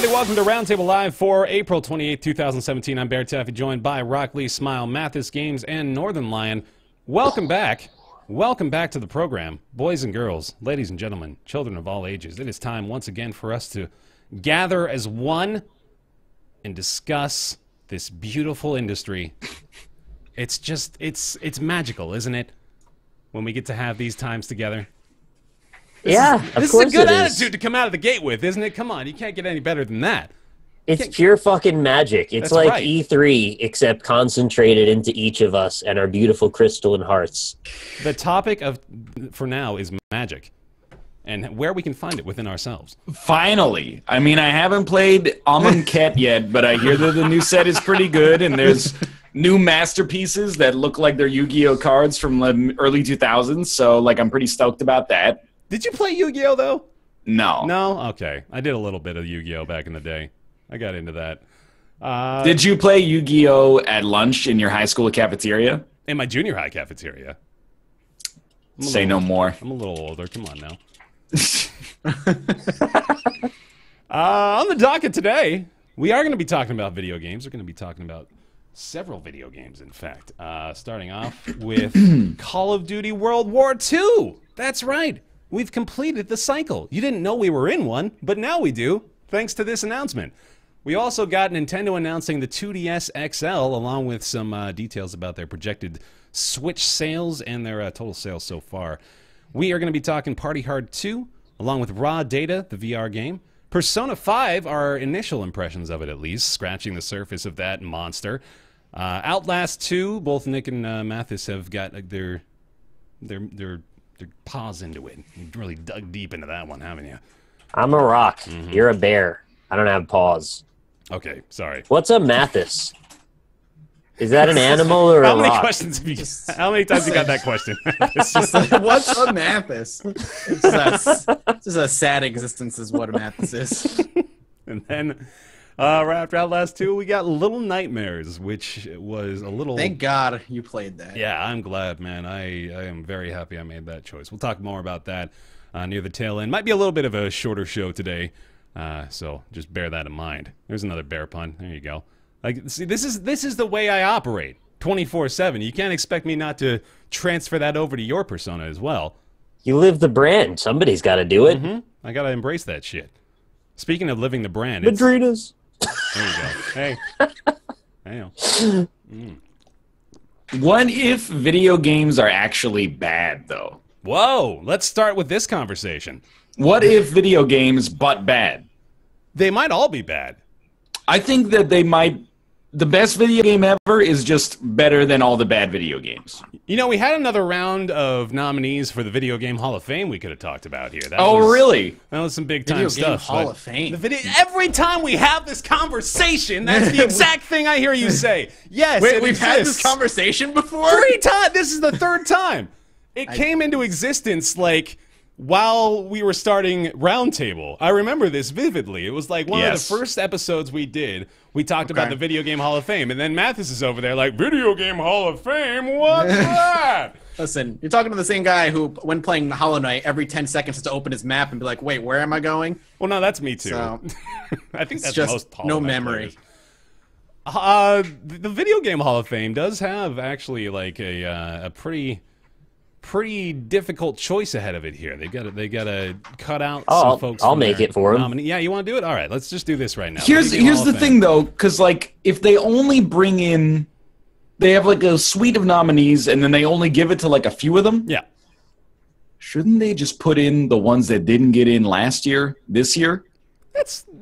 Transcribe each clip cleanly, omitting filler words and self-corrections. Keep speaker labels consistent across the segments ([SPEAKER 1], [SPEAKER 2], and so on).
[SPEAKER 1] everybody. Welcome to Roundtable Live for April 28, 2017. I'm BaerTaffy, joined by RockLeeSmile, MathasGames, and Northernlion. Welcome back. Welcome back to the program. Boys and girls, ladies and gentlemen, children of all ages, it is time once again for us to gather as one and discuss this beautiful industry. It's just, it's magical, isn't it? When we get to have these times together. This is a good attitude to come out of the gate with, isn't it? Come on, you can't get any better than that.
[SPEAKER 2] It's pure fucking magic. It's like right. E3, except concentrated into each of us and our beautiful crystalline hearts.
[SPEAKER 1] The topic for now is magic, and where we can find it within ourselves.
[SPEAKER 3] Finally. I mean, I haven't played Amonkhet yet, but I hear that the new set is pretty good, and there's new masterpieces that look like they're Yu-Gi-Oh cards from the early 2000s, so like I'm pretty stoked about that.
[SPEAKER 1] Did you play Yu-Gi-Oh, though?
[SPEAKER 3] No.
[SPEAKER 1] No? Okay. I did a little bit of Yu-Gi-Oh back in the day. I got into that.
[SPEAKER 3] Did you play Yu-Gi-Oh at lunch in your high school cafeteria?
[SPEAKER 1] In my junior high cafeteria.
[SPEAKER 3] Say no more.
[SPEAKER 1] I'm a little older. Come on now. On the docket today, we are going to be talking about video games. We're going to be talking about several video games, in fact. Starting off with Call of Duty World War II. That's right. We've completed the cycle. You didn't know we were in one, but now we do, thanks to this announcement. We also got Nintendo announcing the 2DS XL, along with some details about their projected Switch sales and their total sales so far. We are going to be talking Party Hard 2, along with Raw Data, the VR game. Persona 5, our initial impressions of it at least, scratching the surface of that monster. Outlast 2, both Nick and Mathas have got their paws into it. You really dug deep into that one, haven't you?
[SPEAKER 2] I'm a rock. You're a bear. I don't have paws.
[SPEAKER 1] Okay, sorry.
[SPEAKER 2] What's a Mathas? Is that an animal or a rock?
[SPEAKER 1] Questions have you, how many times you got that question?
[SPEAKER 4] What's a Mathas? It's just a sad existence is what a Mathas is.
[SPEAKER 1] And then right after Outlast 2, we got Little Nightmares, which was a little...
[SPEAKER 4] Thank God you played that.
[SPEAKER 1] Yeah, I'm glad, man. I am very happy I made that choice. We'll talk more about that near the tail end. Might be a little bit of a shorter show today, so just bear that in mind. There's another bear pun. There you go. Like, see, this is the way I operate 24/7. You can't expect me not to transfer that over to your persona as well.
[SPEAKER 2] You live the brand. Somebody's got to do it.
[SPEAKER 1] I got to embrace that shit. Speaking of living the brand...
[SPEAKER 2] Madrinas.
[SPEAKER 1] There you go. Hey. Hey.
[SPEAKER 3] What if video games are actually bad, though?
[SPEAKER 1] Whoa, let's start with this conversation.
[SPEAKER 3] What if video games but bad?
[SPEAKER 1] They might all be bad.
[SPEAKER 3] I think that they might... The best video game ever is just better than all the bad video games.
[SPEAKER 1] You know, we had another round of nominees for the Video Game Hall of Fame we could have talked about here.
[SPEAKER 3] Really?
[SPEAKER 1] That was some big-time stuff.
[SPEAKER 4] Video Game Hall of Fame.
[SPEAKER 1] Every time we have this conversation, that's the exact thing I hear you say. Yes,
[SPEAKER 4] Wait, we've had this conversation before?
[SPEAKER 1] 3 times! This is the 3rd time! It came into existence, like... while we were starting Roundtable. I remember this vividly. It was like one of the first episodes we did. We talked about the Video Game Hall of Fame, and then Mathas is over there like, Video Game Hall of Fame? What's that?
[SPEAKER 4] Listen, you're talking to the same guy who, when playing Hollow Knight, every 10 seconds has to open his map and be like, wait, where am I going?
[SPEAKER 1] Well, no, that's me too.
[SPEAKER 4] So,
[SPEAKER 1] I think that's
[SPEAKER 4] just
[SPEAKER 1] most Hollow
[SPEAKER 4] no
[SPEAKER 1] Knight
[SPEAKER 4] memory.
[SPEAKER 1] players. The Video Game Hall of Fame does have actually like a pretty difficult choice ahead of it here. They got to cut out some folks.
[SPEAKER 2] I'll make it for them.
[SPEAKER 1] Yeah, you want to do it? All right, let's just do this right now.
[SPEAKER 3] Here's the thing though, because like if they only bring in, they have like a suite of nominees, and then they only give it to like a few of them.
[SPEAKER 1] Yeah.
[SPEAKER 3] Shouldn't they just put in the ones that didn't get in last year, this year?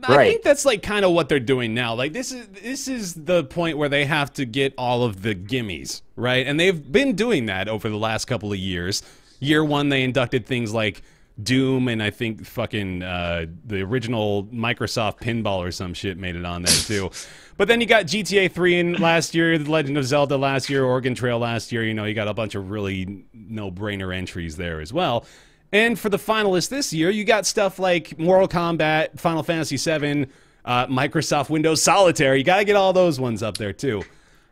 [SPEAKER 1] I think that's like kind of what they're doing now. Like this is the point where they have to get all of the gimmies, right? And they've been doing that over the last couple of years. Year 1, they inducted things like Doom, and I think fucking the original Microsoft Pinball or some shit made it on there too. But then you got GTA 3 in last year, The Legend of Zelda last year, Oregon Trail last year. You know, you got a bunch of really no-brainer entries there as well. And for the finalists this year, you got stuff like Mortal Kombat, Final Fantasy VII, Microsoft Windows Solitaire. You got to get all those ones up there, too.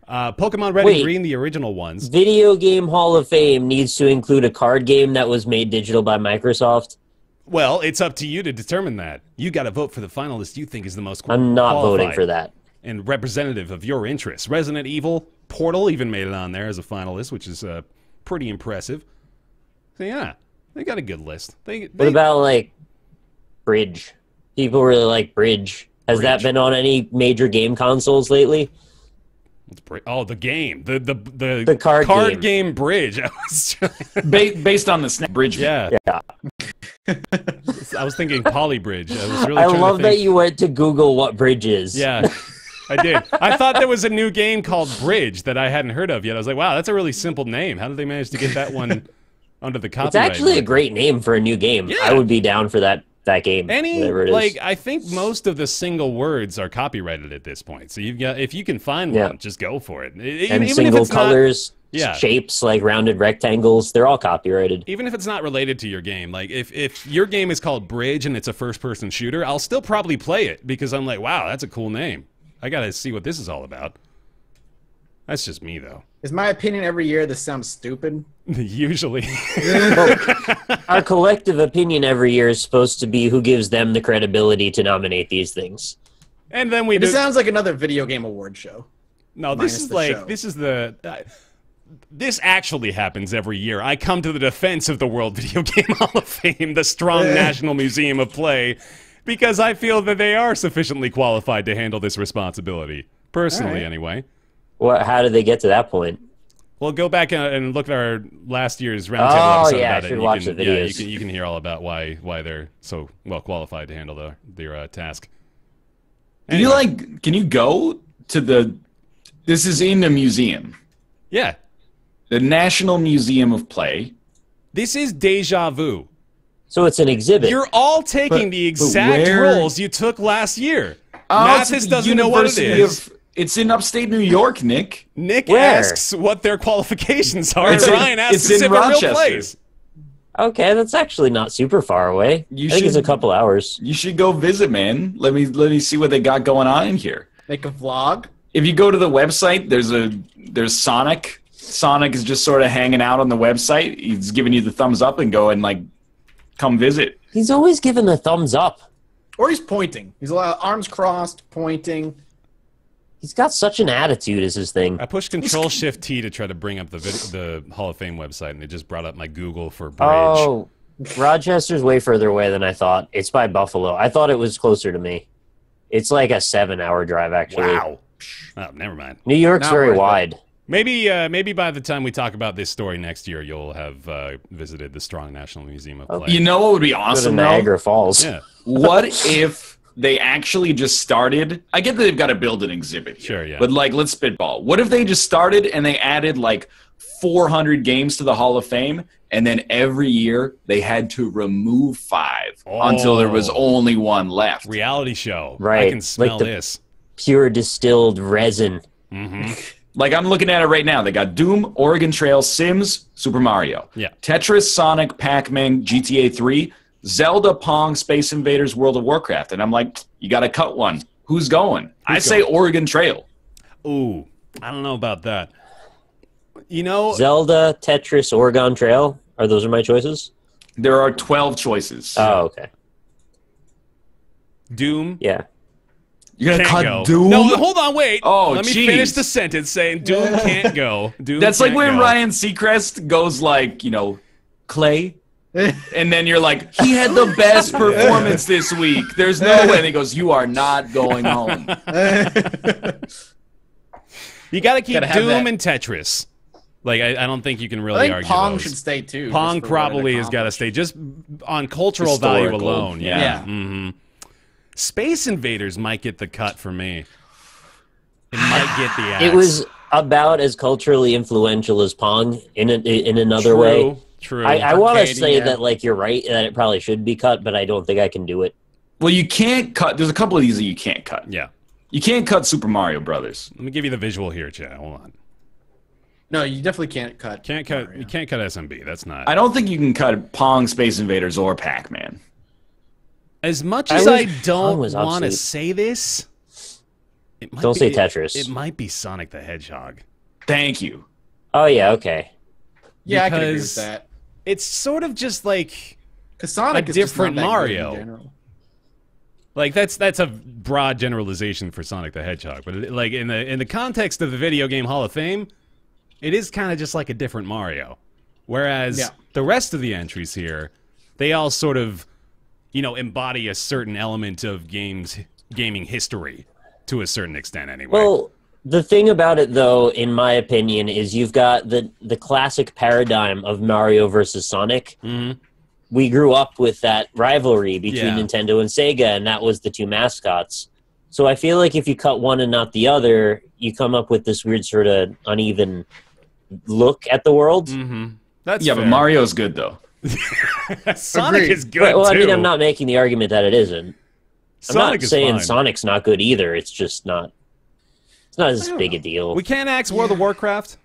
[SPEAKER 1] Pokemon Red and Green, the original ones.
[SPEAKER 2] Video Game Hall of Fame needs to include a card game that was made digital by Microsoft.
[SPEAKER 1] Well, it's up to you to determine that. You got to vote for the finalist you think is the most
[SPEAKER 2] I'm not
[SPEAKER 1] qualified
[SPEAKER 2] voting for that.
[SPEAKER 1] and representative of your interests. Resident Evil, Portal even made it on there as a finalist, which is pretty impressive. So yeah, they got a good list.
[SPEAKER 2] What about like Bridge? People really like Bridge. Has that been on any major game consoles lately?
[SPEAKER 1] Oh, the game, the
[SPEAKER 2] card
[SPEAKER 1] game Bridge.
[SPEAKER 3] Based on the Snap Bridge.
[SPEAKER 1] Yeah. I was thinking Poly Bridge. I
[SPEAKER 2] love that you went to Google what Bridge is.
[SPEAKER 1] Yeah, I did. I thought there was a new game called Bridge that I hadn't heard of yet. I was like, wow, that's a really simple name. How did they manage to get that one under the copyright?
[SPEAKER 2] It's actually a great name for a new game. Yeah. I would be down for that game. Whatever it is.
[SPEAKER 1] I think most of the single words are copyrighted at this point. So you've got, if you can find one, just go for it.
[SPEAKER 2] And
[SPEAKER 1] even
[SPEAKER 2] single colors, shapes like rounded rectangles, they're all copyrighted.
[SPEAKER 1] Even if it's not related to your game, like if your game is called Bridge and it's a first-person shooter, I'll still probably play it because I'm like, wow, that's a cool name. I gotta see what this is all about. That's just me, though.
[SPEAKER 4] Is my opinion every year this sounds stupid?
[SPEAKER 1] Usually.
[SPEAKER 2] Our collective opinion every year is supposed to be who gives them the credibility to nominate these things.
[SPEAKER 1] And then
[SPEAKER 4] It sounds like another video game award show.
[SPEAKER 1] No, this actually happens every year. I come to the defense of the World Video Game Hall of Fame, the strong National Museum of Play, because I feel that they are sufficiently qualified to handle this responsibility. Personally, anyway.
[SPEAKER 2] How did they get to that point?
[SPEAKER 1] Well, go back and look at our last year's Roundtable episode about it.
[SPEAKER 2] Watch the videos.
[SPEAKER 1] You can hear all about why they're so well qualified to handle their task.
[SPEAKER 3] Anyway. Can you go to this is in a museum.
[SPEAKER 1] Yeah.
[SPEAKER 3] The National Museum of Play.
[SPEAKER 1] This is deja vu.
[SPEAKER 2] So it's an exhibit.
[SPEAKER 1] You're all taking the exact roles you took last year. Mathis doesn't know what it is.
[SPEAKER 3] It's in upstate New York, Nick.
[SPEAKER 1] Nick asks what their qualifications are, and Ryan asks if it's a real place.
[SPEAKER 2] Okay, that's actually not super far away. I think it's a couple hours.
[SPEAKER 3] You should go visit, man. Let me see what they got going on in here.
[SPEAKER 4] Make a vlog.
[SPEAKER 3] If you go to the website, there's Sonic. Sonic is just sort of hanging out on the website. He's giving you the thumbs up and go and come visit.
[SPEAKER 2] He's always giving the thumbs up.
[SPEAKER 4] Or he's pointing. He's arms crossed, pointing.
[SPEAKER 2] He's got such an attitude is his thing.
[SPEAKER 1] I pushed Control-Shift-T to try to bring up the Hall of Fame website, and it just brought up my Google for Bridge.
[SPEAKER 2] Oh, Rochester's way further away than I thought. It's by Buffalo. I thought it was closer to me. It's like a 7-hour drive, actually.
[SPEAKER 1] Wow. Oh, never mind.
[SPEAKER 2] New York's very wide.
[SPEAKER 1] Maybe by the time we talk about this story next year, you'll have visited the strong National Museum of Play.
[SPEAKER 3] You know what would be awesome,
[SPEAKER 2] though? Niagara Falls.
[SPEAKER 1] Yeah.
[SPEAKER 3] What if they actually just started? I get that they've got to build an exhibit here.
[SPEAKER 1] Sure, yeah.
[SPEAKER 3] But let's spitball. What if they just started and they added 400 games to the Hall of Fame, and then every year they had to remove 5 until there was only 1 left?
[SPEAKER 1] Reality show.
[SPEAKER 2] Right.
[SPEAKER 1] I can smell this.
[SPEAKER 2] Pure distilled resin.
[SPEAKER 1] Mm-hmm.
[SPEAKER 3] I'm looking at it right now. They got Doom, Oregon Trail, Sims, Super Mario.
[SPEAKER 1] Yeah.
[SPEAKER 3] Tetris, Sonic, Pac-Man, GTA 3, Zelda, Pong, Space Invaders, World of Warcraft. And I'm like, you got to cut one. Who's going? I say Oregon Trail.
[SPEAKER 1] Ooh, I don't know about that. You know,
[SPEAKER 2] Zelda, Tetris, Oregon Trail. Those are my choices?
[SPEAKER 3] There are 12 choices.
[SPEAKER 2] Oh, okay.
[SPEAKER 1] Doom.
[SPEAKER 2] Yeah.
[SPEAKER 3] You're going to cut
[SPEAKER 1] go.
[SPEAKER 3] Doom?
[SPEAKER 1] No, hold on, wait.
[SPEAKER 3] Oh,
[SPEAKER 1] Let me finish the sentence saying Doom can't go. Doom
[SPEAKER 3] That's like when
[SPEAKER 1] go.
[SPEAKER 3] Ryan Seacrest goes Clay. And then you're like, he had the best performance this week. There's no way. And he goes, you are not going home.
[SPEAKER 1] You got to keep Doom and Tetris. I don't think you can really argue
[SPEAKER 4] Pong
[SPEAKER 1] those.
[SPEAKER 4] should stay, too.
[SPEAKER 1] Pong probably has got to stay, just on cultural value alone.
[SPEAKER 3] Yeah.
[SPEAKER 1] Mm-hmm. Space Invaders might get the cut for me. It might get the axe.
[SPEAKER 2] It was about as culturally influential as Pong in another way.
[SPEAKER 1] True.
[SPEAKER 2] I want to say that you're right, that it probably should be cut, but I don't think I can do it.
[SPEAKER 3] Well, you can't cut. There's a couple of these that you can't cut.
[SPEAKER 1] Yeah.
[SPEAKER 3] You can't cut Super Mario Brothers.
[SPEAKER 1] Let me give you the visual here, Chad. Hold on.
[SPEAKER 4] No, you definitely can't cut.
[SPEAKER 1] You can't cut SMB. That's not.
[SPEAKER 3] I don't think you can cut Pong, Space Invaders, or Pac-Man.
[SPEAKER 1] As much as I don't want to say this,
[SPEAKER 2] don't say Tetris.
[SPEAKER 1] It might be Sonic the Hedgehog.
[SPEAKER 3] Thank you.
[SPEAKER 2] Oh, yeah, okay.
[SPEAKER 4] Yeah, I can agree with that.
[SPEAKER 1] It's sort of just
[SPEAKER 4] Because Sonic
[SPEAKER 1] a
[SPEAKER 4] is just
[SPEAKER 1] different
[SPEAKER 4] not that
[SPEAKER 1] Mario.
[SPEAKER 4] good in general.
[SPEAKER 1] Like that's a broad generalization for Sonic the Hedgehog, but like in the context of the Video Game Hall of Fame, it is kind of just like a different Mario. Whereas the rest of the entries here, they all sort of, you know, embody a certain element of gaming history to a certain extent anyway.
[SPEAKER 2] Well, the thing about it, though, in my opinion, is you've got the classic paradigm of Mario versus Sonic.
[SPEAKER 1] Mm-hmm.
[SPEAKER 2] We grew up with that rivalry between Nintendo and Sega, and that was the two mascots. So I feel like if you cut one and not the other, you come up with this weird sort of uneven look at the world.
[SPEAKER 1] Mm-hmm. That's
[SPEAKER 3] fair. But Mario's good, though.
[SPEAKER 1] Sonic is good,
[SPEAKER 2] well,
[SPEAKER 1] too.
[SPEAKER 2] I mean, I'm not making the argument that it isn't.
[SPEAKER 1] Sonic
[SPEAKER 2] I'm not
[SPEAKER 1] is
[SPEAKER 2] saying
[SPEAKER 1] fine.
[SPEAKER 2] Sonic's not good either. It's just not... It's not as big a deal.
[SPEAKER 1] We can't axe World of Warcraft?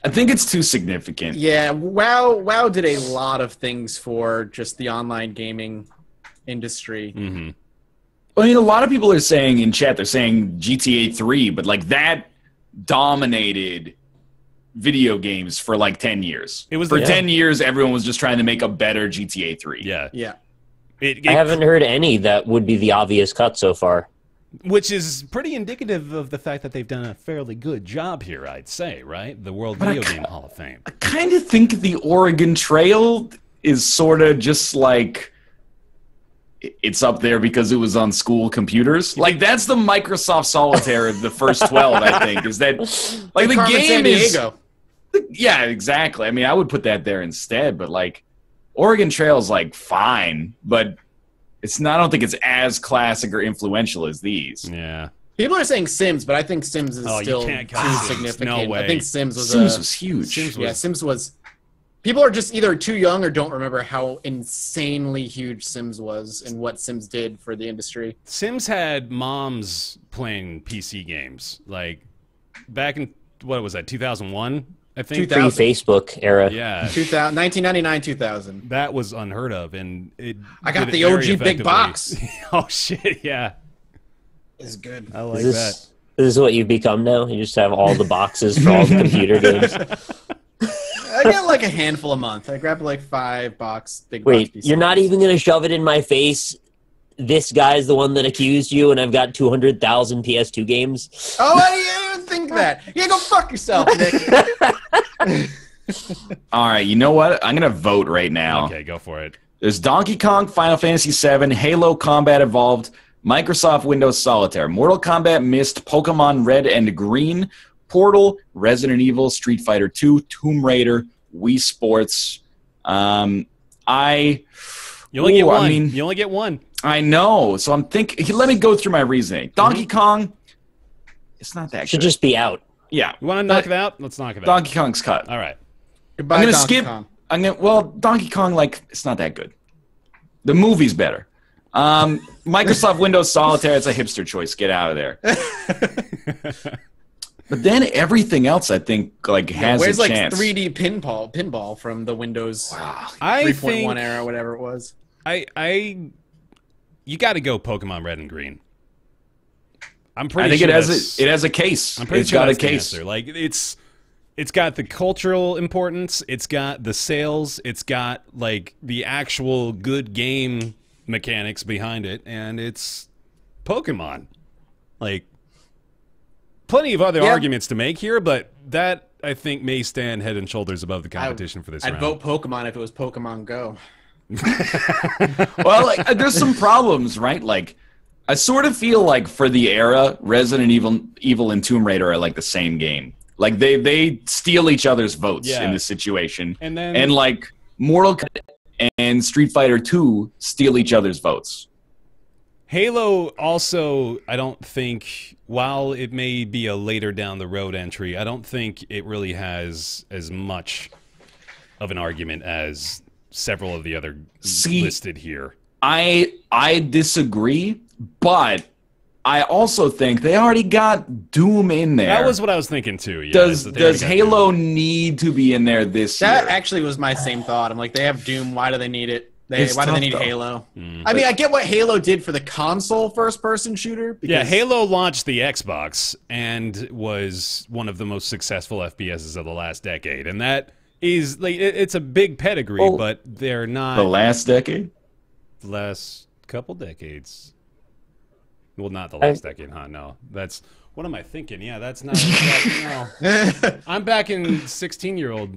[SPEAKER 3] I think it's too significant.
[SPEAKER 4] Yeah, WoW did a lot of things for just the online gaming industry.
[SPEAKER 1] Mm-hmm.
[SPEAKER 3] I mean, a lot of people are saying in chat, they're saying GTA 3, but like that dominated video games for like 10 years.
[SPEAKER 1] It was
[SPEAKER 3] for 10 years, everyone was just trying to make a better GTA 3.
[SPEAKER 1] Yeah.
[SPEAKER 4] Yeah.
[SPEAKER 2] I haven't heard any that would be the obvious cut so far.
[SPEAKER 1] Which is pretty indicative of the fact that they've done a fairly good job here, I'd say, right? The World Video Game Hall of Fame.
[SPEAKER 3] I kind of think the Oregon Trail is sort of just like... It's up there because it was on school computers. Like, that's the Microsoft Solitaire of the first 12, I think, is that... Like, the
[SPEAKER 4] Carmen
[SPEAKER 3] game
[SPEAKER 4] Sandiego.
[SPEAKER 3] Yeah, exactly. I mean, I would put that there instead, but, like, Oregon Trail's, like, fine, but... It's not. I don't think it's as classic or influential as these.
[SPEAKER 1] Yeah.
[SPEAKER 4] People are saying Sims, but I think Sims is still
[SPEAKER 1] you can't
[SPEAKER 4] too
[SPEAKER 1] count Sims.
[SPEAKER 4] significant.
[SPEAKER 1] No way.
[SPEAKER 4] I think Sims was
[SPEAKER 3] huge.
[SPEAKER 4] Sims was. People are just either too young or don't remember how insanely huge Sims was and what Sims did for the industry.
[SPEAKER 1] Sims had moms playing PC games. Like, back in, what was that, 2001? I think.
[SPEAKER 2] Pre-Facebook era.
[SPEAKER 1] Yeah.
[SPEAKER 4] 1999, 2000.
[SPEAKER 1] That was unheard of, and
[SPEAKER 4] I got the OG big box.
[SPEAKER 1] Oh, shit, yeah.
[SPEAKER 4] It's good.
[SPEAKER 1] I like
[SPEAKER 2] This is what you've become now? You just have all the boxes for all the computer games?
[SPEAKER 4] I get like a handful a month. I grab like 5 big box.
[SPEAKER 2] Wait,
[SPEAKER 4] PCs.
[SPEAKER 2] you're not even going to shove it in my face? This guy's the one that accused you, and I've got 200,000 PS2 games?
[SPEAKER 4] Oh, I didn't even think that. Yeah, go fuck yourself, Nick.
[SPEAKER 3] All right, you know what? I'm going to vote right now.
[SPEAKER 1] Okay, go for it.
[SPEAKER 3] There's Donkey Kong, Final Fantasy VII, Halo Combat Evolved, Microsoft Windows Solitaire, Mortal Kombat Mist, Pokemon Red and Green, Portal, Resident Evil, Street Fighter 2, Tomb Raider, Wii Sports.
[SPEAKER 1] You only get one. You only get one.
[SPEAKER 3] I know. So I'm thinking, let me go through my reasoning. Donkey Kong, it's not that
[SPEAKER 2] Should
[SPEAKER 3] good.
[SPEAKER 2] just be out.
[SPEAKER 3] Yeah.
[SPEAKER 1] You want to knock it out? Let's knock it out.
[SPEAKER 3] Donkey Kong's cut.
[SPEAKER 1] All right.
[SPEAKER 4] Goodbye,
[SPEAKER 3] I'm going to
[SPEAKER 4] Donkey
[SPEAKER 3] skip.
[SPEAKER 4] Kong.
[SPEAKER 3] Well, Donkey Kong, like, it's not that good. The movie's better. Microsoft Windows Solitaire, it's a hipster choice. Get out of there. But then everything else, I think, like, has
[SPEAKER 4] Where's
[SPEAKER 3] a
[SPEAKER 4] like
[SPEAKER 3] chance.
[SPEAKER 4] 3D pinball from the Windows
[SPEAKER 1] I
[SPEAKER 4] 3.1
[SPEAKER 1] think
[SPEAKER 4] era, whatever it was.
[SPEAKER 1] You got to go Pokemon Red and Green. I'm
[SPEAKER 3] I
[SPEAKER 1] pretty
[SPEAKER 3] think
[SPEAKER 1] sure
[SPEAKER 3] it has a case.
[SPEAKER 1] I'm pretty
[SPEAKER 3] It's
[SPEAKER 1] sure
[SPEAKER 3] got a
[SPEAKER 1] that's the
[SPEAKER 3] case.
[SPEAKER 1] answer. Like it's got the cultural importance, it's got the sales, it's got like the actual good game mechanics behind it, and it's Pokemon. Like plenty of other arguments to make here, but that I think may stand head and shoulders above the competition for this round.
[SPEAKER 4] I'd vote Pokemon if it was Pokemon Go.
[SPEAKER 3] Well, like, there's some problems, right? Like, I sort of feel like for the era, Resident Evil and Tomb Raider are like the same game. Like they steal each other's votes in this situation, and like Mortal Kombat and Street Fighter 2 steal each other's votes.
[SPEAKER 1] Halo also, I don't think, while it may be a later down the road entry, I don't think it really has as much of an argument as several of the other listed here.
[SPEAKER 3] I disagree, but I also think they already got Doom in there.
[SPEAKER 1] That was what I was thinking too. Yeah,
[SPEAKER 3] does Halo need to be in there this year?
[SPEAKER 4] That actually was my same thought. I'm like, they have Doom. Why do they need it? Why do they need Halo? I mean, I get what Halo did for the console first-person shooter.
[SPEAKER 1] Yeah, Halo launched the Xbox and was one of the most successful FPSs of the last decade, and that is like it's a big pedigree, but they're not
[SPEAKER 3] The last decade?
[SPEAKER 1] the last couple decades. Well, not the last decade, huh? No, that's what am I thinking? Yeah, that's not. No, I'm back in 16-year-old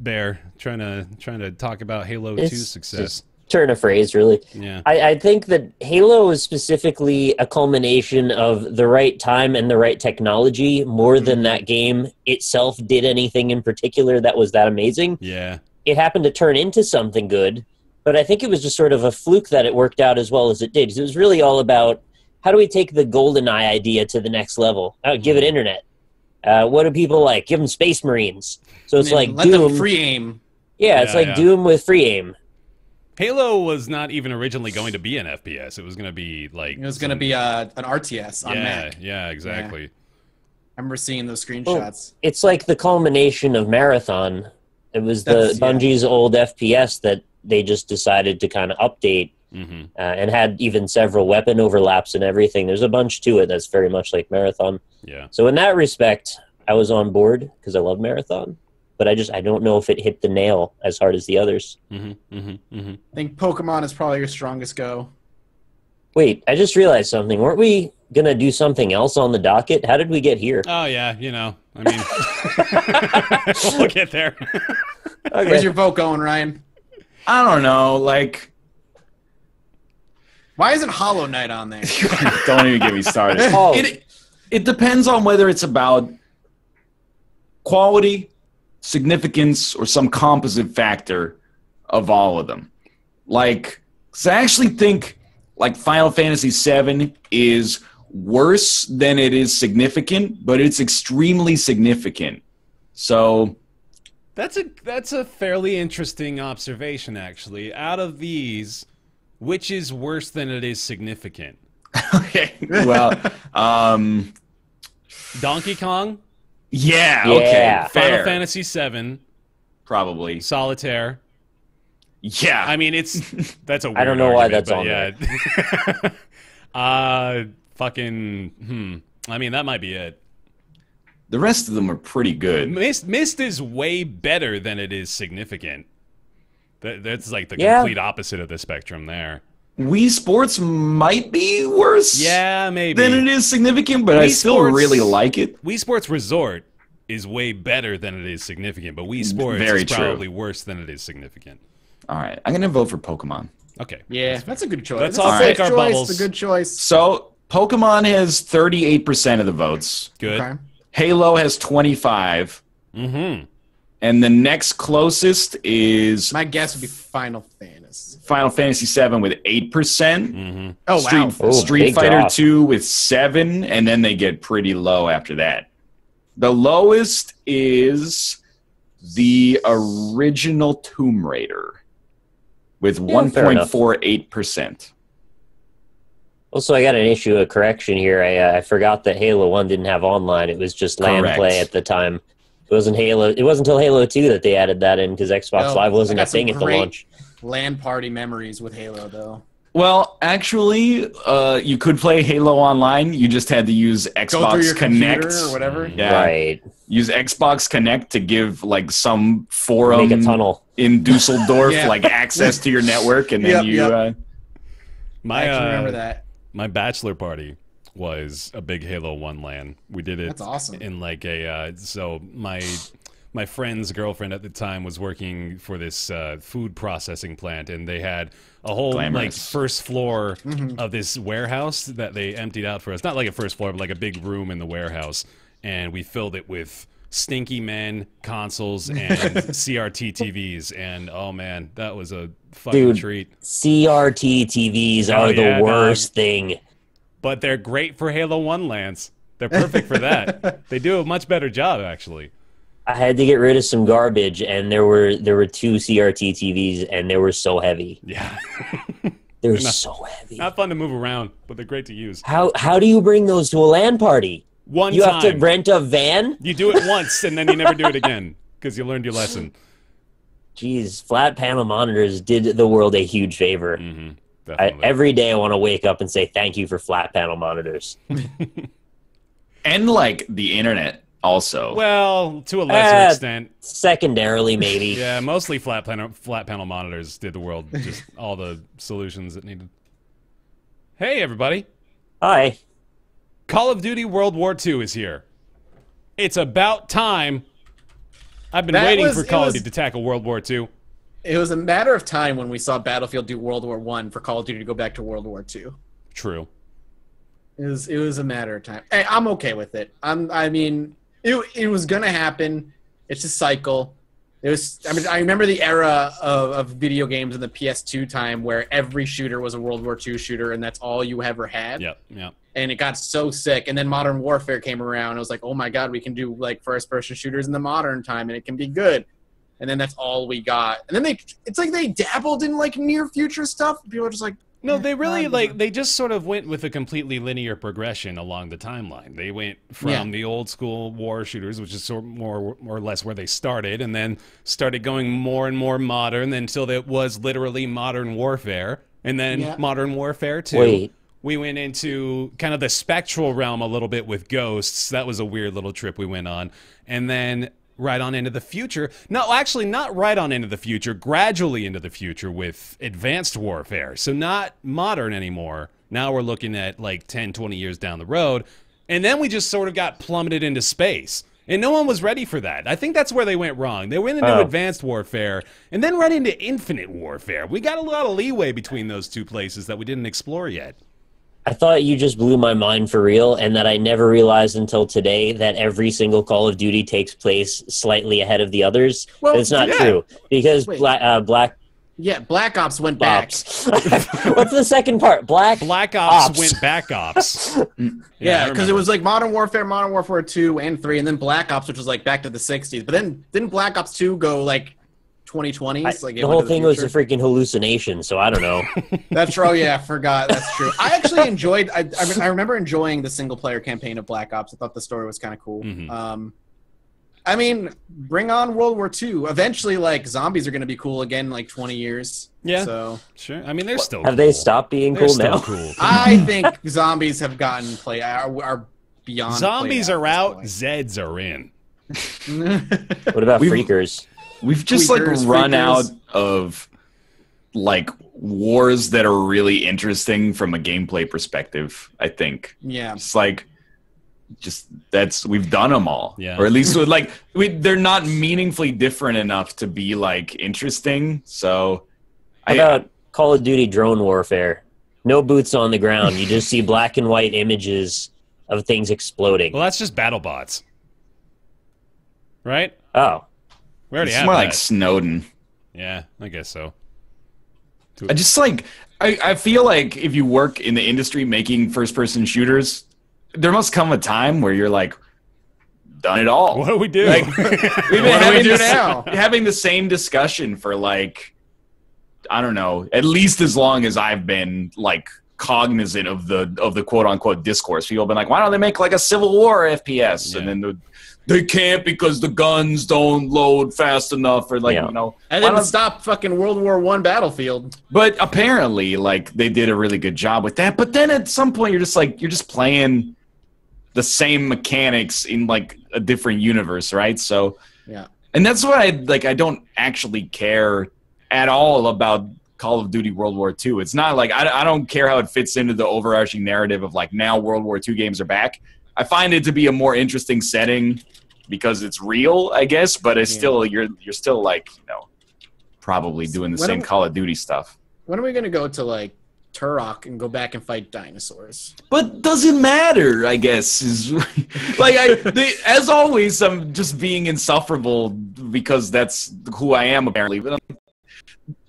[SPEAKER 1] Bear trying to talk about Halo 2's success.
[SPEAKER 2] Just turn a phrase, really.
[SPEAKER 1] Yeah,
[SPEAKER 2] I think that Halo is specifically a culmination of the right time and the right technology more than that game itself did anything in particular that was that amazing.
[SPEAKER 1] yeah.
[SPEAKER 2] It happened to turn into something good, but I think it was just sort of a fluke that it worked out as well as it did. 'Cause it was really all about how do we take the GoldenEye idea to the next level? Give it internet. What do people like? Give them Space Marines. So it's like
[SPEAKER 4] let
[SPEAKER 2] Doom.
[SPEAKER 4] them free aim.
[SPEAKER 2] Yeah, it's like Doom with free aim.
[SPEAKER 1] Halo was not even originally going to be an FPS. It was going to be like
[SPEAKER 4] It was going to be an RTS on Mac.
[SPEAKER 1] Yeah, exactly.
[SPEAKER 4] I remember seeing those screenshots.
[SPEAKER 2] It's like the culmination of Marathon. It was Bungie's old FPS that they just decided to kind of update and had even several weapon overlaps and everything. There's a bunch to it that's very much like Marathon.
[SPEAKER 1] Yeah.
[SPEAKER 2] So in that respect, I was on board because I love Marathon. But I don't know if it hit the nail as hard as the others.
[SPEAKER 4] I think Pokemon is probably your strongest go.
[SPEAKER 2] Wait, I just realized something. Weren't we going to do something else on the docket? How did we get here?
[SPEAKER 1] Oh, yeah, I mean, we'll get there.
[SPEAKER 2] Okay.
[SPEAKER 4] Where's your vote going, Ryan?
[SPEAKER 3] I don't know, like...
[SPEAKER 4] Why isn't Hollow Knight on there?
[SPEAKER 3] Don't even get me started. It depends on whether it's about quality, significance, or some composite factor of all of them. Like, 'cause I actually think like Final Fantasy VII is worse than it is significant, but it's extremely significant. So
[SPEAKER 1] That's a fairly interesting observation, actually. Out of these, which is worse than it is significant?
[SPEAKER 3] okay, well,
[SPEAKER 1] Donkey Kong,
[SPEAKER 3] yeah, okay, fair.
[SPEAKER 1] Final Fantasy VII,
[SPEAKER 3] Probably.
[SPEAKER 1] Solitaire.
[SPEAKER 3] Yeah.
[SPEAKER 1] I mean, that's a weird
[SPEAKER 2] I don't know why
[SPEAKER 1] argument,
[SPEAKER 2] that's on
[SPEAKER 1] there. Fucking, I mean, that might be it.
[SPEAKER 3] The rest of them are pretty good.
[SPEAKER 1] Myst is way better than it is significant. That's like the complete opposite of the spectrum there.
[SPEAKER 3] Wii Sports might be worse
[SPEAKER 1] maybe.
[SPEAKER 3] than it is significant, but I still really like it.
[SPEAKER 1] Wii Sports Resort is way better than it is significant, but Wii Sports is probably worse than it is significant.
[SPEAKER 3] All right, I'm going to vote for Pokemon.
[SPEAKER 1] Okay.
[SPEAKER 4] Yeah, that's a good choice.
[SPEAKER 1] Let's all take our bubbles.
[SPEAKER 4] It's a good choice.
[SPEAKER 3] So, Pokemon has 38% of the votes.
[SPEAKER 1] Good.
[SPEAKER 4] Okay.
[SPEAKER 3] Halo has 25.
[SPEAKER 1] Mm-hmm.
[SPEAKER 3] And the next closest is
[SPEAKER 4] My guess would be Final Fantasy.
[SPEAKER 3] Final Fantasy VII with 8%.
[SPEAKER 1] Mm-hmm.
[SPEAKER 4] Oh, wow.
[SPEAKER 3] Street Fighter 2 with 7, and then they get pretty low after that. The lowest is the original Tomb Raider with 1.48%.
[SPEAKER 2] Also, I got an issue, a correction here. I forgot that Halo 1 didn't have online. It was just LAN play at the time. It wasn't Halo. It wasn't until Halo 2 that they added that in because Xbox Live wasn't a thing at the launch.
[SPEAKER 4] LAN party memories with Halo, though.
[SPEAKER 3] Well, actually, you could play Halo online. You just had to use Xbox Connect
[SPEAKER 4] or whatever.
[SPEAKER 3] Yeah.
[SPEAKER 2] Right.
[SPEAKER 3] Use Xbox Connect to give like some forum
[SPEAKER 2] Make a tunnel
[SPEAKER 3] in Dusseldorf like access to your network, and then
[SPEAKER 4] I
[SPEAKER 1] My
[SPEAKER 4] remember that.
[SPEAKER 1] My bachelor party was a big Halo 1 LAN. We did it
[SPEAKER 4] That's awesome.
[SPEAKER 1] in like a so my friend's girlfriend at the time was working for this food processing plant, and they had a whole like first floor of this warehouse that they emptied out for us. Not like a first floor, but like a big room in the warehouse, and we filled it with stinky men, consoles, and CRT TVs, and oh man, that was a fucking treat.
[SPEAKER 2] CRT TVs are the worst thing.
[SPEAKER 1] But they're great for Halo 1 LANs. They're perfect for that. They do a much better job, actually.
[SPEAKER 2] I had to get rid of some garbage, and there were 2 CRT TVs, and they were so heavy.
[SPEAKER 1] Yeah.
[SPEAKER 2] They were so heavy.
[SPEAKER 1] Not fun to move around, but they're great to use.
[SPEAKER 2] How do you bring those to a LAN party? You have to rent a van?
[SPEAKER 1] You do it once, and then you never do it again, because you learned your lesson.
[SPEAKER 2] Jeez, flat panel monitors did the world a huge favor.
[SPEAKER 1] Mm-hmm.
[SPEAKER 2] Every day I want to wake up and say thank you for flat panel monitors.
[SPEAKER 3] And like the internet also.
[SPEAKER 1] Well, to a lesser extent.
[SPEAKER 2] Secondarily, maybe.
[SPEAKER 1] Yeah, mostly flat panel monitors did the world just all the solutions it needed. Hey, everybody.
[SPEAKER 2] Hi.
[SPEAKER 1] Call of Duty World War II is here. It's about time. I've been waiting for Call of Duty to tackle World War II.
[SPEAKER 4] It was a matter of time when we saw Battlefield do World War I for Call of Duty to go back to World War II.
[SPEAKER 1] True.
[SPEAKER 4] It was a matter of time. Hey, I'm okay with it. I mean, it was gonna happen. It's a cycle. I remember the era of video games in the PS2 time where every shooter was a World War II shooter, and that's all you ever had.
[SPEAKER 1] Yep.
[SPEAKER 4] And it got so sick. And then Modern Warfare came around. I was like, oh my god, we can do like first-person shooters in the modern time, and it can be good. And then that's all we got. And then it's like they dabbled in like near future stuff. People are just like,
[SPEAKER 1] no, they really they just sort of went with a completely linear progression along the timeline. They went from the old school war shooters, which is more or less where they started, and then started going more and more modern until it was literally Modern Warfare, and then Modern Warfare 2.
[SPEAKER 2] Wait.
[SPEAKER 1] We went into kind of the spectral realm a little bit with Ghosts. That was a weird little trip we went on. And then right on into the future. No, actually not right on into the future, gradually into the future with Advanced Warfare. So not modern anymore. Now we're looking at like 10, 20 years down the road. And then we just sort of got plummeted into space. And no one was ready for that. I think that's where they went wrong. They went into Advanced Warfare and then right into Infinite Warfare. We got a lot of leeway between those two places that we didn't explore yet.
[SPEAKER 2] I thought you just blew my mind for real, and that I never realized until today that every single Call of Duty takes place slightly ahead of the others. Well, it's not true, because Black
[SPEAKER 4] Ops went back.
[SPEAKER 2] What's the second part? Black
[SPEAKER 1] Ops went back ops.
[SPEAKER 4] Yeah, because it was like Modern Warfare 2 and 3, and then Black Ops, which was like back to the 60s. But then didn't Black Ops 2 go like 2020s?
[SPEAKER 2] The whole thing was a freaking hallucination, so I don't know.
[SPEAKER 4] That's true. Oh, yeah, I forgot. That's true. I actually enjoyed. I remember enjoying the single player campaign of Black Ops. I thought the story was kind of cool.
[SPEAKER 1] Mm-hmm.
[SPEAKER 4] I mean, bring on World War II. Eventually, like zombies are going to be cool again in like 20 years.
[SPEAKER 1] Yeah.
[SPEAKER 4] So
[SPEAKER 1] sure. I mean, they're still.
[SPEAKER 2] Have they stopped being cool now?
[SPEAKER 1] Cool.
[SPEAKER 4] I think zombies have gotten are beyond.
[SPEAKER 1] Zombies are out. Zeds are in.
[SPEAKER 2] What about freakers?
[SPEAKER 3] We've just run out of like wars that are really interesting from a gameplay perspective. I think.
[SPEAKER 4] Yeah.
[SPEAKER 3] It's like, we've done them all.
[SPEAKER 1] Yeah.
[SPEAKER 3] Or at least they're not meaningfully different enough to be like interesting. So,
[SPEAKER 2] how about Call of Duty drone warfare? No boots on the ground. You just see black and white images of things exploding.
[SPEAKER 1] Well, that's just battle bots, right?
[SPEAKER 2] Oh.
[SPEAKER 1] We already
[SPEAKER 3] it's
[SPEAKER 1] have
[SPEAKER 3] more
[SPEAKER 1] that.
[SPEAKER 3] like Snowden.
[SPEAKER 1] Yeah, I guess so.
[SPEAKER 3] I just I feel like if you work in the industry making first-person shooters, there must come a time where you're like, done it all.
[SPEAKER 1] What do we do?
[SPEAKER 3] Like, we've been having the same discussion for like, I don't know, at least as long as I've been like cognizant of the quote-unquote discourse. People have been like, why don't they make like a Civil War FPS? Yeah. And then they can't because the guns don't load fast enough, or like, you know.
[SPEAKER 4] And then stop fucking World War I Battlefield.
[SPEAKER 3] But apparently, like, they did a really good job with that. But then at some point, you're just playing the same mechanics in like a different universe, right? So,
[SPEAKER 4] yeah.
[SPEAKER 3] And that's why I don't actually care at all about Call of Duty World War II. It's not like I don't care how it fits into the overarching narrative of like now World War II games are back. I find it to be a more interesting setting because it's real, I guess, but it's still you're still like, you know, probably doing the same Call of Duty stuff.
[SPEAKER 4] When are we gonna go to like Turok and go back and fight dinosaurs?
[SPEAKER 3] But doesn't matter, I guess. Is like as always, I'm just being insufferable because that's who I am apparently. But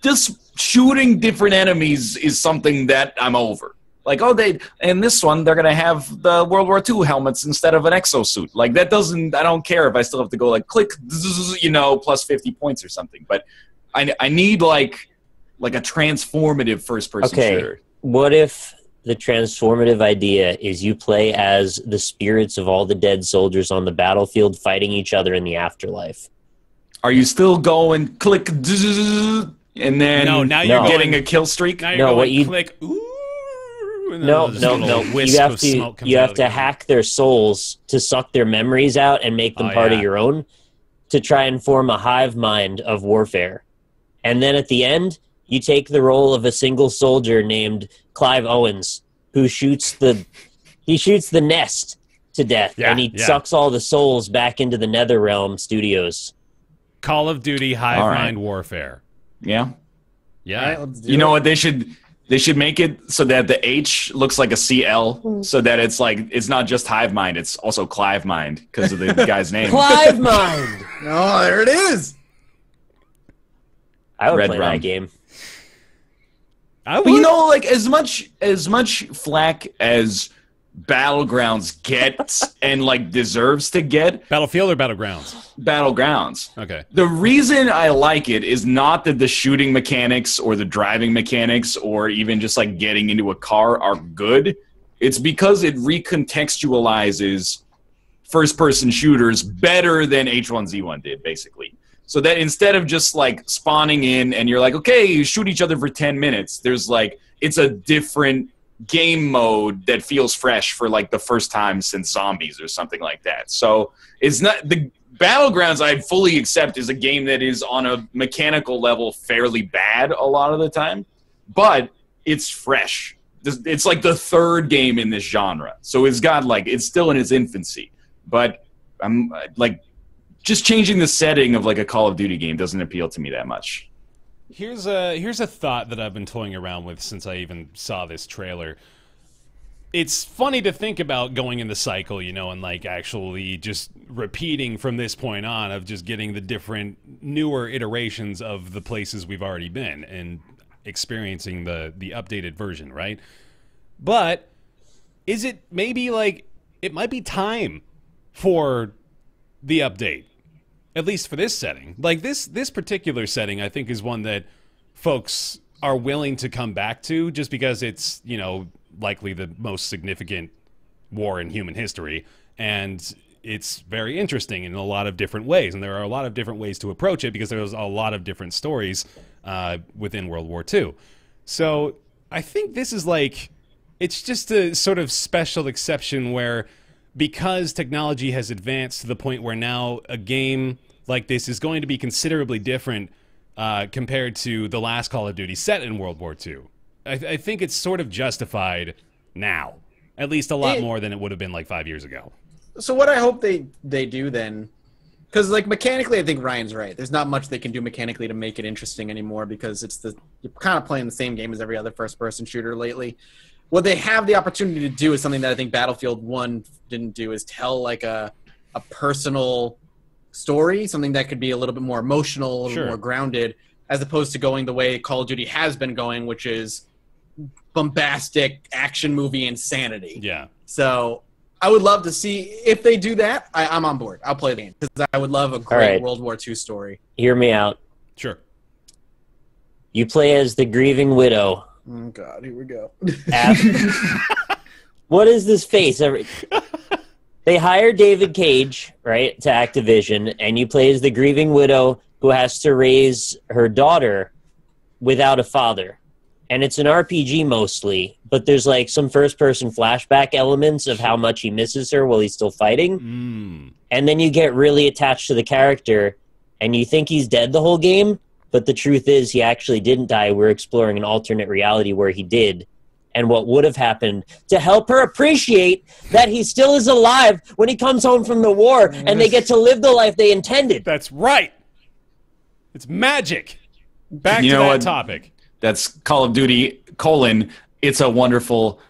[SPEAKER 3] just shooting different enemies is something that I'm over. Like, in this one, they're going to have the World War II helmets instead of an exosuit. Like, I don't care if I still have to go, like, click, you know, plus 50 points or something. But I need, like a transformative first-person shooter.
[SPEAKER 2] What if the transformative idea is you play as the spirits of all the dead soldiers on the battlefield fighting each other in the afterlife?
[SPEAKER 3] Are you still going, click, and then
[SPEAKER 1] now you're
[SPEAKER 3] getting a kill streak?
[SPEAKER 1] Now you're going, click, ooh.
[SPEAKER 2] No. You have to hack their souls to suck their memories out and make them part of your own, to try and form a hive mind of warfare. And then at the end, you take the role of a single soldier named Clive Owens, who shoots the nest to death, and he sucks all the souls back into the NetherRealm studios.
[SPEAKER 1] Call of Duty Hive Mind Warfare.
[SPEAKER 3] Yeah.
[SPEAKER 1] Yeah.
[SPEAKER 4] Right, let's do
[SPEAKER 3] You know
[SPEAKER 4] it.
[SPEAKER 3] what? They should make it so that the H looks like a CL, so that it's like it's not just Hive Mind, it's also Clive Mind because of the guy's name.
[SPEAKER 2] Clive Mind!
[SPEAKER 4] Oh, there it is.
[SPEAKER 2] I would
[SPEAKER 3] Red
[SPEAKER 2] play
[SPEAKER 3] Rum.
[SPEAKER 2] that game.
[SPEAKER 1] I would.
[SPEAKER 3] But you know, like as much flack as Battlegrounds gets and like deserves to get,
[SPEAKER 1] Battlefield or Battlegrounds?
[SPEAKER 3] Battlegrounds.
[SPEAKER 1] Okay.
[SPEAKER 3] The reason I like it is not that the shooting mechanics or the driving mechanics or even just like getting into a car are good. It's because it recontextualizes first-person shooters better than H1Z1 did, basically. So that instead of just like spawning in and you're like, okay, you shoot each other for 10 minutes, there's like, it's a different game mode that feels fresh for like the first time since Zombies or something like that. So it's not the Battlegrounds I fully accept is a game that is on a mechanical level fairly bad a lot of the time, but it's fresh. It's like the third game in this genre. So it's got like, it's still in its infancy, but I'm like, just changing the setting of like a Call of Duty game doesn't appeal to me that much.
[SPEAKER 1] Here's a thought that I've been toying around with since I even saw this trailer. It's funny to think about going in the cycle, you know, and like actually just repeating from this point on of just getting the different newer iterations of the places we've already been and experiencing the updated version, right? But is it maybe like it might be time for the update? At least for this setting. Like this particular setting, I think, is one that folks are willing to come back to just because it's, you know, likely the most significant war in human history. And it's very interesting in a lot of different ways. And there are a lot of different ways to approach it because there's a lot of different stories within World War II. So I think this is like, it's just a sort of special exception where because technology has advanced to the point where now a game like this is going to be considerably different compared to the last Call of Duty set in World War II. I think it's sort of justified now, at least a lot more than it would have been like 5 years ago.
[SPEAKER 4] So what I hope they do then, because like mechanically, I think Ryan's right. There's not much they can do mechanically to make it interesting anymore because you're kind of playing the same game as every other first-person shooter lately. What they have the opportunity to do is something that I think Battlefield 1 didn't do, is tell like a personal story, something that could be a little bit more emotional, a little more grounded, as opposed to going the way Call of Duty has been going, which is bombastic action movie insanity.
[SPEAKER 1] Yeah.
[SPEAKER 4] So I would love to see if they do that. I'm on board. I'll play the game because I would love a great World War II story.
[SPEAKER 2] Hear me out.
[SPEAKER 1] Sure.
[SPEAKER 2] You play as the grieving widow.
[SPEAKER 4] Oh God, here we go.
[SPEAKER 2] What is this face? They hire David Cage, right, to Activision, and you play as the grieving widow who has to raise her daughter without a father. And it's an RPG mostly, but there's like some first-person flashback elements of how much he misses her while he's still fighting. And then you get really attached to the character, and you think he's dead the whole game, but the truth is he actually didn't die. We're exploring an alternate reality where he did, and what would have happened to help her appreciate that he still is alive when he comes home from the war, and they get to live the life they intended.
[SPEAKER 1] That's right. It's magic. Back to that topic.
[SPEAKER 3] That's Call of Duty, It's a Wonderful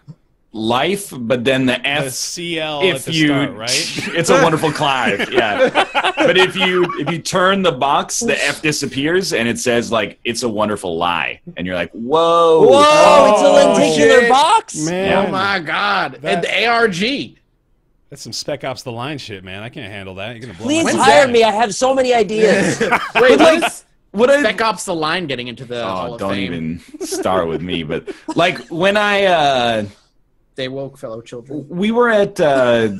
[SPEAKER 3] Life, but then the F.
[SPEAKER 1] The CL
[SPEAKER 3] if
[SPEAKER 1] at the
[SPEAKER 3] you,
[SPEAKER 1] start, right?
[SPEAKER 3] It's a Wonderful Clive, yeah. But if you turn the box, the F disappears, and it says, like, It's a Wonderful Lie. And you're like, whoa.
[SPEAKER 2] Whoa, it's a lenticular box?
[SPEAKER 1] Man.
[SPEAKER 4] Oh, my God. And the ARG.
[SPEAKER 1] That's some Spec Ops The Line shit, man. I can't handle that. You're gonna blow
[SPEAKER 2] Please
[SPEAKER 1] my
[SPEAKER 2] hire
[SPEAKER 1] mind.
[SPEAKER 2] me. I have so many ideas.
[SPEAKER 4] Wait, what is Spec Ops The Line getting into the Hall of
[SPEAKER 3] don't
[SPEAKER 4] Fame?
[SPEAKER 3] even start with me. But, like, when I...
[SPEAKER 4] They woke fellow children.
[SPEAKER 3] We were at the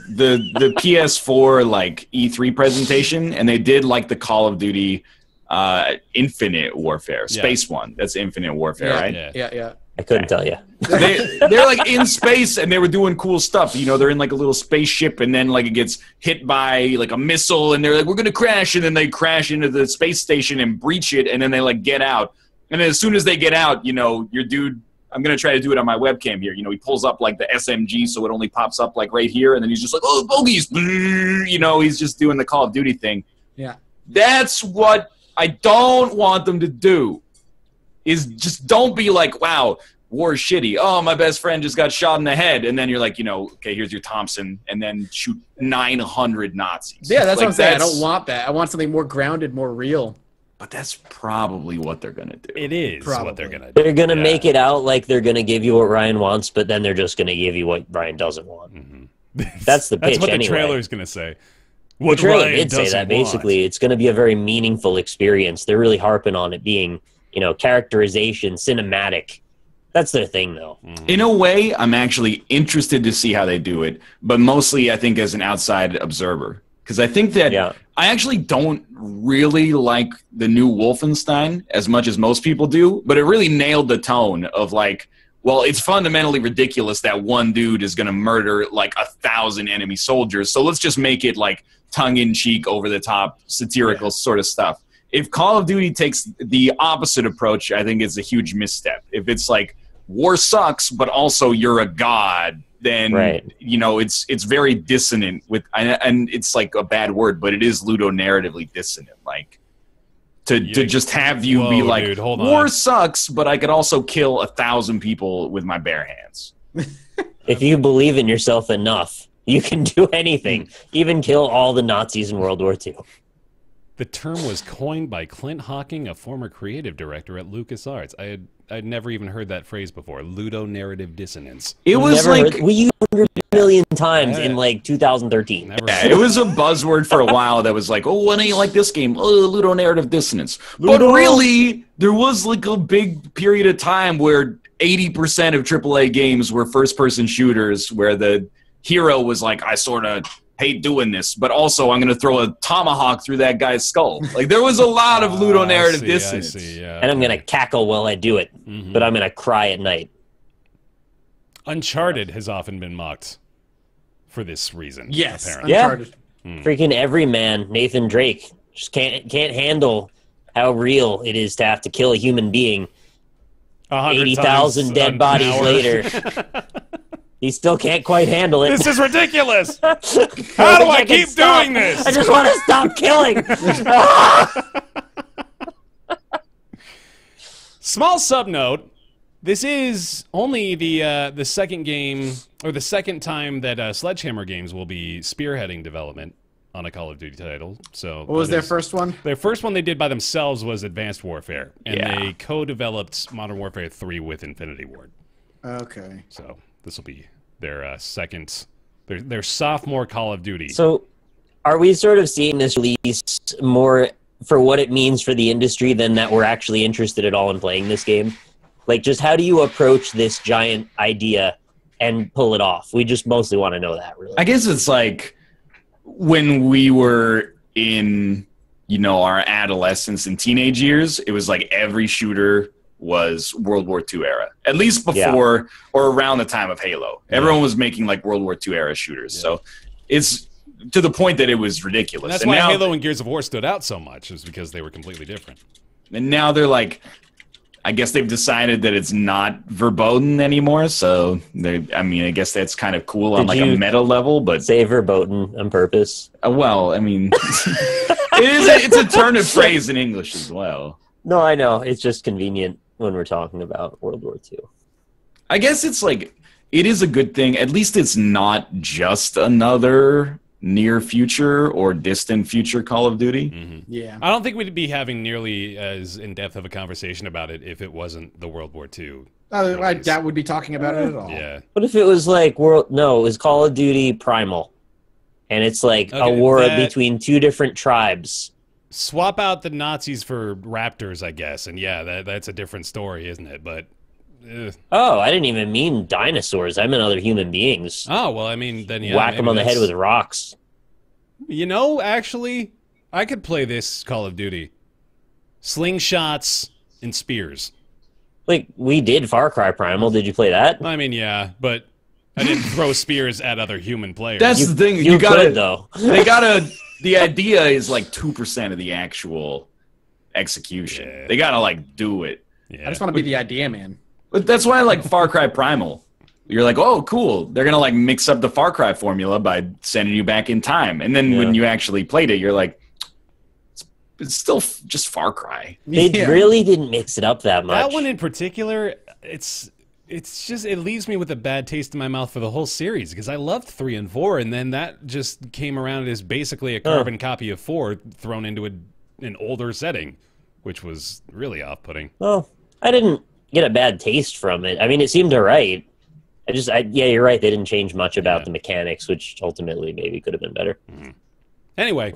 [SPEAKER 3] PS4 like E3 presentation, and they did like the Call of Duty Infinite Warfare, Space one. That's Infinite Warfare, right?
[SPEAKER 4] Yeah.
[SPEAKER 2] I couldn't tell you.
[SPEAKER 3] They're like in space and they were doing cool stuff. You know, they're in like a little spaceship and then like it gets hit by like a missile and they're like, we're going to crash. And then they crash into the space station and breach it. And then they like get out. And then as soon as they get out, you know, your dude, I'm going to try to do it on my webcam here. You know, he pulls up like the SMG so it only pops up like right here. And then he's just like, oh, bogeys. You know, he's just doing the Call of Duty thing.
[SPEAKER 4] Yeah.
[SPEAKER 3] That's what I don't want them to do. Is just don't be like, wow, war is shitty. Oh, my best friend just got shot in the head. And then you're like, you know, okay, here's your Thompson. And then shoot 900 Nazis.
[SPEAKER 4] Yeah, that's
[SPEAKER 3] like,
[SPEAKER 4] what I'm saying. I don't want that. I want something more grounded, more real.
[SPEAKER 3] But that's probably what they're going to do.
[SPEAKER 1] It is
[SPEAKER 4] Probably.
[SPEAKER 1] what they're going to do.
[SPEAKER 2] They're going to make it out like they're going to give you what Ryan wants, but then they're just going to give you what Ryan doesn't want. That's the pitch.
[SPEAKER 1] That's what
[SPEAKER 2] anyway.
[SPEAKER 1] the trailer's going to say.
[SPEAKER 2] The trailer
[SPEAKER 1] Ryan
[SPEAKER 2] did say
[SPEAKER 1] doesn't
[SPEAKER 2] that. Basically, it's going to be a very meaningful experience. They're really harping on it being, you know, characterization, cinematic. That's their thing, though.
[SPEAKER 3] In a way, I'm actually interested to see how they do it, but mostly I think as an outside observer. Because I think that I actually don't really like the new Wolfenstein as much as most people do, but it really nailed the tone of like, well, it's fundamentally ridiculous that one dude is going to murder like 1,000 enemy soldiers, so let's just make it like tongue-in-cheek, over-the-top, satirical sort of stuff. If Call of Duty takes the opposite approach, I think it's a huge misstep. If it's like, war sucks, but also you're a god, then you know it's very dissonant with, and it's like a bad word, but it is ludonarratively dissonant. Like to just have you be like, dude, war sucks, but I could also kill 1,000 people with my bare hands.
[SPEAKER 2] If you believe in yourself enough, you can do anything, even kill all the Nazis in World War II.
[SPEAKER 1] The term was coined by Clint Hawking, a former creative director at LucasArts. I'd never even heard that phrase before. Ludonarrative dissonance.
[SPEAKER 3] It was like
[SPEAKER 2] we used it 100 million times in like 2013.
[SPEAKER 3] Yeah, it was a buzzword for a while that was like, oh, why don't you like this game? Oh, ludonarrative dissonance. But really, there was like a big period of time where 80% of AAA games were first-person shooters, where the hero was like, I sort of hate doing this, but also I'm going to throw a tomahawk through that guy's skull. Like, there was a lot of ludonarrative dissonance.
[SPEAKER 2] And I'm going to cackle while I do it, but I'm going to cry at night.
[SPEAKER 1] Uncharted has often been mocked for this reason.
[SPEAKER 4] Yes,
[SPEAKER 1] apparently.
[SPEAKER 4] Uncharted.
[SPEAKER 2] Freaking every man, Nathan Drake, just can't handle how real it is to have to kill a human being. 80,000 dead bodies later. He still can't quite handle it.
[SPEAKER 1] This is ridiculous! How do I keep doing this?
[SPEAKER 2] I just want to stop killing!
[SPEAKER 1] Small sub-note. This is only the second game, or the second time that Sledgehammer Games will be spearheading development on a Call of Duty title. So
[SPEAKER 4] what was their first one?
[SPEAKER 1] Their first one they did by themselves was Advanced Warfare. And they co-developed Modern Warfare 3 with Infinity Ward.
[SPEAKER 4] Okay.
[SPEAKER 1] So this will be their second, their sophomore Call of Duty.
[SPEAKER 2] So are we sort of seeing this release more for what it means for the industry than that we're actually interested at all in playing this game? Like, just how do you approach this giant idea and pull it off? We just mostly want to know that, really.
[SPEAKER 3] I guess it's like when we were in, you know, our adolescence and teenage years, it was like every shooter was World War II era, at least before or around the time of Halo. Everyone was making like World War II era shooters. So it's to the point that it was ridiculous.
[SPEAKER 1] And that's
[SPEAKER 3] and
[SPEAKER 1] why
[SPEAKER 3] now,
[SPEAKER 1] Halo and Gears of War stood out so much, is because they were completely different.
[SPEAKER 3] And now they're like, I guess they've decided that it's not verboten anymore. So I mean, I guess that's kind of cool on like a meta level, but
[SPEAKER 2] say verboten on purpose.
[SPEAKER 3] Well, I mean, it's a turn of phrase in English as well.
[SPEAKER 2] No, I know. It's just convenient when we're talking about World War II.
[SPEAKER 3] I guess it's like, it is a good thing. At least it's not just another near future or distant future Call of Duty.
[SPEAKER 4] Yeah.
[SPEAKER 1] I don't think we'd be having nearly as in-depth of a conversation about it if it wasn't the World War II.
[SPEAKER 4] I doubt we'd be talking about it at all.
[SPEAKER 1] Yeah.
[SPEAKER 2] What if it was like it was Call of Duty Primal, and it's like a war between two different tribes.
[SPEAKER 1] Swap out the Nazis for raptors, I guess, and that's a different story, isn't it? But
[SPEAKER 2] oh, I didn't even mean dinosaurs. I meant other human beings.
[SPEAKER 1] Oh, well, I mean, then
[SPEAKER 2] whack them on the head with rocks.
[SPEAKER 1] You know, actually, I could play this Call of Duty. Slingshots and spears.
[SPEAKER 2] Like, we did Far Cry Primal. Did you play that?
[SPEAKER 1] I mean, yeah, but I didn't throw spears at other human players.
[SPEAKER 3] That's the thing.
[SPEAKER 2] You
[SPEAKER 3] gotta,
[SPEAKER 2] could, though.
[SPEAKER 3] They gotta. The idea is like 2% of the actual execution.
[SPEAKER 1] Yeah.
[SPEAKER 3] They gotta like do it.
[SPEAKER 1] Yeah.
[SPEAKER 4] I just want to be the idea man.
[SPEAKER 3] But that's why I like Far Cry Primal. You're like, oh, cool. They're gonna like mix up the Far Cry formula by sending you back in time, and then when you actually played it, you're like, it's still just Far Cry.
[SPEAKER 2] They really didn't mix it up that much.
[SPEAKER 1] That one in particular, it's just, it leaves me with a bad taste in my mouth for the whole series, because I loved 3 and 4, and then that just came around as basically a carbon copy of 4 thrown into an older setting, which was really off-putting.
[SPEAKER 2] Well, I didn't get a bad taste from it. I mean, it seemed alright. Yeah, you're right. They didn't change much about the mechanics, which ultimately maybe could have been better.
[SPEAKER 1] Anyway,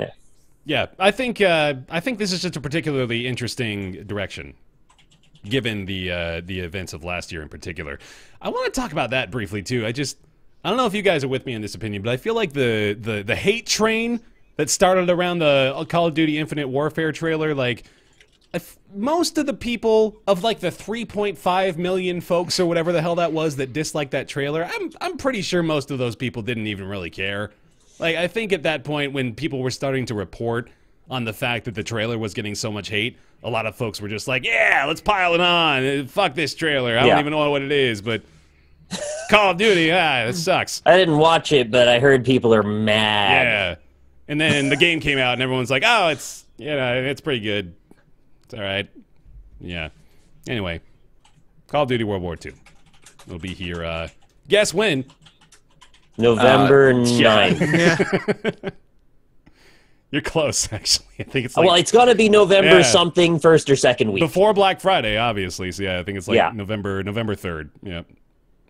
[SPEAKER 1] yeah, I think this is just a particularly interesting direction, given the events of last year in particular. I want to talk about that briefly too. I don't know if you guys are with me in this opinion, but I feel like the hate train that started around the Call of Duty Infinite Warfare trailer, like, most of the people of like the 3.5 million folks or whatever the hell that was that disliked that trailer, I'm pretty sure most of those people didn't even really care. Like, I think at that point when people were starting to report on the fact that the trailer was getting so much hate, a lot of folks were just like, yeah, let's pile it on. Fuck this trailer. I don't even know what it is, but Call of Duty, it sucks.
[SPEAKER 2] I didn't watch it, but I heard people are mad.
[SPEAKER 1] Yeah. And then the game came out and everyone's like, oh, it's pretty good. It's all right. Yeah. Anyway, Call of Duty World War II. It'll be here, guess when?
[SPEAKER 2] November 9th.
[SPEAKER 4] Yeah.
[SPEAKER 1] You're close, actually. I think it's like...
[SPEAKER 2] Well, it's got to be November something, first or second week.
[SPEAKER 1] Before Black Friday, obviously. So, yeah, I think it's like November 3rd. Yeah.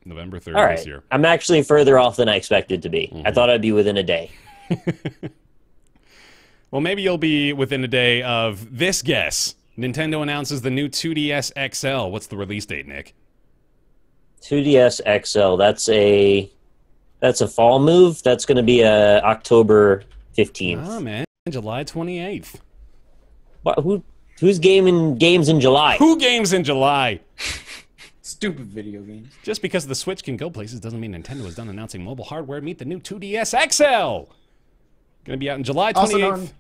[SPEAKER 1] November 3rd
[SPEAKER 2] all right.
[SPEAKER 1] this year.
[SPEAKER 2] I'm actually further off than I expected to be. I thought I'd be within a day.
[SPEAKER 1] Well, maybe you'll be within a day of this guess. Nintendo announces the new 2DS XL. What's the release date, Nick?
[SPEAKER 2] 2DS XL. That's a fall move. That's going to be October 15th.
[SPEAKER 1] Oh, man. July 28th.
[SPEAKER 2] What, who's gaming games in July?
[SPEAKER 1] Who games in July?
[SPEAKER 4] Stupid video games.
[SPEAKER 1] Just because the Switch can go places doesn't mean Nintendo is done announcing mobile hardware. Meet the new 2DS XL. Going to be out in July 28th.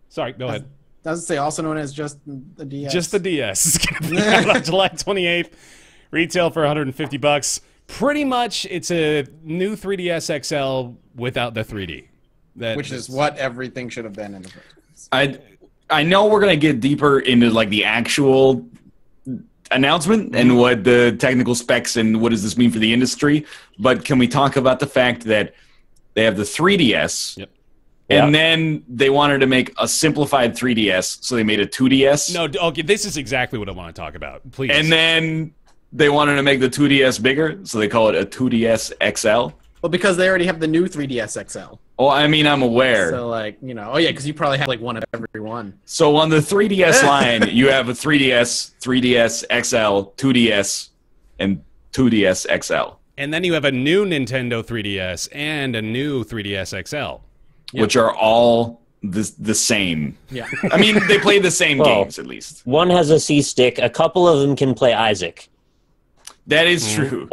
[SPEAKER 1] Sorry, go ahead.
[SPEAKER 4] Doesn't say also known as just the DS.
[SPEAKER 1] Just the DS. It's going to be out on July 28th. Retail for $150. Pretty much, it's a new 3DS XL without the 3D.
[SPEAKER 4] Which is what everything should have been in the first place.
[SPEAKER 3] I know we're gonna get deeper into like the actual announcement and what the technical specs and what does this mean for the industry, but can we talk about the fact that they have the 3DS?
[SPEAKER 1] Yep.
[SPEAKER 3] And then they wanted to make a simplified 3DS, so they made a 2DS.
[SPEAKER 1] No, okay, this is exactly what I want to talk about. Please.
[SPEAKER 3] And then they wanted to make the 2DS bigger, so they call it a 2DS XL.
[SPEAKER 4] Well, because they already have the new 3DS XL.
[SPEAKER 3] Oh, I mean, I'm aware.
[SPEAKER 4] So, like, you know, because you probably have like one of every one.
[SPEAKER 3] So on the 3DS line, you have a 3DS, 3DS XL, 2DS, and 2DS XL.
[SPEAKER 1] And then you have a new Nintendo 3DS and a new 3DS XL.
[SPEAKER 3] Which are all the same.
[SPEAKER 4] Yeah.
[SPEAKER 3] I mean, they play the same games, at least.
[SPEAKER 2] One has a C-stick. A couple of them can play Isaac.
[SPEAKER 3] That is true.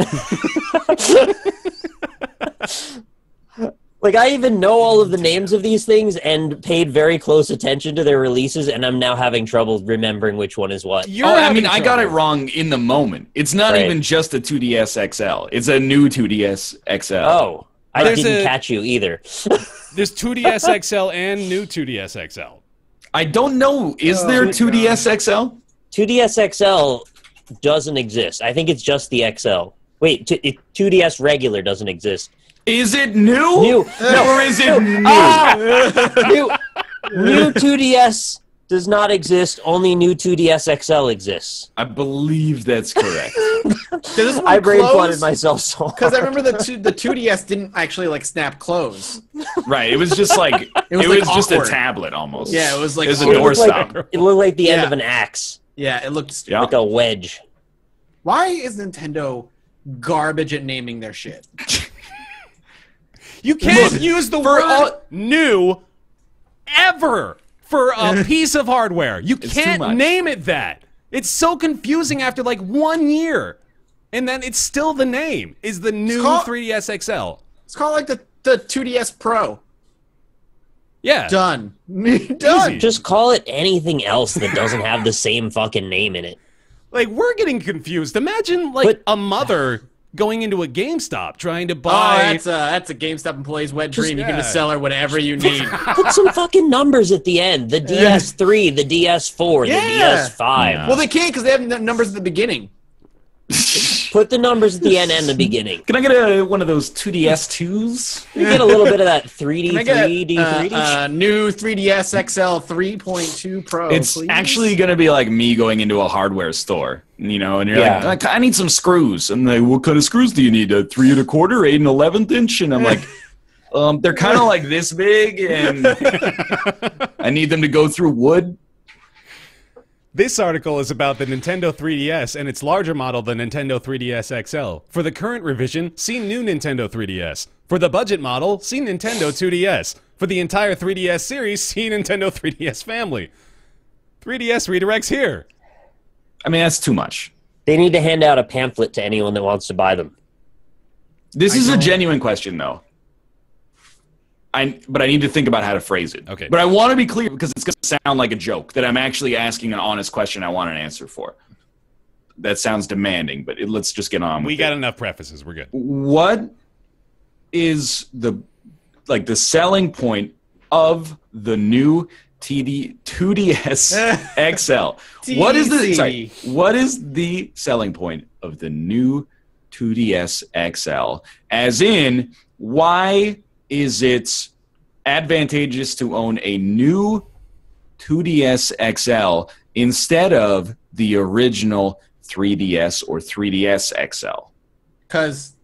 [SPEAKER 2] Like, I even know all of the names of these things and paid very close attention to their releases, and I'm now having trouble remembering which one is what.
[SPEAKER 3] I got it wrong in the moment. It's not even just a 2DS XL. It's a new 2DS XL.
[SPEAKER 2] Oh, I didn't catch you either.
[SPEAKER 1] There's 2DS XL and new 2DS XL.
[SPEAKER 3] I don't know. Is there 2DS XL?
[SPEAKER 2] 2DS XL doesn't exist. I think it's just the XL. Wait, 2DS regular doesn't exist.
[SPEAKER 3] Is it new?
[SPEAKER 2] New.
[SPEAKER 3] No, or is it new?
[SPEAKER 2] New 2DS does not exist. Only new 2DS XL exists.
[SPEAKER 3] I believe that's correct.
[SPEAKER 2] I brain-flooded myself so hard.
[SPEAKER 4] Because I remember the 2DS didn't actually, like, snap close.
[SPEAKER 3] Right, it was just like, it was
[SPEAKER 4] like
[SPEAKER 3] just a
[SPEAKER 4] awkward.
[SPEAKER 3] tablet almost.
[SPEAKER 4] Yeah, it was like...
[SPEAKER 3] It was a doorstop.
[SPEAKER 2] It looked like the end of an axe.
[SPEAKER 4] Yeah, it looked...
[SPEAKER 3] Yeah.
[SPEAKER 2] Like a wedge.
[SPEAKER 4] Why is Nintendo garbage at naming their shit?
[SPEAKER 1] You can't use the word new ever for a piece of hardware. You can't name it that. It's so confusing after like 1 year. And then it's still the name, is the new 3DS XL.
[SPEAKER 4] It's called like the 2DS Pro.
[SPEAKER 1] Yeah.
[SPEAKER 4] Done.
[SPEAKER 1] Easy.
[SPEAKER 2] Just call it anything else that doesn't have the same fucking name in it.
[SPEAKER 1] Like, we're getting confused. Imagine, like, a mother going into a GameStop trying to buy...
[SPEAKER 4] Oh, that's a GameStop employee's wet dream. You can just sell her whatever you need.
[SPEAKER 2] Put some fucking numbers at the end. The DS3, the DS4, the DS5.
[SPEAKER 1] Yeah.
[SPEAKER 4] Well, they can't because they have numbers at the beginning.
[SPEAKER 2] Put the numbers at the end and the beginning.
[SPEAKER 3] Can I get one of those 2DS2s?
[SPEAKER 2] You get a little bit of that 3D,
[SPEAKER 4] Can I get
[SPEAKER 2] 3D.
[SPEAKER 4] New 3DS XL 3.2 Pro,
[SPEAKER 3] It's
[SPEAKER 4] please?
[SPEAKER 3] actually going to be like me going into a hardware store, you know, and you're like, I need some screws. And they, what kind of screws do you need? A 3 1/4, 8 1/11 inch? And I'm like, they're kind of like this big, and I need them to go through wood.
[SPEAKER 1] This article is about the Nintendo 3DS and its larger model, the Nintendo 3DS XL. For the current revision, see new Nintendo 3DS. For the budget model, see Nintendo 2DS. For the entire 3DS series, see Nintendo 3DS Family. 3DS redirects here.
[SPEAKER 3] I mean, that's too much.
[SPEAKER 2] They need to hand out a pamphlet to anyone that wants to buy them.
[SPEAKER 3] This is a genuine question, though. But I need to think about how to phrase it.
[SPEAKER 1] Okay.
[SPEAKER 3] But I want to be clear because it's going to sound like a joke that I'm actually asking an honest question I want an answer for. That sounds demanding, but let's just get on with it.
[SPEAKER 1] We got enough prefaces. We're good.
[SPEAKER 3] What is the selling point of the new 2DS XL? What is the selling point of the new 2DS XL? As in, why is it advantageous to own a new 2DS XL instead of the original 3DS or 3DS XL?
[SPEAKER 4] Because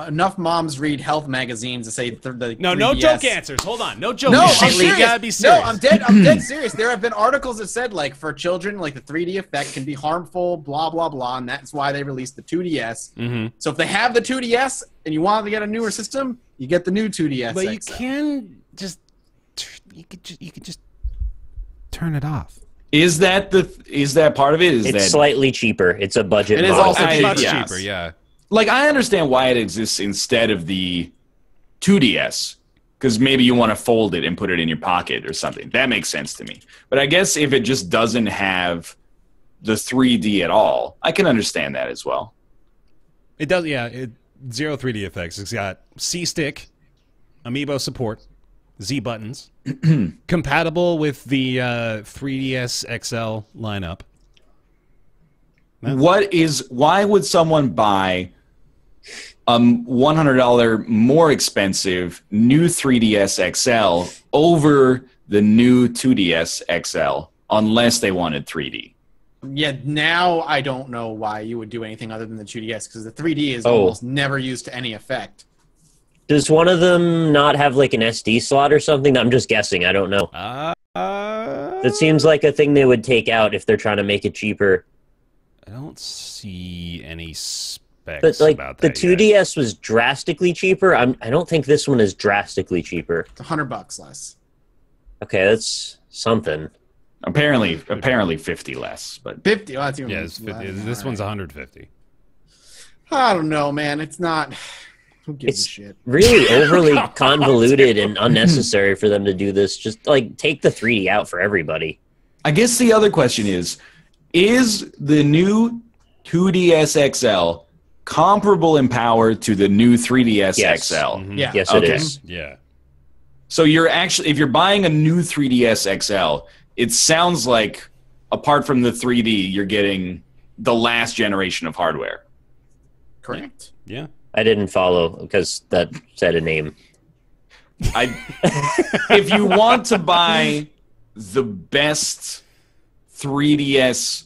[SPEAKER 4] enough moms read health magazines to say the
[SPEAKER 1] No
[SPEAKER 4] 3DS.
[SPEAKER 1] joke answers. Hold on. No joke
[SPEAKER 4] No,
[SPEAKER 1] answers.
[SPEAKER 4] I'm serious.
[SPEAKER 1] You gotta be serious.
[SPEAKER 4] No, I'm dead serious. There have been articles that said, like, for children, like, the 3D effect can be harmful, blah, blah, blah, and that's why they released the 2DS.
[SPEAKER 1] Mm-hmm.
[SPEAKER 4] So if they have the 2DS and you want to get a newer system, you get the new 2DS
[SPEAKER 1] But
[SPEAKER 4] XL.
[SPEAKER 1] you can just... You could just turn it off.
[SPEAKER 3] Is that part of it?
[SPEAKER 2] It's slightly cheaper. It's a budget
[SPEAKER 4] It is
[SPEAKER 2] model.
[SPEAKER 4] also
[SPEAKER 1] Much
[SPEAKER 3] yes.
[SPEAKER 1] cheaper, yeah.
[SPEAKER 3] Like, I understand why it exists instead of the 2DS, because maybe you want to fold it and put it in your pocket or something. That makes sense to me. But I guess if it just doesn't have the 3D at all, I can understand that as well.
[SPEAKER 1] It does, yeah. Zero 3D effects. It's got C-Stick, Amiibo support, Z buttons, compatible with the 3DS XL lineup.
[SPEAKER 3] Why would someone buy a $100 more expensive new 3DS XL over the new 2DS XL unless they wanted 3D?
[SPEAKER 4] Yeah, now I don't know why you would do anything other than the 2DS, because the 3D is almost never used to any effect.
[SPEAKER 2] Does one of them not have like an SD slot or something? I'm just guessing. I don't know. That seems like a thing they would take out if they're trying to make it cheaper.
[SPEAKER 1] I don't see any specs
[SPEAKER 2] But like
[SPEAKER 1] about
[SPEAKER 2] the
[SPEAKER 1] that
[SPEAKER 2] 2DS was drastically cheaper. I don't think this one is drastically cheaper.
[SPEAKER 4] It's $100 less.
[SPEAKER 2] Okay, that's something.
[SPEAKER 3] Apparently 50 less, but
[SPEAKER 4] 50. Oh, that's even
[SPEAKER 1] Yeah, it's 50.
[SPEAKER 4] less.
[SPEAKER 1] This
[SPEAKER 4] All
[SPEAKER 1] one's
[SPEAKER 4] right.
[SPEAKER 1] 150.
[SPEAKER 4] I don't know, man. It's not. Who gives
[SPEAKER 2] It's
[SPEAKER 4] a shit?
[SPEAKER 2] really overly convoluted and unnecessary for them to do this. Just like take the 3D out for everybody.
[SPEAKER 3] I guess the other question is the new 2DS XL comparable in power to the new 3DS
[SPEAKER 2] Yes.
[SPEAKER 3] XL?
[SPEAKER 1] Mhm.
[SPEAKER 4] Yeah.
[SPEAKER 2] Yes,
[SPEAKER 3] Okay.
[SPEAKER 2] it is.
[SPEAKER 1] Yeah.
[SPEAKER 3] So if you're buying a new 3DS XL, it sounds like apart from the 3D, you're getting the last generation of hardware.
[SPEAKER 4] Correct.
[SPEAKER 1] Yeah.
[SPEAKER 2] I didn't follow because that said a name.
[SPEAKER 3] If you want to buy the best 3DS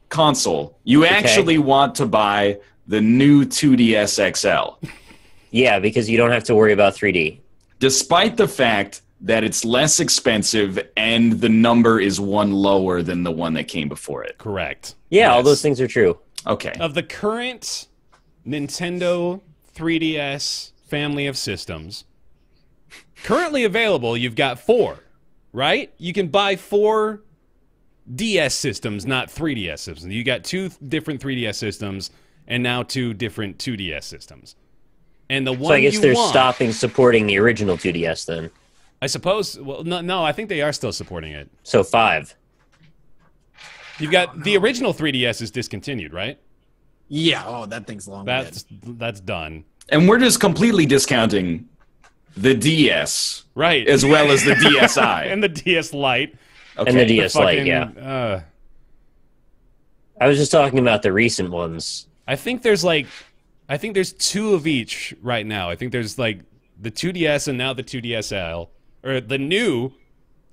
[SPEAKER 3] console, you actually want to buy the new 2DS XL.
[SPEAKER 2] Yeah, because you don't have to worry about 3D.
[SPEAKER 3] Despite the fact that it's less expensive and the number is one lower than the one that came before it.
[SPEAKER 1] Correct.
[SPEAKER 2] Yeah, all
[SPEAKER 1] Yes.
[SPEAKER 2] those things are true.
[SPEAKER 3] Okay.
[SPEAKER 1] Of the current Nintendo 3DS family of systems, currently available, you've got 4, right? You can buy 4 DS systems, not 3DS systems. You got 2 different 3DS systems and now 2 different 2DS systems. And the one
[SPEAKER 2] So I guess they're stopping supporting the original 2DS then.
[SPEAKER 1] I suppose. Well, no, I think they are still supporting it.
[SPEAKER 2] So 5.
[SPEAKER 1] You've got the original 3DS is discontinued, right?
[SPEAKER 4] Yeah. Oh, that thing's long.
[SPEAKER 1] That's done.
[SPEAKER 3] And we're just completely discounting the DS,
[SPEAKER 1] right?
[SPEAKER 3] As well as the DSi
[SPEAKER 1] and the DS Lite.
[SPEAKER 2] Okay. And the DS Lite, yeah. I was just talking about the recent ones.
[SPEAKER 1] I think there's 2 of each right now. I think there's like the 2DS and now the 2DSL, or the new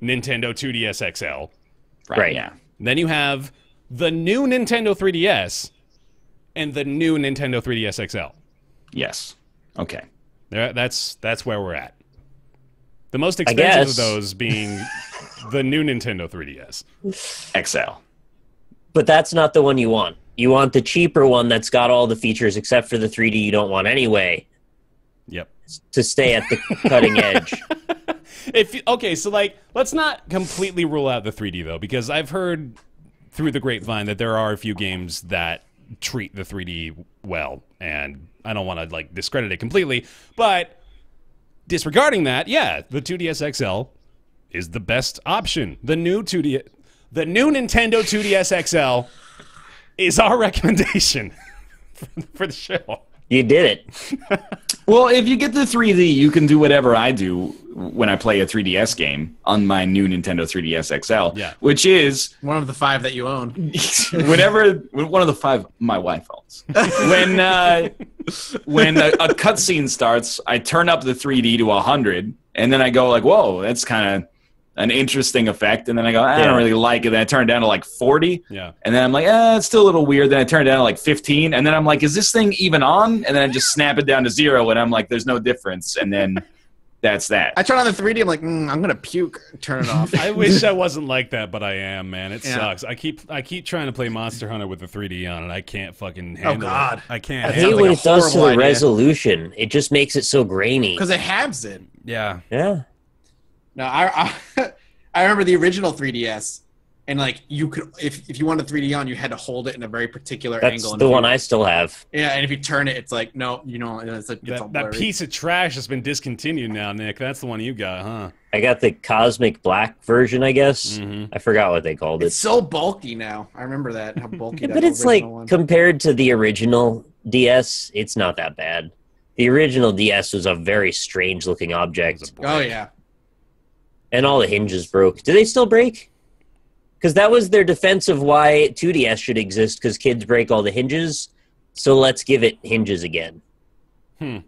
[SPEAKER 1] Nintendo 2DS XL.
[SPEAKER 2] Right.
[SPEAKER 3] Yeah.
[SPEAKER 1] Then you have the new Nintendo 3DS and the new Nintendo 3DS XL.
[SPEAKER 3] Yes. Okay.
[SPEAKER 1] That's where we're at. The most expensive of those being the new Nintendo 3DS
[SPEAKER 3] XL.
[SPEAKER 1] But
[SPEAKER 2] that's not the one you want. You want the cheaper one that's got all the features except for the 3D you don't want anyway.
[SPEAKER 1] Yep.
[SPEAKER 2] To stay at the cutting edge.
[SPEAKER 1] So like, let's not completely rule out the 3D though, because I've heard through the grapevine that there are a few games that treat the 3D well, and I don't want to like discredit it completely, but disregarding that, yeah, the 2DS XL is the best option. The new Nintendo 2DS XL is our recommendation for the show.
[SPEAKER 2] You did it.
[SPEAKER 3] Well, if you get the 3D, you can do whatever I do when I play a 3DS game on my new Nintendo 3DS XL, which is
[SPEAKER 4] one of the 5 that you own.
[SPEAKER 3] One of the 5 my wife owns. When a cutscene starts, I turn up the 3D to 100, and then I go like, "Whoa, that's kind of an interesting effect." And then I go, "I don't really like it." Then I turn it down to like 40.
[SPEAKER 1] Yeah.
[SPEAKER 3] And then I'm like, it's still a little weird. Then I turn it down to like 15. And then I'm like, is this thing even on? And then I just snap it down to 0, and I'm like, there's no difference. And then that's that.
[SPEAKER 4] I turn on the 3D, I'm like, I'm going to puke. Turn it off.
[SPEAKER 1] I wish I wasn't like that, but I am, man. It sucks. I keep trying to play Monster Hunter with the 3D on, and I can't fucking handle it. I can't.
[SPEAKER 2] I hate what it does to the resolution. It just makes it so grainy.
[SPEAKER 4] Because it halves it.
[SPEAKER 1] Yeah.
[SPEAKER 2] Yeah.
[SPEAKER 4] No, I remember the original 3DS, and like you could, if you wanted 3D on, you had to hold it in a very particular angle.
[SPEAKER 2] That's the one I still have.
[SPEAKER 4] Yeah, and if you turn it, it's like no, you know, it's like it's all blurry.
[SPEAKER 1] That piece of trash has been discontinued now, Nick. That's the one you got, huh?
[SPEAKER 2] I got the Cosmic Black version, I guess.
[SPEAKER 1] Mm-hmm.
[SPEAKER 2] I forgot what they called it.
[SPEAKER 4] It's so bulky now. I remember that how bulky.
[SPEAKER 2] But it's like compared to the original DS, it's not that bad. The original DS was a very strange looking object.
[SPEAKER 4] Oh yeah.
[SPEAKER 2] And all the hinges broke. Do they still break? Because that was their defense of why 2DS should exist, because kids break all the hinges. So let's give it hinges again.
[SPEAKER 3] I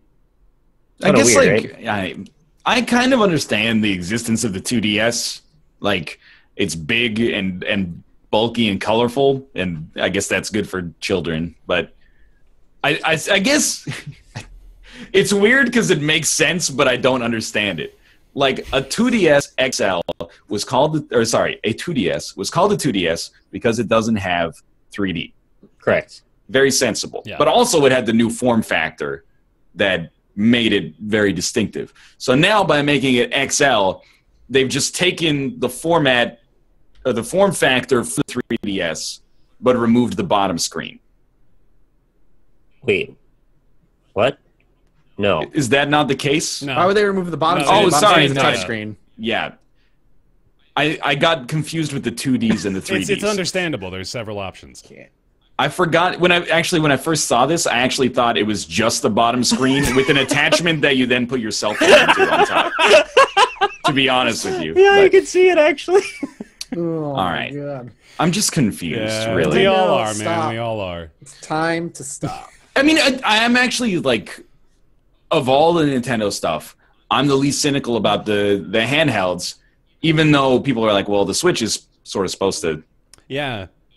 [SPEAKER 3] guess weird, right? I kind of understand the existence of the 2DS. Like, it's big and bulky and colorful, and I guess that's good for children. But I guess it's weird because it makes sense, but I don't understand it. Like a 2DS XL was called a 2DS was called a 2DS because it doesn't have 3D.
[SPEAKER 2] Correct.
[SPEAKER 3] Very sensible.
[SPEAKER 1] Yeah.
[SPEAKER 3] But also it had the new form factor that made it very distinctive. So now by making it XL, they've just taken the format or the form factor for the 3DS, but removed the bottom screen.
[SPEAKER 2] Wait. What? No.
[SPEAKER 3] Is that not the case?
[SPEAKER 4] No. Why would they remove the bottom
[SPEAKER 1] screen?
[SPEAKER 4] Oh,
[SPEAKER 3] sorry.
[SPEAKER 4] The touchscreen.
[SPEAKER 3] Yeah. I got confused with the 2Ds and the 3Ds.
[SPEAKER 1] It's understandable. There's several options.
[SPEAKER 3] I forgot when I first saw this, I actually thought it was just the bottom screen with an attachment that you then put your cell phone into on top. To be honest with you.
[SPEAKER 2] Yeah, you can see it actually.
[SPEAKER 4] All
[SPEAKER 3] right. God. I'm just confused, really.
[SPEAKER 1] We all are, man. We all are.
[SPEAKER 4] It's time to stop.
[SPEAKER 3] I mean, I am actually like, of all the Nintendo stuff, I'm the least cynical about the handhelds, even though people are like, well, the Switch is sort of supposed to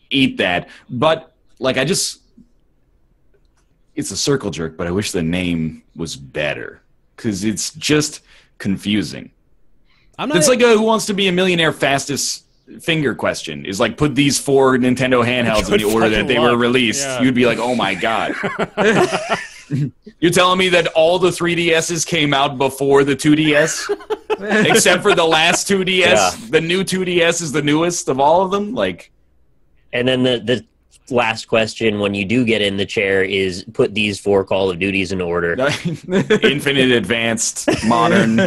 [SPEAKER 3] eat that. But, like, it's a circle jerk, but I wish the name was better because it's just confusing. It's like a Who Wants to Be a Millionaire fastest finger question. Is like, put these 4 Nintendo handhelds in the order that they were released. Yeah. You'd be like, oh my God. You're telling me that all the 3DSs came out before the 2DS? Except for the last 2DS.
[SPEAKER 2] Yeah.
[SPEAKER 3] The new 2DS is the newest of all of them. Like,
[SPEAKER 2] And then the last question when you do get in the chair is put these 4 Call of Duties in order.
[SPEAKER 3] Infinite, Advanced, Modern.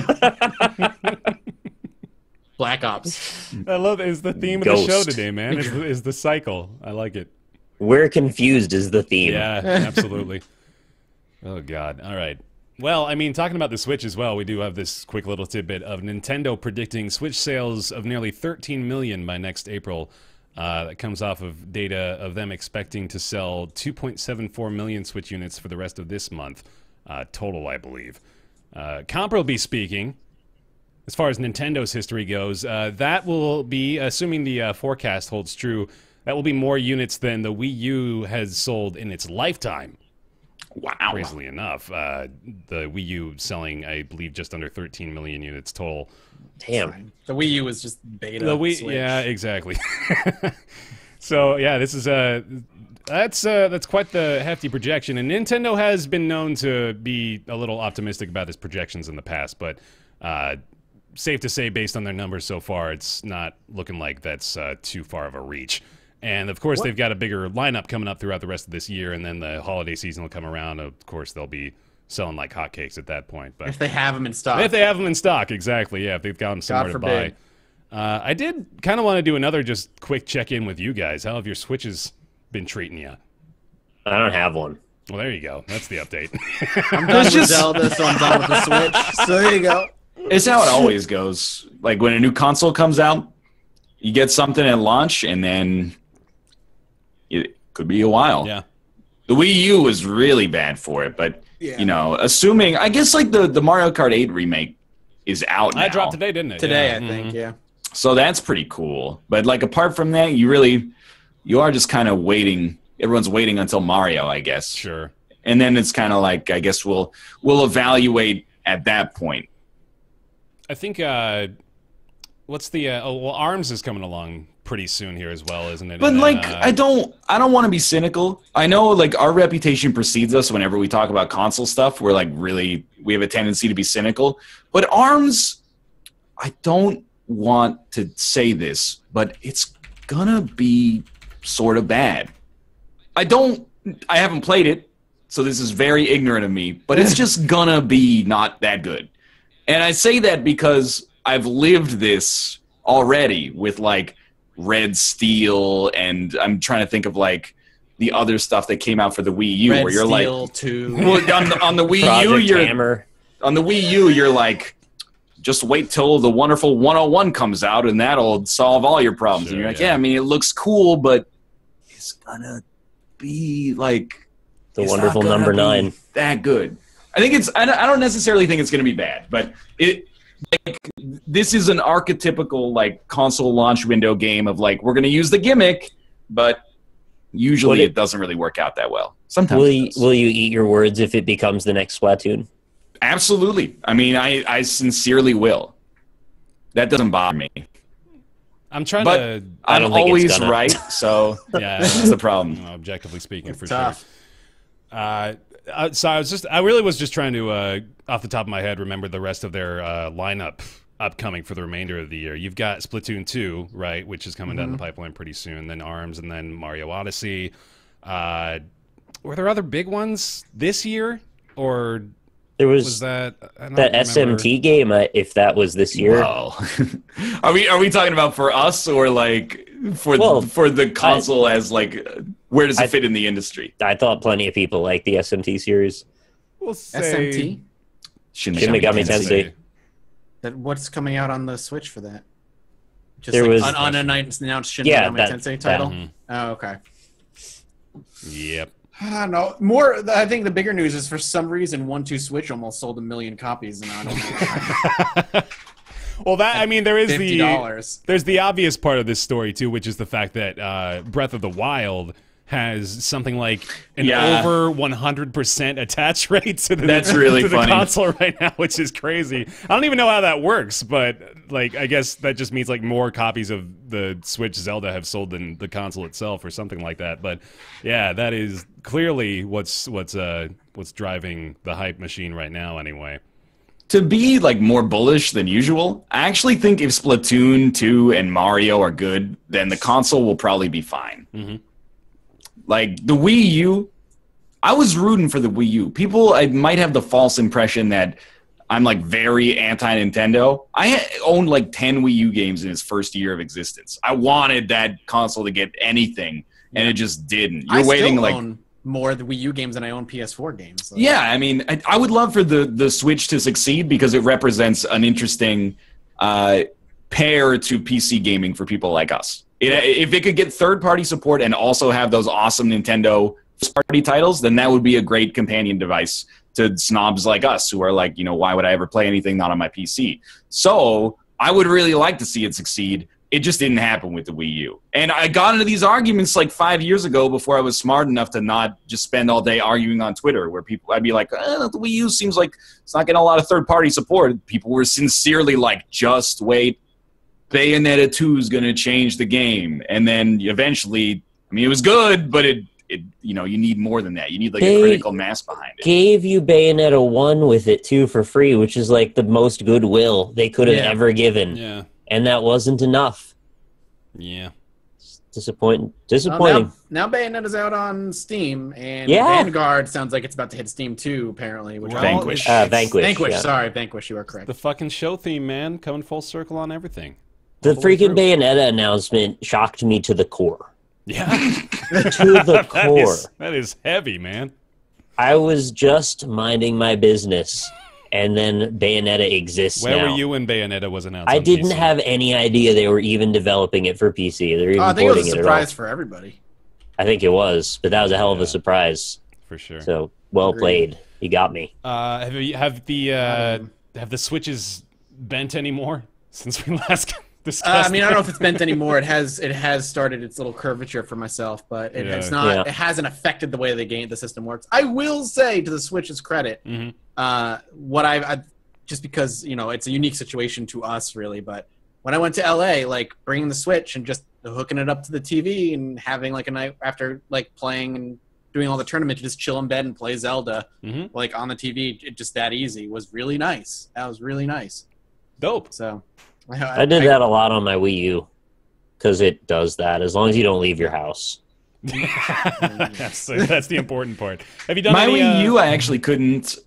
[SPEAKER 4] Black Ops.
[SPEAKER 1] I love it. It's the theme of
[SPEAKER 2] Ghost.
[SPEAKER 1] the show today, man. Is the cycle. I like it.
[SPEAKER 2] We're confused is the theme.
[SPEAKER 1] Yeah, absolutely. Oh, God. All right. Well, I mean, talking about the Switch as well, we do have this quick little tidbit of Nintendo predicting Switch sales of nearly 13 million by next April. That comes off of data of them expecting to sell 2.74 million Switch units for the rest of this month. Total, I believe. Comparably speaking, as far as Nintendo's history goes, that will be, assuming the forecast holds true, that will be more units than the Wii U has sold in its lifetime.
[SPEAKER 3] Wow.
[SPEAKER 1] Crazily enough, the Wii U selling, I believe, just under 13 million units total.
[SPEAKER 2] Damn.
[SPEAKER 4] The Wii U was just beta.
[SPEAKER 1] The Wii,
[SPEAKER 4] Switch.
[SPEAKER 1] yeah, exactly. So yeah, this is that's quite the hefty projection, and Nintendo has been known to be a little optimistic about its projections in the past, but safe to say, based on their numbers so far, it's not looking like that's too far of a reach. And of course, they've got a bigger lineup coming up throughout the rest of this year, and then the holiday season will come around. Of course, they'll be selling like hotcakes at that point. But
[SPEAKER 4] If they have them in stock.
[SPEAKER 1] if they have them in stock, exactly, yeah, if they've got them somewhere to buy.
[SPEAKER 4] forbid.
[SPEAKER 1] I did kind of want to do another just quick check-in with you guys. How have your Switches been treating you?
[SPEAKER 2] I don't have one.
[SPEAKER 1] Well, there you go. That's the update.
[SPEAKER 4] I'm done with Zelda, so I'm done with the Switch. So there you go.
[SPEAKER 3] It's how it always goes. Like, when a new console comes out, you get something at launch, and then it could be a while.
[SPEAKER 1] Yeah.
[SPEAKER 3] The Wii U was really bad for it, but, you know, assuming, I guess, like, the Mario Kart 8 remake is out now.
[SPEAKER 1] That dropped today, didn't it?
[SPEAKER 4] Today,
[SPEAKER 1] Yeah.
[SPEAKER 4] I think, yeah.
[SPEAKER 3] So that's pretty cool. But, like, apart from that, you are just kind of waiting. Everyone's waiting until Mario, I guess.
[SPEAKER 1] Sure.
[SPEAKER 3] And then it's kind of like, I guess we'll evaluate at that point.
[SPEAKER 1] I think, what's the, ARMS is coming along pretty soon here as well, isn't it?
[SPEAKER 3] But
[SPEAKER 1] And
[SPEAKER 3] like,
[SPEAKER 1] then,
[SPEAKER 3] I don't want to be cynical. I know, like, our reputation precedes us whenever we talk about console stuff. We're like, we have a tendency to be cynical. But ARMS, I don't want to say this, but it's gonna be sort of bad. I haven't played it, so this is very ignorant of me, but it's just gonna be not that good. And I say that because I've lived this already with, like, Red Steel, and I'm trying to think of, like, the other stuff that came out for the Wii U,
[SPEAKER 4] Red
[SPEAKER 3] where you're
[SPEAKER 4] Steel
[SPEAKER 3] like,
[SPEAKER 4] 2.
[SPEAKER 3] well, on the Wii
[SPEAKER 2] Project
[SPEAKER 3] U,
[SPEAKER 2] Hammer.
[SPEAKER 3] on the Wii U, you're like, just wait till the wonderful 101 comes out, and that'll solve all your problems.
[SPEAKER 1] Sure,
[SPEAKER 3] and you're like,
[SPEAKER 1] yeah.
[SPEAKER 3] yeah, I mean, it looks cool, but it's gonna be like
[SPEAKER 2] The
[SPEAKER 3] it's
[SPEAKER 2] wonderful
[SPEAKER 3] not gonna
[SPEAKER 2] number
[SPEAKER 3] be
[SPEAKER 2] 9.
[SPEAKER 3] that good. I think it's. I don't necessarily think it's gonna be bad, but this is an archetypical, like, console launch window game of, like, we're gonna use the gimmick, but usually it doesn't really work out that well. Sometimes it does.
[SPEAKER 2] Will you eat your words if it becomes the next Splatoon?
[SPEAKER 3] Absolutely. I mean, I sincerely will. That doesn't bother me.
[SPEAKER 1] I'm trying
[SPEAKER 3] But
[SPEAKER 1] to...
[SPEAKER 2] I
[SPEAKER 3] I'm
[SPEAKER 2] don't think it's
[SPEAKER 3] always
[SPEAKER 2] gonna.
[SPEAKER 3] right, so
[SPEAKER 1] Yeah,
[SPEAKER 3] that's the problem.
[SPEAKER 1] objectively speaking, for
[SPEAKER 4] tough.
[SPEAKER 1] sure. So I really was just trying to, off the top of my head, remember the rest of their lineup upcoming for the remainder of the year. You've got Splatoon 2, right, which is coming down the pipeline pretty soon, then ARMS, and then Mario Odyssey. Were there other big ones this year, or
[SPEAKER 2] There
[SPEAKER 1] was
[SPEAKER 2] was
[SPEAKER 1] that... I don't
[SPEAKER 2] that
[SPEAKER 1] remember.
[SPEAKER 2] SMT game, if that was this year.
[SPEAKER 3] Well, are we talking about for us, or like for
[SPEAKER 2] Well,
[SPEAKER 3] for the console as, like, where does it fit in the industry?
[SPEAKER 2] I thought plenty of people liked the SMT series.
[SPEAKER 1] We'll say...
[SPEAKER 4] SMT?
[SPEAKER 2] Shin Megami Tensei.
[SPEAKER 4] What's coming out on the Switch for that? Just
[SPEAKER 2] There
[SPEAKER 4] like
[SPEAKER 2] was-
[SPEAKER 4] an unannounced Shin
[SPEAKER 2] Yeah,
[SPEAKER 4] Megami
[SPEAKER 2] that-
[SPEAKER 4] Tensei title?
[SPEAKER 1] Mhm.
[SPEAKER 4] Oh, okay.
[SPEAKER 1] Yep.
[SPEAKER 4] I don't know. I think the bigger news is, for some reason, 1-2 Switch almost sold 1 million copies, and I don't know.
[SPEAKER 1] Well, that, I mean, there is
[SPEAKER 4] $50.
[SPEAKER 1] there's the obvious part of this story too, which is the fact that Breath of the Wild has something like an
[SPEAKER 3] Yeah.
[SPEAKER 1] over 100% attach rate to the,
[SPEAKER 3] That's really
[SPEAKER 1] to the
[SPEAKER 3] funny.
[SPEAKER 1] console right now, which is crazy. I don't even know how that works, but, like, I guess that just means, like, more copies of the Switch Zelda have sold than the console itself, or something like that. But yeah, that is clearly what's driving the hype machine right now, anyway.
[SPEAKER 3] to be like more bullish than usual, I actually think if Splatoon 2 and Mario are good, then the console will probably be fine.
[SPEAKER 1] Mm-hmm.
[SPEAKER 3] Like the Wii U, I was rooting for the Wii U. I might have the false impression that I'm like very anti-Nintendo. I owned like 10 Wii U games in its first year of existence. I wanted that console to get anything, and it just didn't. You're waiting like
[SPEAKER 4] own more of the Wii U games than I own PS4 games. So.
[SPEAKER 3] Yeah, I mean, I would love for the Switch to succeed because it represents an interesting pair to PC gaming for people like us. If it could get third-party support and also have those awesome Nintendo first-party titles, then that would be a great companion device to snobs like us who are like, why would I ever play anything not on my PC? So I would really like to see it succeed. It just didn't happen with the Wii U. And I got into these arguments like 5 years ago before I was smart enough to not just spend all day arguing on Twitter where I'd be like, the Wii U seems like it's not getting a lot of third-party support. People were sincerely like, just wait. Bayonetta 2 is going to change the game. And then eventually, it was good, but you need more than that. You need like a critical mass behind it.
[SPEAKER 2] Gave you Bayonetta 1 with it too for free, which is like the most goodwill they could have ever given.
[SPEAKER 1] Yeah.
[SPEAKER 2] And that wasn't enough.
[SPEAKER 1] Yeah.
[SPEAKER 2] Disappointing.
[SPEAKER 4] Now Bayonetta's out on Steam, and Vanguard sounds like it's about to hit Steam too, apparently.
[SPEAKER 3] Vanquish.
[SPEAKER 2] Vanquish. Yeah.
[SPEAKER 4] Sorry, Vanquish, you are correct.
[SPEAKER 1] The fucking show theme, man. Coming full circle on everything.
[SPEAKER 2] The freaking Bayonetta announcement shocked me to the core.
[SPEAKER 1] Yeah.
[SPEAKER 2] To the core.
[SPEAKER 1] That is heavy, man.
[SPEAKER 2] I was just minding my business, and then Bayonetta exists
[SPEAKER 1] Where
[SPEAKER 2] now.
[SPEAKER 1] were you when Bayonetta was announced?
[SPEAKER 2] I
[SPEAKER 1] on
[SPEAKER 2] didn't
[SPEAKER 1] PC?
[SPEAKER 2] have any idea they were even developing it for PC. They're even
[SPEAKER 4] I think it was
[SPEAKER 2] porting
[SPEAKER 4] a
[SPEAKER 2] it at
[SPEAKER 4] surprise
[SPEAKER 2] all.
[SPEAKER 4] for everybody.
[SPEAKER 2] I think it was, but that was a hell of a surprise.
[SPEAKER 1] For sure.
[SPEAKER 2] So well played. You got me.
[SPEAKER 1] Have the switches bent anymore since we last discussed?
[SPEAKER 4] I don't know if it's bent anymore. It has started its little curvature for myself, but it's not.
[SPEAKER 2] Yeah.
[SPEAKER 4] It hasn't affected the way the system works. I will say, to the Switch's credit, what I just because it's a unique situation to us really, but when I went to LA, like bringing the Switch and just hooking it up to the TV and having like a night after like playing and doing all the tournament to just chill in bed and play Zelda like on the TV, just that easy was really nice. That was really nice.
[SPEAKER 1] Dope.
[SPEAKER 4] So
[SPEAKER 2] I did that a lot on my Wii U because it does that as long as you don't leave your house.
[SPEAKER 1] that's the important part. Have you done
[SPEAKER 3] my
[SPEAKER 1] any,
[SPEAKER 3] Wii U? I actually couldn't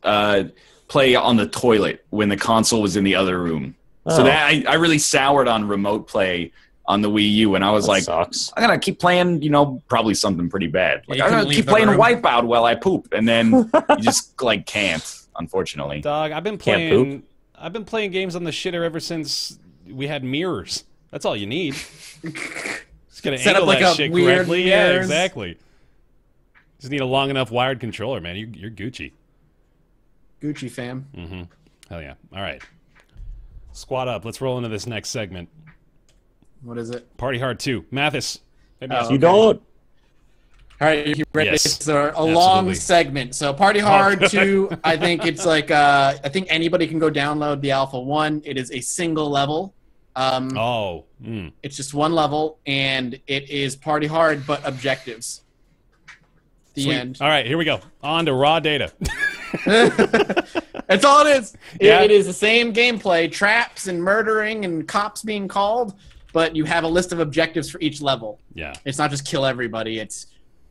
[SPEAKER 3] play on the toilet when the console was in the other room. So that I really soured on remote play on the Wii U, and I was
[SPEAKER 2] That
[SPEAKER 3] like,
[SPEAKER 2] sucks.
[SPEAKER 3] I'm gonna keep playing, probably something pretty bad. Like
[SPEAKER 4] you
[SPEAKER 3] I'm
[SPEAKER 4] couldn't
[SPEAKER 3] gonna
[SPEAKER 4] leave
[SPEAKER 3] keep
[SPEAKER 4] the
[SPEAKER 3] playing
[SPEAKER 4] room?
[SPEAKER 3] Wipeout while I poop, and then you just like can't, unfortunately.
[SPEAKER 1] Dog, I've been
[SPEAKER 2] Can't
[SPEAKER 1] playing. I've been playing games on the shitter ever since we had mirrors. That's all you need. Just gotta
[SPEAKER 4] Set up
[SPEAKER 1] angle
[SPEAKER 4] like
[SPEAKER 1] that
[SPEAKER 4] a
[SPEAKER 1] shit
[SPEAKER 4] weird
[SPEAKER 1] correctly. Yeah,
[SPEAKER 4] mirrors.
[SPEAKER 1] exactly. Just need a long enough wired controller, man. You're Gucci.
[SPEAKER 4] Gucci fam.
[SPEAKER 1] Hell yeah. All right. Squat up. Let's roll into this next segment.
[SPEAKER 4] What is it?
[SPEAKER 1] Party Hard 2. Mathis. Maybe
[SPEAKER 4] Oh,
[SPEAKER 1] ask
[SPEAKER 2] You
[SPEAKER 1] you-
[SPEAKER 2] don't.
[SPEAKER 4] All right, you ready?
[SPEAKER 1] Yes,
[SPEAKER 4] It's a long
[SPEAKER 1] absolutely.
[SPEAKER 4] segment. So Party Hard 2, I think it's like, I think anybody can go download the Alpha 1. It is a single level. It's just one level, and it is Party Hard, but objectives. The
[SPEAKER 1] Sweet.
[SPEAKER 4] end.
[SPEAKER 1] All right, here we go. On to raw data.
[SPEAKER 4] That's all it is.
[SPEAKER 1] Yeah.
[SPEAKER 4] It is the same gameplay, traps and murdering and cops being called, but you have a list of objectives for each level.
[SPEAKER 1] Yeah.
[SPEAKER 4] It's not just kill everybody. It's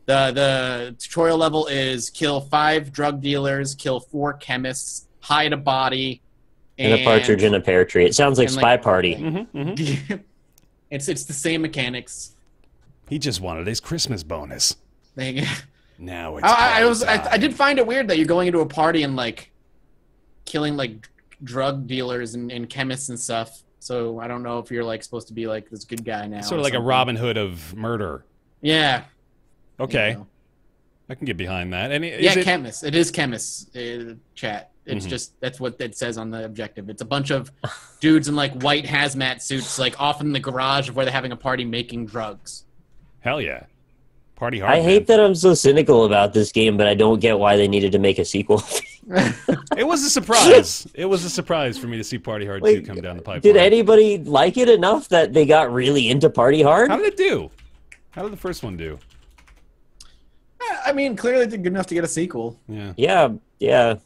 [SPEAKER 4] the tutorial level is kill 5 drug dealers, kill 4 chemists, hide a body,
[SPEAKER 2] And a partridge in a pear tree. It sounds like
[SPEAKER 4] and,
[SPEAKER 2] Spy
[SPEAKER 4] like,
[SPEAKER 2] Party.
[SPEAKER 4] It's the same mechanics.
[SPEAKER 1] He just wanted his Christmas bonus.
[SPEAKER 4] Thing.
[SPEAKER 1] Now it's
[SPEAKER 4] I did find it weird that you're going into a party and like killing like drug dealers and chemists and stuff. So I don't know if you're like supposed to be like this good guy now.
[SPEAKER 1] sort
[SPEAKER 4] or
[SPEAKER 1] of like a
[SPEAKER 4] something.
[SPEAKER 1] Robin Hood of murder.
[SPEAKER 4] Yeah.
[SPEAKER 1] Okay.
[SPEAKER 4] You know.
[SPEAKER 1] I can get behind that. And
[SPEAKER 4] Chemists. It is chemists. Chat. It's just that's what it says on the objective. It's a bunch of dudes in like white hazmat suits, like off in the garage of where they're having a party making drugs.
[SPEAKER 1] Hell yeah. Party Hard.
[SPEAKER 2] I hate that I'm so cynical about this game, but I don't get why they needed to make a sequel.
[SPEAKER 1] It was a surprise. It was a surprise for me to see Party Hard 2 come down the pipeline.
[SPEAKER 2] Did anybody like it enough that they got really into Party Hard?
[SPEAKER 1] How did it do? How did the first one do?
[SPEAKER 4] I mean, clearly did good enough to get a sequel.
[SPEAKER 1] Yeah.
[SPEAKER 2] Yeah.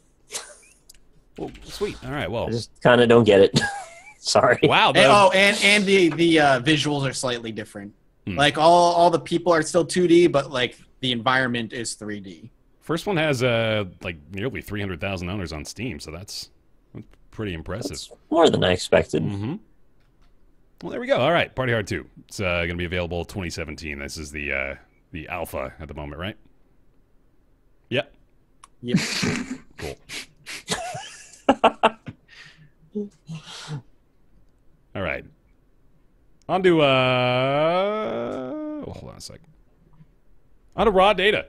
[SPEAKER 1] Well, sweet. All right. Well,
[SPEAKER 2] I just kind of don't get it. Sorry.
[SPEAKER 1] wow.
[SPEAKER 4] And the visuals are slightly different. Like all the people are still 2D, but like the environment is 3D.
[SPEAKER 1] First one has like nearly 300,000 owners on Steam, so that's pretty impressive.
[SPEAKER 2] That's more than I expected.
[SPEAKER 1] Mm-hmm. Well, there we go. All right, Party Hard 2. It's going to be available 2017. This is the alpha at the moment, right? Yep.
[SPEAKER 4] Yep.
[SPEAKER 1] Cool. All right. On to hold on a sec. On to raw data.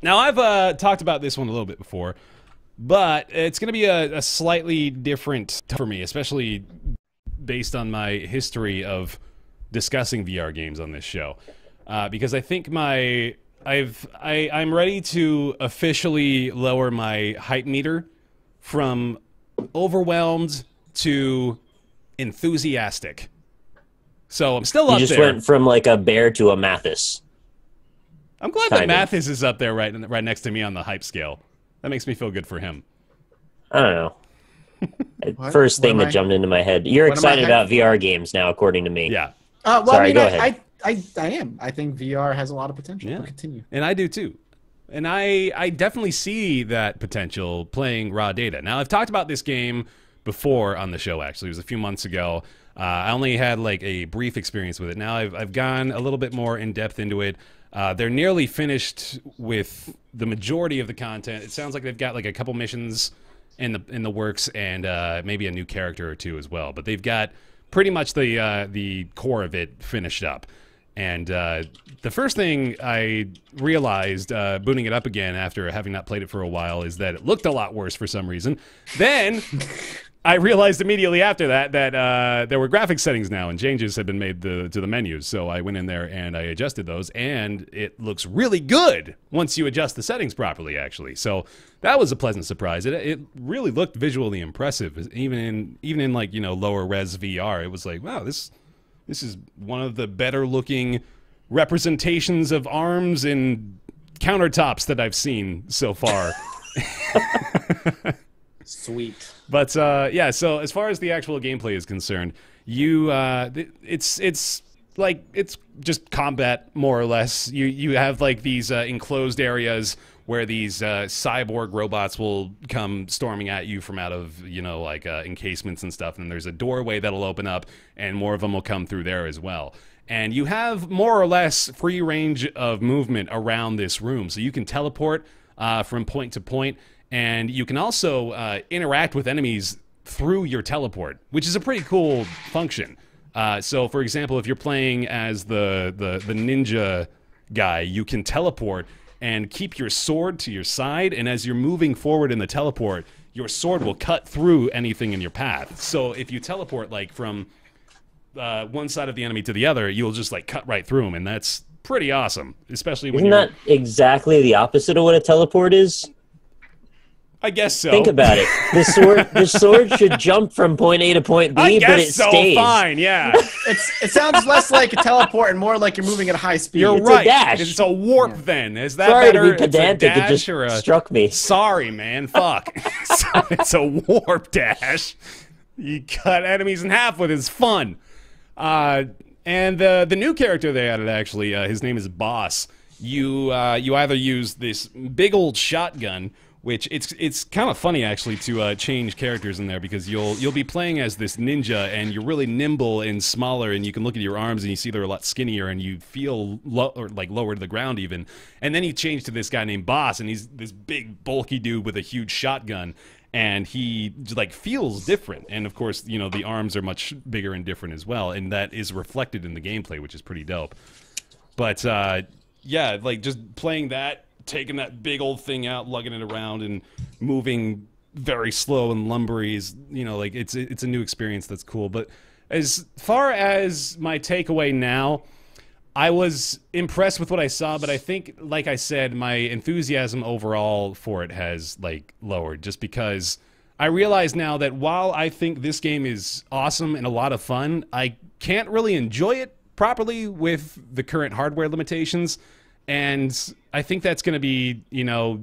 [SPEAKER 1] Now, I've talked about this one a little bit before, but it's going to be a slightly different for me, especially based on my history of discussing VR games on this show, because I think I'm ready to officially lower my hype meter from overwhelmed to enthusiastic. So I'm still up there.
[SPEAKER 2] You just went from like a Bear to a Mathas.
[SPEAKER 1] I'm glad that Mathas is up there right next to me on the hype scale. That makes me feel good for him.
[SPEAKER 2] I don't know. First thing that jumped into my head. You're excited about VR games now, according to me.
[SPEAKER 1] Yeah.
[SPEAKER 4] Well,
[SPEAKER 2] Sorry, go
[SPEAKER 4] I
[SPEAKER 2] ahead.
[SPEAKER 4] am. I think VR has a lot of potential.
[SPEAKER 1] Yeah.
[SPEAKER 4] We'll continue.
[SPEAKER 1] And I do too. And I definitely see that potential playing raw data. Now, I've talked about this game before on the show, actually. It was a few months ago. I only had like a brief experience with it. Now I've gone a little bit more in depth into it. They're nearly finished with the majority of the content. It sounds like they've got like a couple missions in the works and maybe a new character or two as well. But they've got pretty much the core of it finished up. And the first thing I realized booting it up again after having not played it for a while is that it looked a lot worse for some reason. Then I realized immediately after that there were graphics settings now and changes had been made to the menus. So I went in there and I adjusted those, and it looks really good once you adjust the settings properly, actually. So that was a pleasant surprise. It really looked visually impressive, even in like, you know, lower res VR. It was like, wow, this is one of the better looking representations of arms and countertops that I've seen so far.
[SPEAKER 4] Sweet.
[SPEAKER 1] But yeah, so as far as the actual gameplay is concerned, it's just combat more or less. You have like these enclosed areas where these cyborg robots will come storming at you from out of, you know, like encasements and stuff, and there's a doorway that'll open up and more of them will come through there as well. And you have more or less free range of movement around this room, so you can teleport from point to point. And you can also interact with enemies through your teleport, which is a pretty cool function. So, for example, if you're playing as the ninja guy, you can teleport and keep your sword to your side, and as you're moving forward in the teleport, your sword will cut through anything in your path. So if you teleport like from one side of the enemy to the other, you'll just like cut right through them, and that's pretty awesome, especially when
[SPEAKER 2] Isn't that exactly the opposite of what a teleport is?
[SPEAKER 1] I guess so.
[SPEAKER 2] Think about it. The sword should jump from point A to point B, but it stays.
[SPEAKER 1] Fine, yeah.
[SPEAKER 4] It sounds less like a teleport and more like you're moving at a high speed.
[SPEAKER 1] You're
[SPEAKER 2] It's
[SPEAKER 1] right.
[SPEAKER 2] a dash.
[SPEAKER 1] It's a warp then. Is that
[SPEAKER 2] Sorry
[SPEAKER 1] better?
[SPEAKER 2] to be pedantic. It just struck me.
[SPEAKER 1] Sorry, man. Fuck. It's a warp dash. You cut enemies in half with his fun. And the new character they added, actually, his name is Boss. You either use this big old shotgun, which it's kind of funny actually to change characters in there, because you'll be playing as this ninja and you're really nimble and smaller, and you can look at your arms and you see they're a lot skinnier and you feel lower to the ground even. And then you change to this guy named Boss, and he's this big bulky dude with a huge shotgun, and he like feels different. And of course, you know, the arms are much bigger and different as well, and that is reflected in the gameplay, which is pretty dope. But yeah, like just playing that, taking that big old thing out, lugging it around, and moving very slow and lumbery is, you know, like it's a new experience that's cool. But as far as my takeaway now, I was impressed with what I saw, but I think, like I said, my enthusiasm overall for it has like lowered, just because I realize now that while I think this game is awesome and a lot of fun, I can't really enjoy it properly with the current hardware limitations. And I think that's going to be, you know,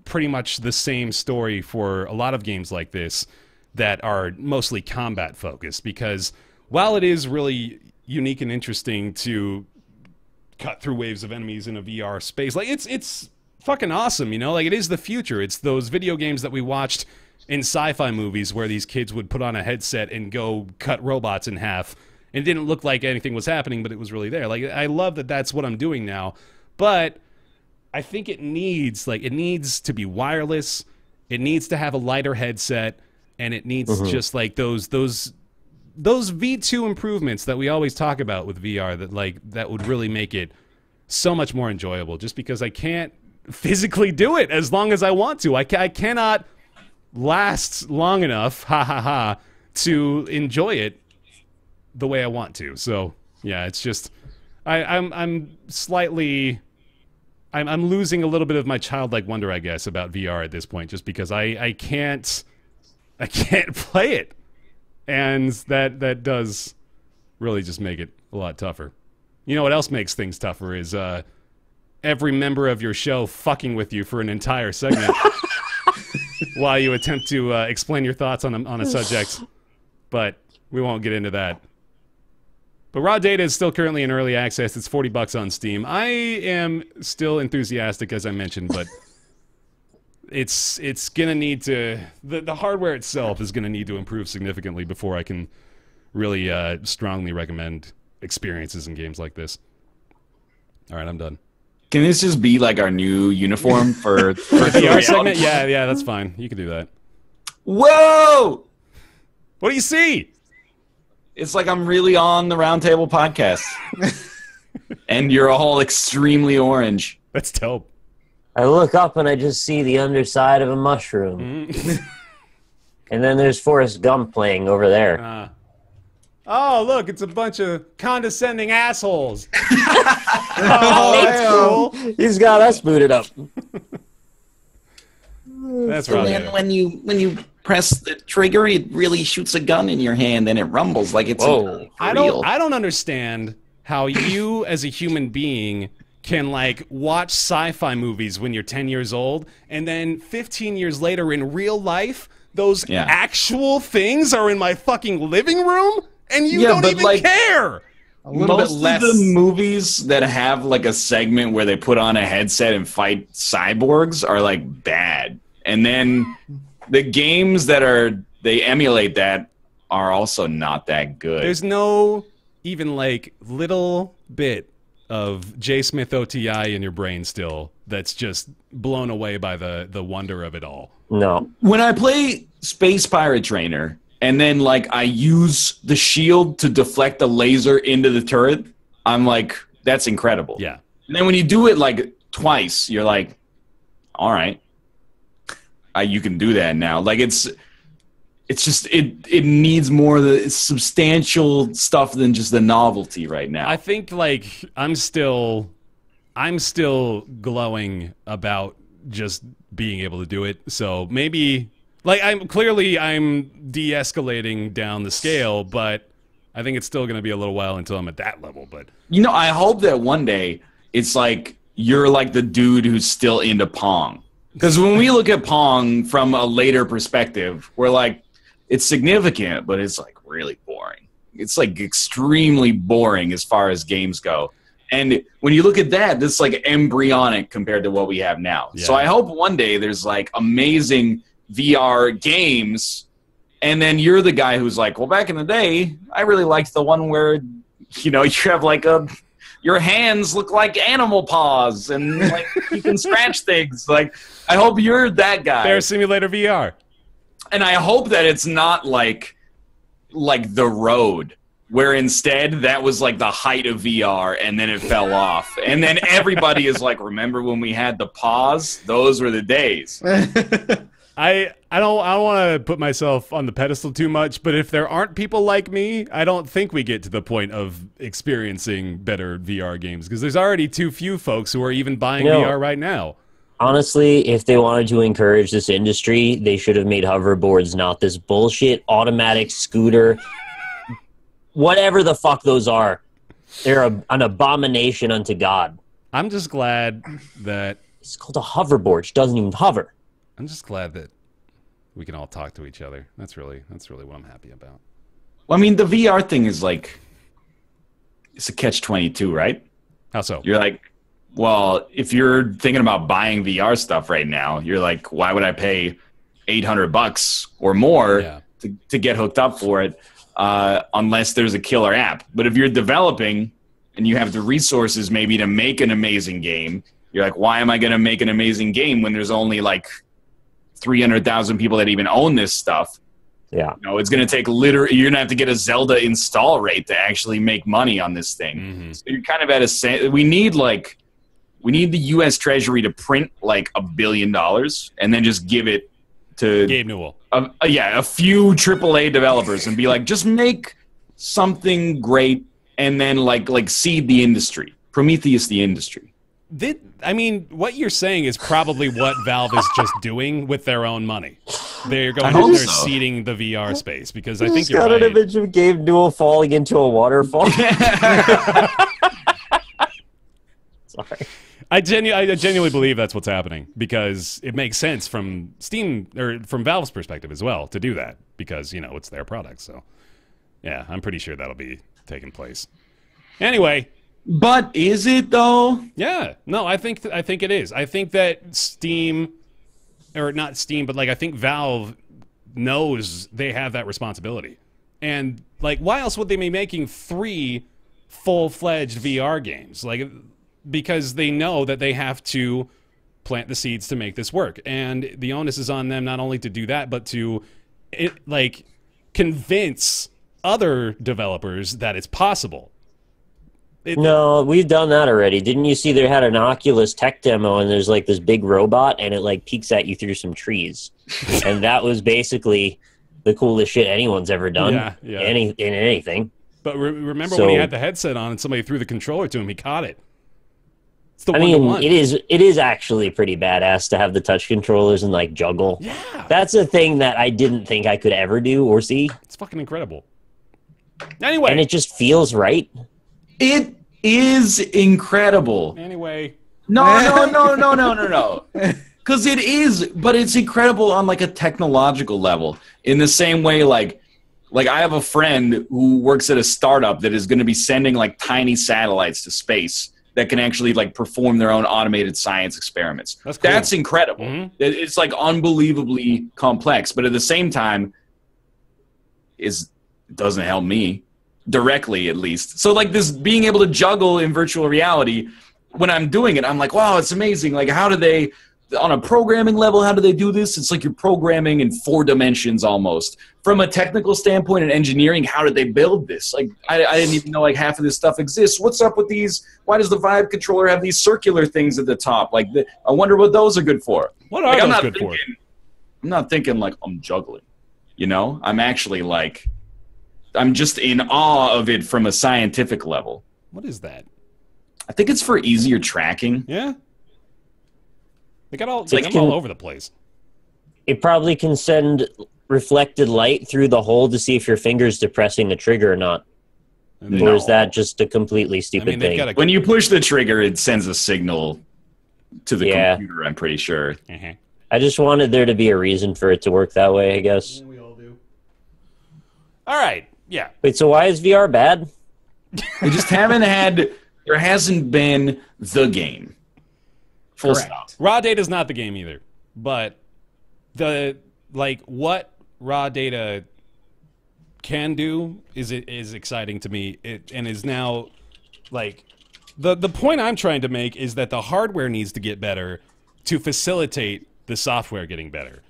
[SPEAKER 1] pretty much the same story for a lot of games like this that are mostly combat focused, because while it is really unique and interesting to cut through waves of enemies in a VR space, like it's fucking awesome, you know? Like, it is the future. It's those video games that we watched in sci-fi movies where these kids would put on a headset and go cut robots in half. It didn't look like anything was happening, but it was really there. Like, I love that that's what I'm doing now. But I think it needs to be wireless. It needs to have a lighter headset, and it needs just like those V2 improvements that we always talk about with VR that would really make it so much more enjoyable, just because I can't physically do it as long as I want to. I cannot last long enough, to enjoy it the way I want to. So yeah, it's just I'm losing a little bit of my childlike wonder, I guess, about VR at this point, just because I can't play it, and that does really just make it a lot tougher. You know what else makes things tougher is every member of your show fucking with you for an entire segment while you attempt to explain your thoughts on a subject, but we won't get into that. But Raw Data is still currently in early access. It's $40 on Steam. I am still enthusiastic, as I mentioned, but it's gonna need to the hardware itself is gonna need to improve significantly before I can really strongly recommend experiences in games like this. All right, I'm done.
[SPEAKER 3] Can this just be like our new uniform for
[SPEAKER 1] the VR segment? Yeah, that's fine. You can do that.
[SPEAKER 3] Whoa!
[SPEAKER 1] What do you see?
[SPEAKER 3] It's like I'm really on the Roundtable podcast. And you're all extremely orange.
[SPEAKER 1] That's dope.
[SPEAKER 2] I look up and I just see the underside of a mushroom. And then there's Forrest Gump playing over there.
[SPEAKER 1] Oh, look, it's a bunch of condescending assholes. Oh, that's cool.
[SPEAKER 2] He's got us booted up.
[SPEAKER 1] That's
[SPEAKER 5] So
[SPEAKER 1] right.
[SPEAKER 5] then when you press the trigger, it really shoots a gun in your hand and it rumbles like it's
[SPEAKER 2] Whoa.
[SPEAKER 1] I don't understand how you as a human being can like watch sci-fi movies when you're 10 years old, and then 15 years later in real life, those actual things are in my fucking living room, and you don't even care.
[SPEAKER 4] A little bit
[SPEAKER 3] Most
[SPEAKER 4] less.
[SPEAKER 3] of the movies that have like a segment where they put on a headset and fight cyborgs are like bad. And then the games that they emulate that are also not that good.
[SPEAKER 1] There's no even like little bit of J. Smith OTI in your brain still that's just blown away by the wonder of it all.
[SPEAKER 2] No.
[SPEAKER 3] When I play Space Pirate Trainer and then like I use the shield to deflect the laser into the turret, I'm like, that's incredible.
[SPEAKER 1] Yeah.
[SPEAKER 3] And then when you do it like twice, you're like, all right, you can do that now. Like it's just it needs more of the substantial stuff than just the novelty right now.
[SPEAKER 1] I think like I'm still glowing about just being able to do it. So maybe like I'm de-escalating down the scale, but I think it's still going to be a little while until I'm at that level. But
[SPEAKER 3] you know, I hope that one day it's like you're like the dude who's still into Pong. Because when we look at Pong from a later perspective, we're like, it's significant, but it's like really boring. It's like extremely boring as far as games go. And when you look at that, this is like embryonic compared to what we have now.
[SPEAKER 1] Yeah.
[SPEAKER 3] So I hope one day there's like amazing VR games, and then you're the guy who's like, well, back in the day, I really liked the one where, you know, you have like your hands look like animal paws and like you can scratch things. Like, I hope you're that guy.
[SPEAKER 1] Bear Simulator VR.
[SPEAKER 3] And I hope that it's not like The Road, where instead that was like the height of VR and then it fell off. And then everybody is like, remember when we had the paws? Those were the days.
[SPEAKER 1] I don't want to put myself on the pedestal too much, but if there aren't people like me, I don't think we get to the point of experiencing better VR games, because there's already too few folks who are even buying VR right now.
[SPEAKER 2] Honestly, if they wanted to encourage this industry, they should have made hoverboards, not this bullshit automatic scooter. Whatever the fuck those are. They're an abomination unto God.
[SPEAKER 1] I'm just glad that
[SPEAKER 2] It's called a hoverboard, which doesn't even hover.
[SPEAKER 1] I'm just glad that we can all talk to each other. That's really what I'm happy about.
[SPEAKER 3] Well, I mean, the VR thing is like, it's a catch-22, right?
[SPEAKER 1] How so?
[SPEAKER 3] You're like, well, if you're thinking about buying VR stuff right now, you're like, why would I pay $800 or more to get hooked up for it unless there's a killer app? But if you're developing and you have the resources maybe to make an amazing game, you're like, why am I going to make an amazing game when there's only like 300,000 people that even own this stuff?
[SPEAKER 2] Yeah.
[SPEAKER 3] You know, it's going to take you're going to have to get a Zelda install rate to actually make money on this thing. Mm-hmm. So you're kind of at we need the U.S. Treasury to print like $1 billion and then just give it to
[SPEAKER 1] Gabe Newell.
[SPEAKER 3] A few AAA developers and be like, just make something great and then like seed the industry, Prometheus the industry.
[SPEAKER 1] I mean, what you're saying is probably what Valve is just doing with their own money. They're going in there seeding the VR space because I think you're right.
[SPEAKER 2] I got an image of Gabe Newell falling into a waterfall. Sorry.
[SPEAKER 1] I genuinely believe that's what's happening because it makes sense from Steam or from Valve's perspective as well to do that because, you know, it's their product. So, yeah, I'm pretty sure that'll be taking place. Anyway.
[SPEAKER 3] But is it though?
[SPEAKER 1] Yeah. No, I think it is. I think that Steam, or not Steam, but like I think Valve knows they have that responsibility. And like, why else would they be making 3 full-fledged VR games? Like, because they know that they have to plant the seeds to make this work. And the onus is on them not only to do that, but to convince other developers that it's possible.
[SPEAKER 2] No, we've done that already. Didn't you see they had an Oculus tech demo and there's like this big robot and it like peeks at you through some trees. And that was basically the coolest shit anyone's ever done in anything.
[SPEAKER 1] But remember when he had the headset on and somebody threw the controller to him, he caught it. It's the one-to-one.
[SPEAKER 2] It is actually pretty badass to have the touch controllers and like juggle.
[SPEAKER 1] Yeah.
[SPEAKER 2] That's a thing that I didn't think I could ever do or see.
[SPEAKER 1] It's fucking incredible. Anyway.
[SPEAKER 2] And it just feels right.
[SPEAKER 3] It is incredible.
[SPEAKER 1] Anyway.
[SPEAKER 3] No. Because it is, but it's incredible on like a technological level. In the same way, like I have a friend who works at a startup that is going to be sending like tiny satellites to space that can actually like perform their own automated science experiments.
[SPEAKER 1] That's cool.
[SPEAKER 3] That's incredible. Mm-hmm. It's like unbelievably complex, but at the same time, it doesn't help me. Directly, at least. So, like, this being able to juggle in virtual reality, when I'm doing it, I'm like, wow, it's amazing. Like, how do they, on a programming level, how do they do this? It's like you're programming in 4 dimensions almost. From a technical standpoint and engineering, how did they build this? Like, I didn't even know, like, half of this stuff exists. What's up with these? Why does the Vive controller have these circular things at the top? Like, I wonder what those are good for.
[SPEAKER 1] What are those good for?
[SPEAKER 3] I'm not thinking, like, I'm juggling. You know? I'm actually, like... I'm just in awe of it from a scientific level.
[SPEAKER 1] What is that?
[SPEAKER 3] I think it's for easier tracking.
[SPEAKER 1] Yeah. They got all over the place.
[SPEAKER 2] It probably can send reflected light through the hole to see if your finger's depressing the trigger or not. No. Or is that just a completely stupid thing?
[SPEAKER 3] When you push the trigger, it sends a signal to the computer, I'm pretty sure.
[SPEAKER 1] Mm-hmm.
[SPEAKER 2] I just wanted there to be a reason for it to work that way, I guess.
[SPEAKER 1] We all do. All right. Yeah.
[SPEAKER 2] Wait, so why is VR bad?
[SPEAKER 3] We just there hasn't been the game. Full stop.
[SPEAKER 1] Raw data is not the game either. But what raw data can do is exciting to me. And is now like the point I'm trying to make is that the hardware needs to get better to facilitate the software getting better.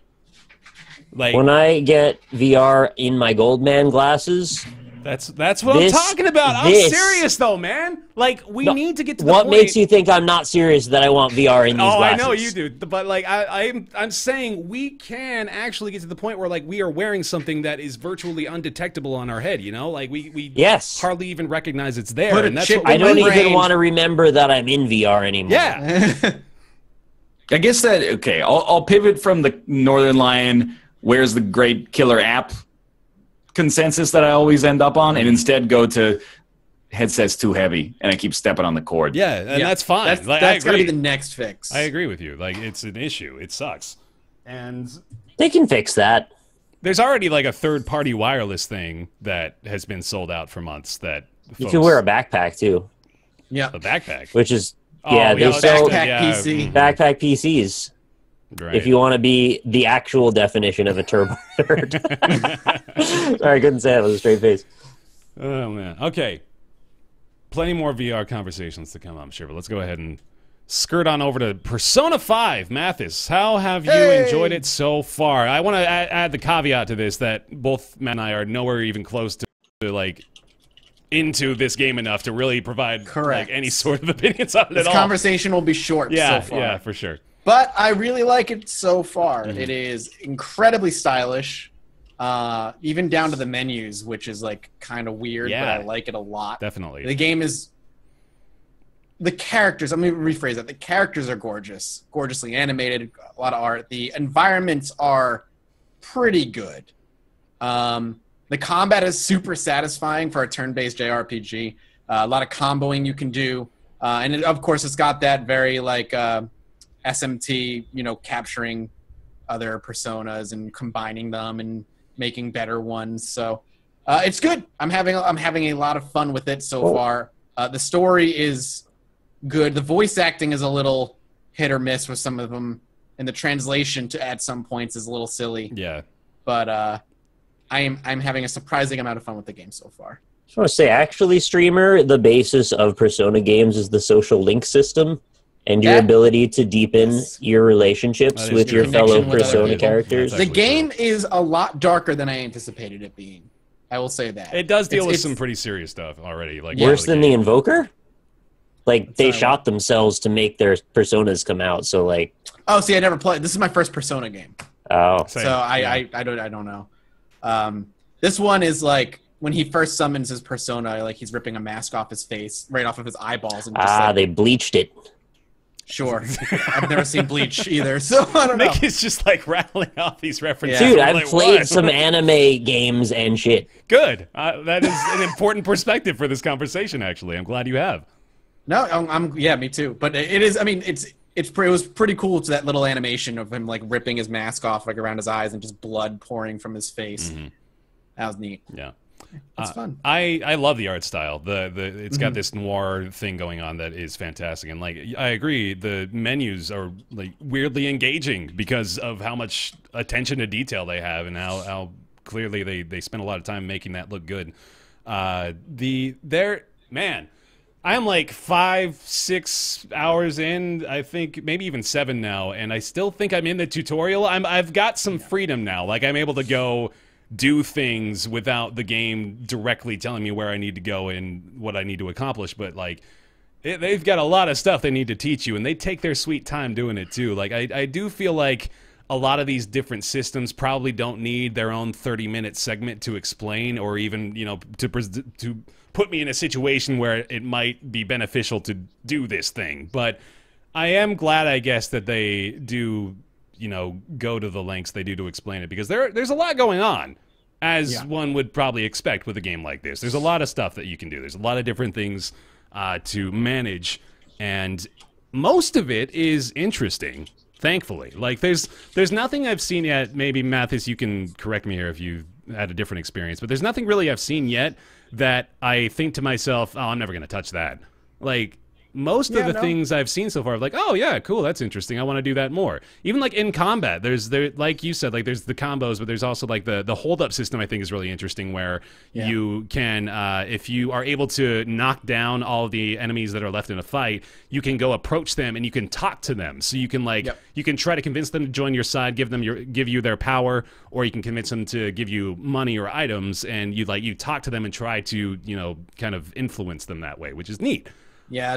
[SPEAKER 1] Like, when
[SPEAKER 2] I get VR in my Goldman glasses,
[SPEAKER 1] that's what I'm talking about. I'm serious though, man. Like, we need to get to the point.
[SPEAKER 2] What makes you think I'm not serious that I want VR in these glasses?
[SPEAKER 1] I know you do, but like I'm saying we can actually get to the point where like we are wearing something that is virtually undetectable on our head. You know, like we hardly even recognize it's there. And that's what
[SPEAKER 2] I don't even want to remember that I'm in VR anymore.
[SPEAKER 1] Yeah.
[SPEAKER 3] I guess that I'll pivot from the Northernlion. Where's the great killer app consensus that I always end up on, and instead go to, headset's too heavy and I keep stepping on the cord.
[SPEAKER 1] Yeah, and that's fine.
[SPEAKER 4] That's,
[SPEAKER 1] Like,
[SPEAKER 4] that's got to be the next fix.
[SPEAKER 1] I agree with you. Like, it's an issue. It sucks. And
[SPEAKER 2] They can fix that.
[SPEAKER 1] there's already like a third-party wireless thing that has been sold out for months that
[SPEAKER 2] You can wear a backpack too,
[SPEAKER 4] Yeah.
[SPEAKER 1] a backpack.
[SPEAKER 2] which is
[SPEAKER 1] Oh,
[SPEAKER 2] yeah, they sell
[SPEAKER 4] backpack PC.
[SPEAKER 2] backpack PCs.
[SPEAKER 1] Right.
[SPEAKER 2] If you want to be the actual definition of a turbo nerd. Sorry, I couldn't say it with a straight face.
[SPEAKER 1] Oh, man. Okay. Plenty more VR conversations to come, I'm sure. But let's go ahead and skirt on over to Persona 5. Mathas, how have you enjoyed it so far? I want to add the caveat to this that both Matt and I are nowhere even close to like, into this game enough to really provide like, any sort of opinions on it
[SPEAKER 4] This
[SPEAKER 1] at all.
[SPEAKER 4] conversation will be short
[SPEAKER 1] Yeah,
[SPEAKER 4] so far.
[SPEAKER 1] yeah, for sure.
[SPEAKER 4] But I really like it so far. It is incredibly stylish, even down to the menus, which is like kind of weird, but I like it a lot.
[SPEAKER 1] Definitely.
[SPEAKER 4] The game is... The characters, let me rephrase that. The characters are gorgeous, gorgeously animated, a lot of art. The environments are pretty good. The combat is super satisfying for a turn-based JRPG. A lot of comboing you can do. And of course, it's got that very like... SMT, capturing other personas and combining them and making better ones. So it's good. I'm having a lot of fun with it so far. The story is good. The voice acting is a little hit or miss with some of them, and the translation at some points is a little silly.
[SPEAKER 1] Yeah.
[SPEAKER 4] But I'm having a surprising amount of fun with the game so far.
[SPEAKER 2] I just want to say, actually, streamer, the basis of Persona games is the social link system. And your ability to deepen your relationships with your fellow Persona characters.
[SPEAKER 4] The game is a lot darker than I anticipated it being. I will say that.
[SPEAKER 1] It does deal with some pretty serious stuff already. Like
[SPEAKER 2] worse than the Invoker? Like, they shot themselves to make their Personas come out, so like...
[SPEAKER 4] Oh, see, I never played. This is my first Persona game.
[SPEAKER 2] Oh.
[SPEAKER 4] So I don't know. This one is like... When he first summons his Persona, like he's ripping a mask off his face, right off of his eyeballs. And just
[SPEAKER 2] they bleached it.
[SPEAKER 4] Sure. I've never seen Bleach either, so I don't know.
[SPEAKER 1] Nick is just like rattling off these references.
[SPEAKER 2] Dude, I've played some anime games and shit.
[SPEAKER 1] Good. That is an important perspective for this conversation, actually. I'm glad you have.
[SPEAKER 4] No, yeah, me too. But it is, I mean, it was pretty cool to that little animation of him like ripping his mask off like around his eyes and just blood pouring from his face. Mm-hmm. That was neat.
[SPEAKER 1] Yeah.
[SPEAKER 4] It's fun.
[SPEAKER 1] I love the art style. It's got this noir thing going on that is fantastic, and like I agree, the menus are like weirdly engaging because of how much attention to detail they have and how clearly they spend a lot of time making that look good. Man, I'm like 5-6 hours in, I think maybe even 7 now, and I still think I'm in the tutorial. I've got some freedom now. Like I'm able to go do things without the game directly telling me where I need to go and what I need to accomplish, but like they've got a lot of stuff they need to teach you, and they take their sweet time doing it too. Like I do feel like a lot of these different systems probably don't need their own 30-minute segment to explain, or even to put me in a situation where it might be beneficial to do this thing. But I am glad, I guess, that they do go to the lengths they do to explain it, because there's a lot going on, as one would probably expect with a game like this. There's a lot of stuff that you can do. There's a lot of different things to manage, and most of it is interesting, thankfully. Like, there's nothing I've seen yet. Maybe, Mathas, you can correct me here if you had a different experience, but there's nothing really I've seen yet that I think to myself, oh, I'm never going to touch that. Like, most of the things I've seen so far, like, oh yeah, cool, that's interesting, I want to do that more. Even like in combat, there's like you said, like there's the combos, but there's also like the hold up system. I think is really interesting, where you can, if you are able to knock down all of the enemies that are left in a fight, you can go approach them and you can talk to them. So you can like you can try to convince them to join your side, give you their power, or you can convince them to give you money or items, and you talk to them and try to kind of influence them that way, which is neat.
[SPEAKER 4] Yeah, I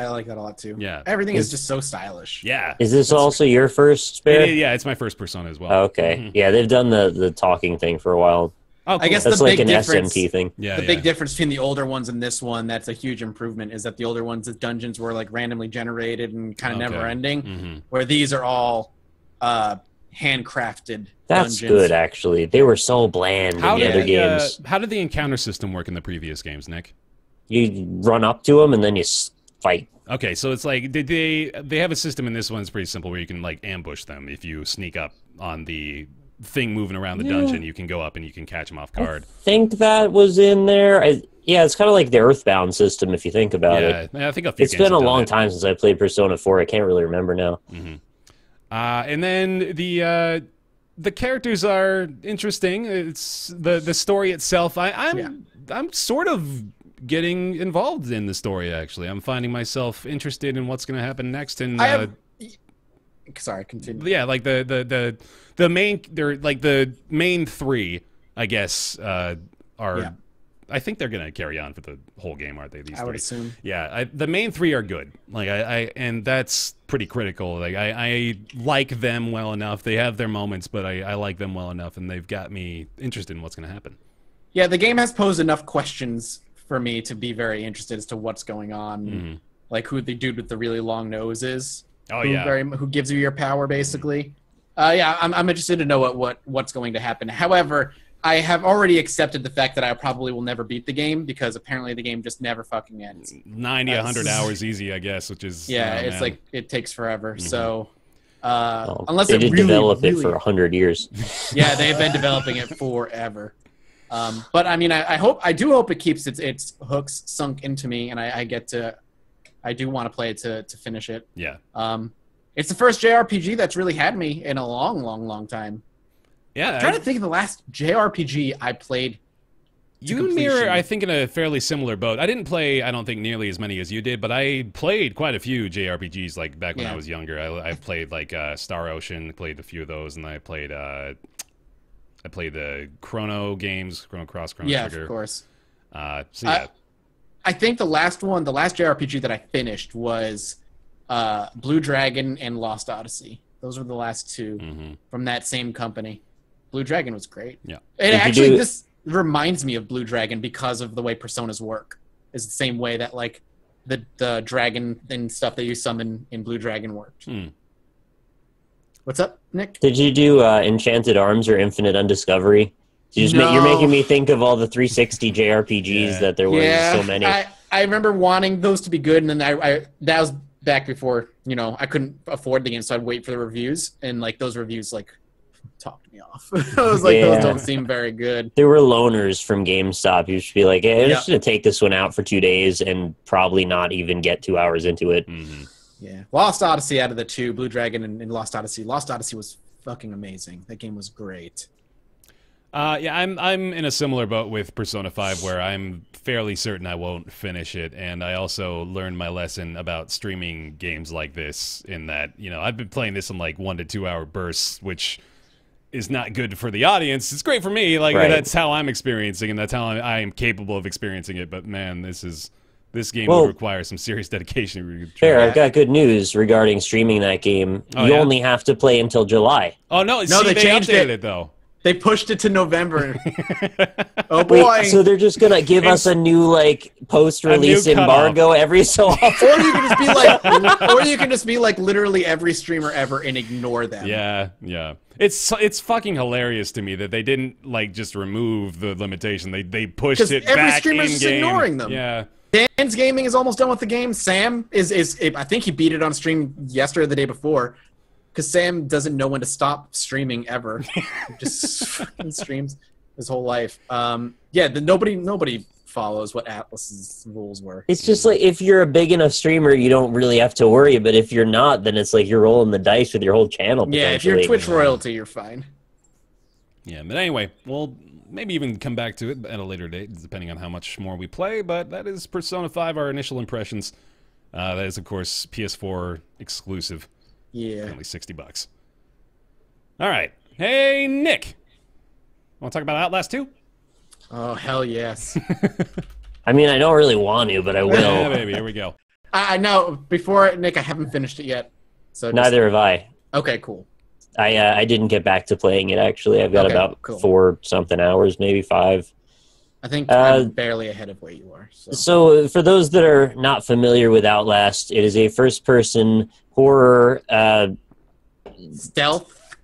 [SPEAKER 4] like that a lot too.
[SPEAKER 1] Yeah.
[SPEAKER 4] Everything is just so stylish.
[SPEAKER 1] Yeah.
[SPEAKER 2] Is this also your first Spare?
[SPEAKER 1] Yeah, it's my first Persona as well.
[SPEAKER 2] Oh, okay. Mm-hmm. Yeah, they've done the talking thing for a while.
[SPEAKER 1] Oh, cool.
[SPEAKER 4] I guess
[SPEAKER 2] that's
[SPEAKER 4] the
[SPEAKER 2] like
[SPEAKER 4] big
[SPEAKER 2] an
[SPEAKER 4] difference,
[SPEAKER 2] SMT thing.
[SPEAKER 1] Yeah,
[SPEAKER 4] the big difference between the older ones and this one, that's a huge improvement, is that the older ones, the dungeons were like randomly generated and kind of never ending, where these are all handcrafted
[SPEAKER 2] That's
[SPEAKER 4] dungeons.
[SPEAKER 2] good, actually. They were so bland in the other games.
[SPEAKER 1] How did the encounter system work in the previous games, Nick?
[SPEAKER 2] You run up to them and then you fight.
[SPEAKER 1] Okay, so it's like they have a system in this one that's pretty simple where you can like ambush them if you sneak up on the thing moving around the dungeon. You can go up and you can catch them off guard.
[SPEAKER 2] I think that was in there. Yeah, it's kind of like the Earthbound system if you think about it.
[SPEAKER 1] Yeah, I think a few
[SPEAKER 2] it's
[SPEAKER 1] games
[SPEAKER 2] been a
[SPEAKER 1] have done
[SPEAKER 2] long
[SPEAKER 1] it.
[SPEAKER 2] time since I played Persona 4. I can't really remember now.
[SPEAKER 1] And then the characters are interesting. It's the story itself. I'm sort of getting involved in the story. Actually, I'm finding myself interested in what's going to happen next. And
[SPEAKER 4] sorry, continue.
[SPEAKER 1] yeah, like the main, they're like the main three, I guess, are.
[SPEAKER 4] Yeah.
[SPEAKER 1] I think they're gonna carry on for the whole game, aren't they? These
[SPEAKER 4] I
[SPEAKER 1] three?
[SPEAKER 4] would assume.
[SPEAKER 1] Yeah, the main three are good. Like and that's pretty critical. Like I like them well enough. They have their moments, but I like them well enough, and they've got me interested in what's gonna happen.
[SPEAKER 4] Yeah, the game has posed enough questions for me to be very interested as to what's going on, like who the dude with the really long nose is.
[SPEAKER 1] Oh
[SPEAKER 4] who gives you your power basically. Yeah, I'm interested to know what's going to happen. However, I have already accepted the fact that I probably will never beat the game because apparently the game just never fucking ends.
[SPEAKER 1] 90, 100 hours easy, I guess, which is
[SPEAKER 4] it's like it takes forever. So unless
[SPEAKER 2] they
[SPEAKER 4] it
[SPEAKER 2] did
[SPEAKER 4] really,
[SPEAKER 2] develop
[SPEAKER 4] really,
[SPEAKER 2] it for 100 years.
[SPEAKER 4] Yeah, they've been developing it forever. But I mean, I do hope it keeps its hooks sunk into me, and I do want to play it to finish it.
[SPEAKER 1] Yeah.
[SPEAKER 4] It's the first JRPG that's really had me in a long, long, long time.
[SPEAKER 1] Yeah.
[SPEAKER 4] I'm trying to think of the last JRPG I played.
[SPEAKER 1] You and me are, I think, in a fairly similar boat. I didn't play, I don't think, nearly as many as you did, but I played quite a few JRPGs, like, back when I was younger. I played, like, Star Ocean, played a few of those, and I played the Chrono games, Chrono Cross, Chrono Trigger.
[SPEAKER 4] Yeah, of course.
[SPEAKER 1] So, yeah.
[SPEAKER 4] I think the last JRPG that I finished was Blue Dragon and Lost Odyssey. Those were the last two from that same company. Blue Dragon was great.
[SPEAKER 1] Yeah.
[SPEAKER 4] And actually, this reminds me of Blue Dragon because of the way Personas work. It's the same way that, like, the dragon and stuff that you summon in Blue Dragon worked. What's up, Nick?
[SPEAKER 2] Did you do Enchanted Arms or Infinite Undiscovery?
[SPEAKER 4] No.
[SPEAKER 2] You're making me think of all the 360 JRPGs that there were so many.
[SPEAKER 4] I remember wanting those to be good, and then that was back before, I couldn't afford the game, so I'd wait for the reviews, and, like, those reviews, like, talked me off. I was like, those don't seem very good.
[SPEAKER 2] There were loaners from GameStop. You should be like, hey, I'm just going to take this one out for 2 days and probably not even get 2 hours into it.
[SPEAKER 4] Yeah. Lost Odyssey out of the two, Blue Dragon and Lost Odyssey. Lost Odyssey was fucking amazing. That game was great.
[SPEAKER 1] Yeah, I'm in a similar boat with Persona 5 where I'm fairly certain I won't finish it, and I also learned my lesson about streaming games like this in that, I've been playing this in like 1 to 2 hour bursts, which is not good for the audience. It's great for me, like that's how I'm experiencing, and that's how I am capable of experiencing it, but man, this game will require some serious dedication.
[SPEAKER 2] Fair, I've got good news regarding streaming that game. You only have to play until July.
[SPEAKER 1] Oh, no, they
[SPEAKER 4] changed
[SPEAKER 1] updated it, though.
[SPEAKER 4] They pushed it to November. Oh boy!
[SPEAKER 2] Wait, so they're just gonna give us a new post-release embargo every so often,
[SPEAKER 4] or you can just be like literally every streamer ever and ignore them.
[SPEAKER 1] Yeah. It's fucking hilarious to me that they didn't just remove the limitation. They pushed it back in-game.
[SPEAKER 4] Every streamer's just ignoring them.
[SPEAKER 1] Yeah.
[SPEAKER 4] Dan's Gaming is almost done with the game. Sam is I think he beat it on stream yesterday or the day before. Because Sam doesn't know when to stop streaming ever. He just fucking streams his whole life. Nobody follows what Atlas's rules were.
[SPEAKER 2] It's just like if you're a big enough streamer, you don't really have to worry. But if you're not, then it's like you're rolling the dice with your whole channel.
[SPEAKER 4] Yeah, if you're Twitch royalty, you're fine.
[SPEAKER 1] Yeah, but anyway, we'll maybe even come back to it at a later date, depending on how much more we play. But that is Persona 5, our initial impressions. That is, of course, PS4 exclusive.
[SPEAKER 4] Yeah.
[SPEAKER 1] Only $60. All right. Hey, Nick. Want to talk about Outlast 2?
[SPEAKER 4] Oh, hell yes.
[SPEAKER 2] I mean, I don't really want to, but I will.
[SPEAKER 1] Yeah, baby. Here we go.
[SPEAKER 4] I know. Before, Nick, I haven't finished it yet. So
[SPEAKER 2] neither have I.
[SPEAKER 4] Okay, cool.
[SPEAKER 2] I didn't get back to playing it, actually. I've got about 4-something hours, maybe 5.
[SPEAKER 4] I think I'm barely ahead of where you are.
[SPEAKER 2] So for those that are not familiar with Outlast, it is a first-person horror
[SPEAKER 4] stealth,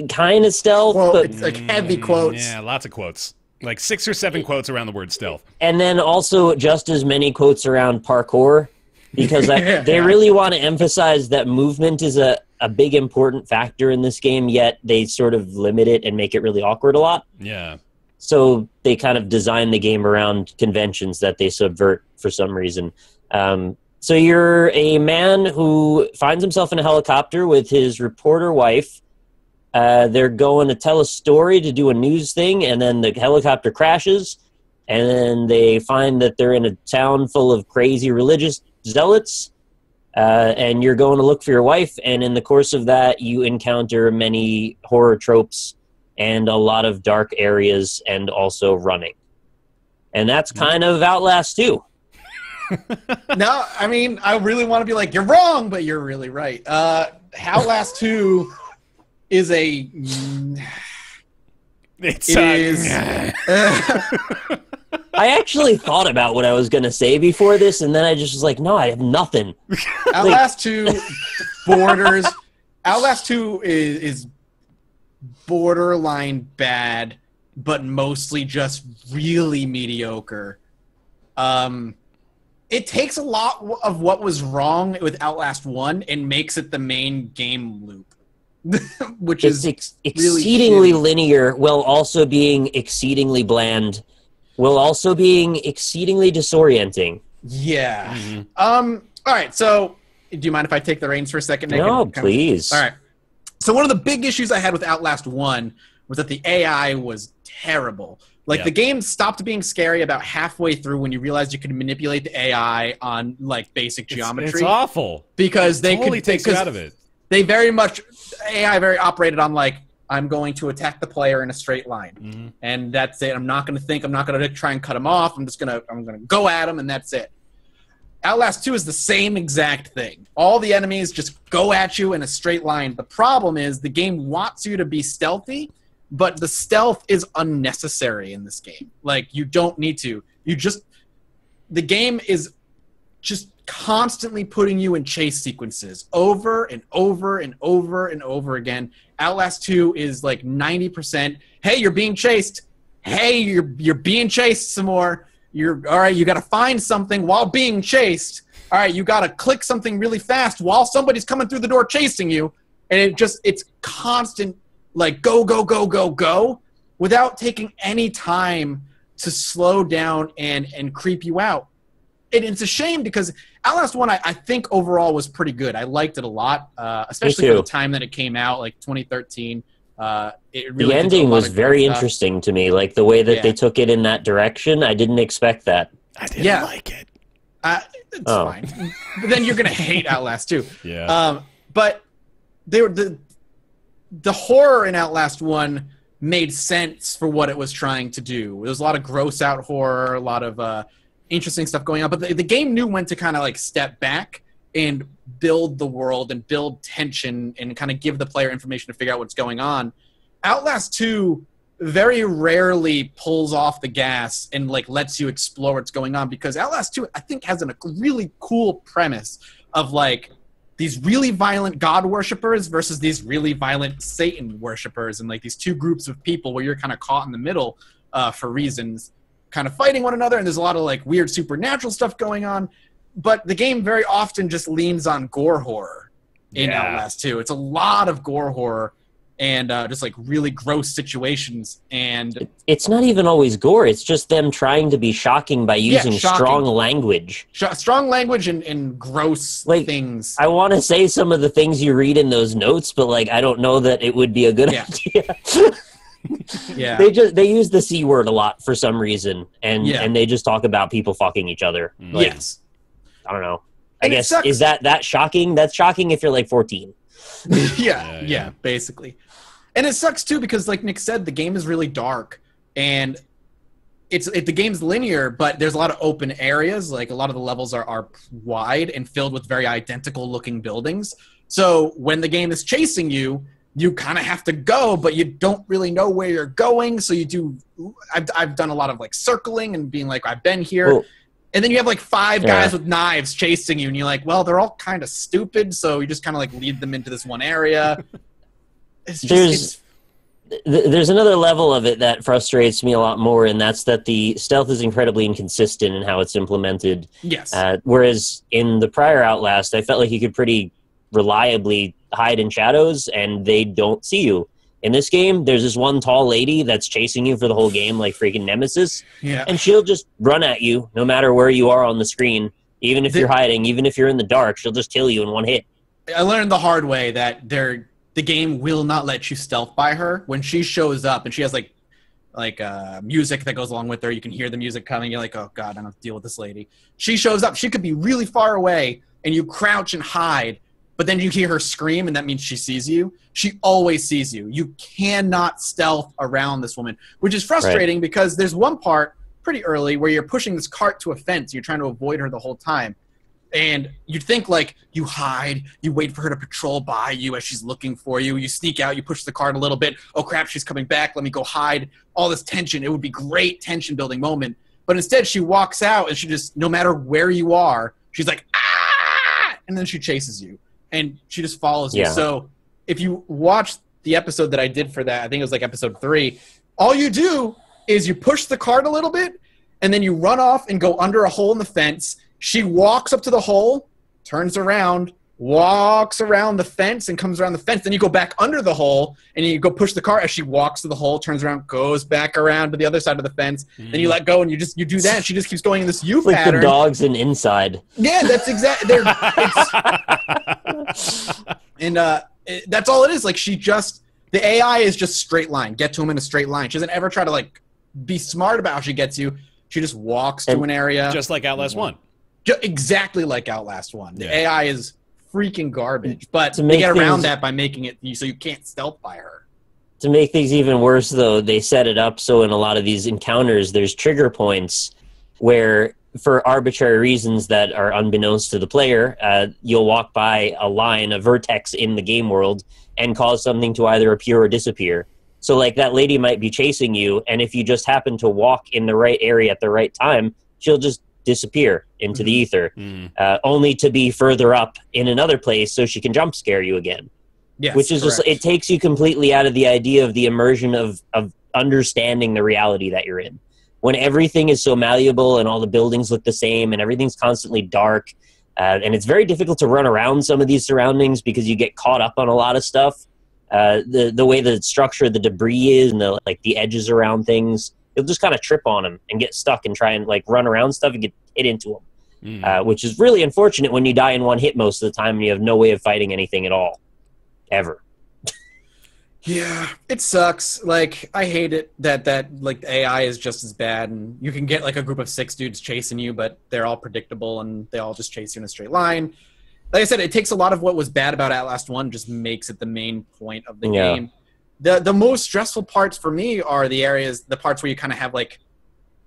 [SPEAKER 2] kind of stealth.
[SPEAKER 4] Well,
[SPEAKER 2] but
[SPEAKER 4] it's like heavy quotes.
[SPEAKER 1] Yeah, lots of quotes. Like 6 or 7 quotes around the word stealth.
[SPEAKER 2] And then also just as many quotes around parkour, because they really want to emphasize that movement is a big important factor in this game, yet they sort of limit it and make it really awkward a lot.
[SPEAKER 1] Yeah.
[SPEAKER 2] So they kind of design the game around conventions that they subvert for some reason. So you're a man who finds himself in a helicopter with his reporter wife. They're going to tell a story to do a news thing, and then the helicopter crashes, and then they find that they're in a town full of crazy religious zealots, and you're going to look for your wife, and in the course of that, you encounter many horror tropes and a lot of dark areas and also running. And that's kind of Outlast 2.
[SPEAKER 4] No, I mean, I really want to be like, you're wrong, but you're really right. Outlast 2 is a...
[SPEAKER 1] It
[SPEAKER 4] is...
[SPEAKER 2] I actually thought about what I was going to say before this, and then I just was like, no, I have nothing.
[SPEAKER 4] Outlast 2 borders... Outlast 2 is borderline bad, but mostly just really mediocre. It takes a lot of what was wrong with Outlast 1 and makes it the main game loop. Which is
[SPEAKER 2] exceedingly
[SPEAKER 4] really
[SPEAKER 2] linear, while also being exceedingly bland, while also being exceedingly disorienting.
[SPEAKER 4] Yeah. Mm-hmm. All right, so do you mind if I take the reins for a second, Nick?
[SPEAKER 2] No, please.
[SPEAKER 4] All right. So one of the big issues I had with Outlast 1 was that the AI was terrible. Like, the game stopped being scary about halfway through when you realized you could manipulate the AI on, like, basic geometry.
[SPEAKER 1] It's awful.
[SPEAKER 4] Because they
[SPEAKER 1] totally takes you out of it.
[SPEAKER 4] They very much... AI very operated on, like, I'm going to attack the player in a straight line. Mm-hmm. And that's it. I'm not going to think. I'm not going to try and cut him off. I'm going to go at him, and that's it. Outlast 2 is the same exact thing. All the enemies just go at you in a straight line. The problem is the game wants you to be stealthy, but the stealth is unnecessary in this game. Like, you don't need to. The game is just constantly putting you in chase sequences over and over and over and over again. Outlast 2 is like 90%, hey, you're being chased. Hey, you're being chased some more. All right, you got to find something while being chased. All right, you got to click something really fast while somebody's coming through the door chasing you. And it's constant, like, go, go, go, go, go, without taking any time to slow down and creep you out. And it's a shame because Outlast 1, I think, overall was pretty good. I liked it a lot, especially for the time that it came out, like 2013. It really
[SPEAKER 2] the ending was very interesting to me, like the way that they took it in that direction. I didn't expect that.
[SPEAKER 1] I didn't like it.
[SPEAKER 4] It's fine. But then you're going to hate Outlast 2.
[SPEAKER 1] Yeah.
[SPEAKER 4] But they were the horror in Outlast 1 made sense for what it was trying to do. There was a lot of gross out horror, a lot of interesting stuff going on. But the game knew when to kind of like step back and build the world and build tension and kind of give the player information to figure out what's going on. Outlast 2 very rarely pulls off the gas and like lets you explore what's going on, because Outlast 2, I think, has a really cool premise of like these really violent God worshippers versus these really violent Satan worshippers, and like these two groups of people where you're kind of caught in the middle for reasons, kind of fighting one another, and there's a lot of like weird supernatural stuff going on. But the game very often just leans on gore horror in Outlast 2. It's a lot of gore horror and just like really gross situations. And
[SPEAKER 2] it's not even always gore. It's just them trying to be shocking by using strong language.
[SPEAKER 4] Strong language and gross things.
[SPEAKER 2] I want to say some of the things you read in those notes, but like I don't know that it would be a good idea.
[SPEAKER 4] Yeah,
[SPEAKER 2] they use the C word a lot for some reason, and they just talk about people fucking each other. Like,
[SPEAKER 4] yes.
[SPEAKER 2] I don't know. I guess, is that shocking? That's shocking if you're like 14.
[SPEAKER 4] Yeah, basically. And it sucks too because, like Nick said, the game is really dark, and the game's linear, but there's a lot of open areas. Like a lot of the levels are wide and filled with very identical looking buildings. So when the game is chasing you, you kind of have to go, but you don't really know where you're going. So you do. I've done a lot of like circling and being like, I've been here. Well, and then you have like 5 guys with knives chasing you, and you're like, well, they're all kind of stupid, so you just kind of like lead them into this one area.
[SPEAKER 2] There's another level of it that frustrates me a lot more, and that's that the stealth is incredibly inconsistent in how it's implemented.
[SPEAKER 4] Yes.
[SPEAKER 2] Whereas in the prior Outlast, I felt like you could pretty reliably hide in shadows, and they don't see you. In this game, there's this one tall lady that's chasing you for the whole game, like freaking Nemesis, and she'll just run at you no matter where you are on the screen. Even if you're hiding, even if you're in the dark, she'll just kill you in one hit.
[SPEAKER 4] I learned the hard way that the game will not let you stealth by her. When she shows up and she has like music that goes along with her, you can hear the music coming. You're like, oh god, I don't have to deal with this lady. She shows up. She could be really far away, and you crouch and hide, but then you hear her scream, and that means she sees you. She always sees you. You cannot stealth around this woman, which is frustrating because there's one part pretty early where you're pushing this cart to a fence. You're trying to avoid her the whole time. And you'd think, like, you hide, you wait for her to patrol by you as she's looking for you, you sneak out, you push the cart a little bit, oh crap, she's coming back, let me go hide, all this tension. It would be great tension-building moment. But instead, she walks out, and she just, no matter where you are, she's like, ah! And then she chases you. And she just follows you. So if you watch the episode that I did for that, I think it was like episode 3, all you do is you push the cart a little bit, and then you run off and go under a hole in the fence. She walks up to the hole, turns around, walks around the fence, and comes around the fence. Then you go back under the hole, and you go push the cart as she walks to the hole, turns around, goes back around to the other side of the fence. Then you let go, and you do that. And she just keeps going in this U pattern.
[SPEAKER 2] Like the dogs in Inside.
[SPEAKER 4] Yeah, that's exactly. And that's all it is. Like, the AI is just straight line. Get to him in a straight line. She doesn't ever try to, like, be smart about how she gets you. She just walks to an area.
[SPEAKER 1] Just like Outlast 1.
[SPEAKER 4] Exactly like Outlast 1. The AI is freaking garbage, but they get around that by making it so you can't stealth by her.
[SPEAKER 2] To make things even worse, though, they set it up so in a lot of these encounters, there's trigger points where, for arbitrary reasons that are unbeknownst to the player, you'll walk by a line, a vertex in the game world, and cause something to either appear or disappear. So, like, that lady might be chasing you, and if you just happen to walk in the right area at the right time, she'll just disappear into the ether, only to be further up in another place so she can jump scare you again.
[SPEAKER 4] Yes,
[SPEAKER 2] which is just, it takes you completely out of the idea of the immersion of understanding the reality that you're in. When everything is so malleable and all the buildings look the same and everything's constantly dark, and it's very difficult to run around some of these surroundings because you get caught up on a lot of stuff. The way the structure of the debris is and the edges around things, you'll just kind of trip on them and get stuck and try and like run around stuff and get hit into them, which is really unfortunate when you die in one hit most of the time and you have no way of fighting anything at all, ever.
[SPEAKER 4] Yeah, it sucks. Like, I hate it that like the AI is just as bad, and you can get like a group of 6 dudes chasing you, but they're all predictable and they all just chase you in a straight line. Like I said, it takes a lot of what was bad about Outlast 1, just makes it the main point of the game. The most stressful parts for me are the parts where you kind of have, like,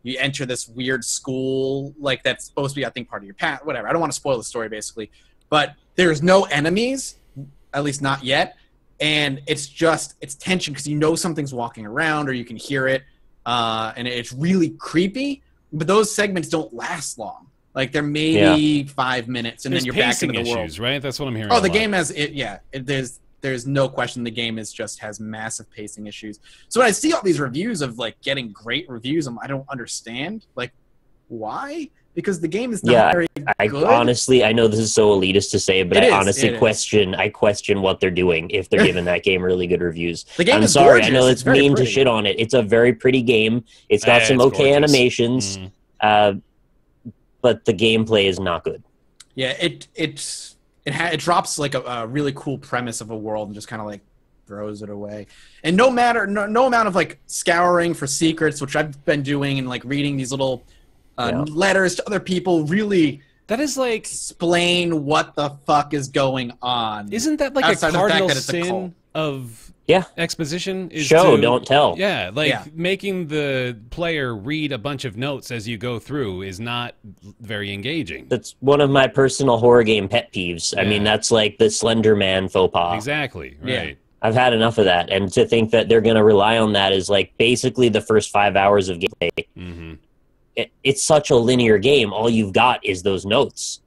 [SPEAKER 4] you enter this weird school, like, that's supposed to be, I think, part of your path, whatever. I don't want to spoil the story, basically. But there's no enemies, at least not yet, and it's tension because you know something's walking around or you can hear it, and it's really creepy, but those segments don't last long. Like, they're maybe 5 minutes, and then you're back into the world.
[SPEAKER 1] Issues, right? That's what I'm hearing.
[SPEAKER 4] Oh, the game has there's no question the game has massive pacing issues. So when I see all these reviews of, like, getting great reviews, I don't understand, like, why? Because the game is not very good.
[SPEAKER 2] Honestly, I know this is so elitist to say, but I question what they're doing if they're giving that game really good reviews.
[SPEAKER 4] The game
[SPEAKER 2] I'm
[SPEAKER 4] is
[SPEAKER 2] sorry,
[SPEAKER 4] gorgeous.
[SPEAKER 2] I know it's mean to shit on it. It's a very pretty game. It's got some okay
[SPEAKER 1] gorgeous.
[SPEAKER 2] animations, but the gameplay is not good.
[SPEAKER 4] Yeah, it drops like a really cool premise of a world and just kind of like throws it away. And no amount of like scouring for secrets, which I've been doing, and like reading these little letters to other people, really
[SPEAKER 1] that is like
[SPEAKER 4] explain what the fuck is going on.
[SPEAKER 1] Isn't that like a cardinal sin of exposition? Is
[SPEAKER 2] don't tell.
[SPEAKER 1] Yeah, making the player read a bunch of notes as you go through is not very engaging.
[SPEAKER 2] That's one of my personal horror game pet peeves. I mean, that's like the Slender Man faux pas.
[SPEAKER 1] Exactly, right.
[SPEAKER 4] Yeah.
[SPEAKER 2] I've had enough of that, and to think that they're going to rely on that is like basically the first 5 hours of gameplay. It's such a linear game. All you've got is those notes.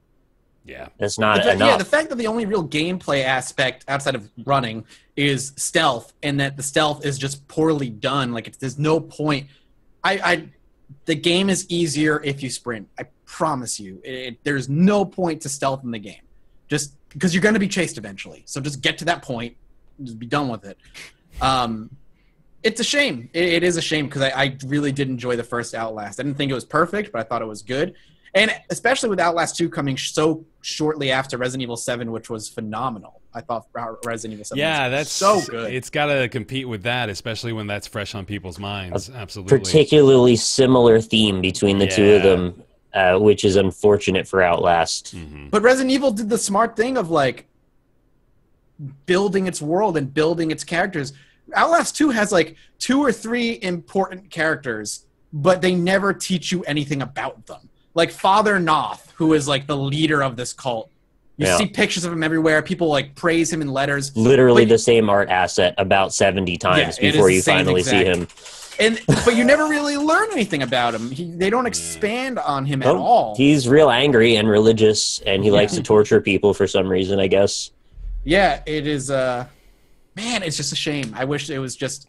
[SPEAKER 1] Yeah.
[SPEAKER 2] That's not
[SPEAKER 4] Yeah,
[SPEAKER 2] enough.
[SPEAKER 4] the fact that the only real gameplay aspect outside of running is stealth, and that the stealth is just poorly done. Like, there's no point. The game is easier if you sprint. I promise you. There's no point to stealth in the game. Just because you're going to be chased eventually. So just get to that point. Just be done with it. It's a shame. It is a shame because I really did enjoy the first Outlast. I didn't think it was perfect, but I thought it was good. And especially with Outlast 2 coming so shortly after Resident Evil 7, which was phenomenal. I thought Resident Evil 7 was
[SPEAKER 1] that's
[SPEAKER 4] so good.
[SPEAKER 1] It's got to compete with that, especially when that's fresh on people's minds. Absolutely.
[SPEAKER 2] Particularly similar theme between the two of them, which is unfortunate for Outlast.
[SPEAKER 1] Mm-hmm.
[SPEAKER 4] But Resident Evil did the smart thing of, like, building its world and building its characters. Outlast 2 has, like, 2 or 3 important characters, but they never teach you anything about them. Like Father Noth, who is like the leader of this cult. You see pictures of him everywhere. People like praise him in letters.
[SPEAKER 2] Literally the same art asset about 70 times before you finally see him.
[SPEAKER 4] But you never really learn anything about him. They don't expand on him at all.
[SPEAKER 2] He's real angry and religious, and he likes to torture people for some reason, I guess.
[SPEAKER 4] Yeah, it is. Man, it's just a shame. I wish it was just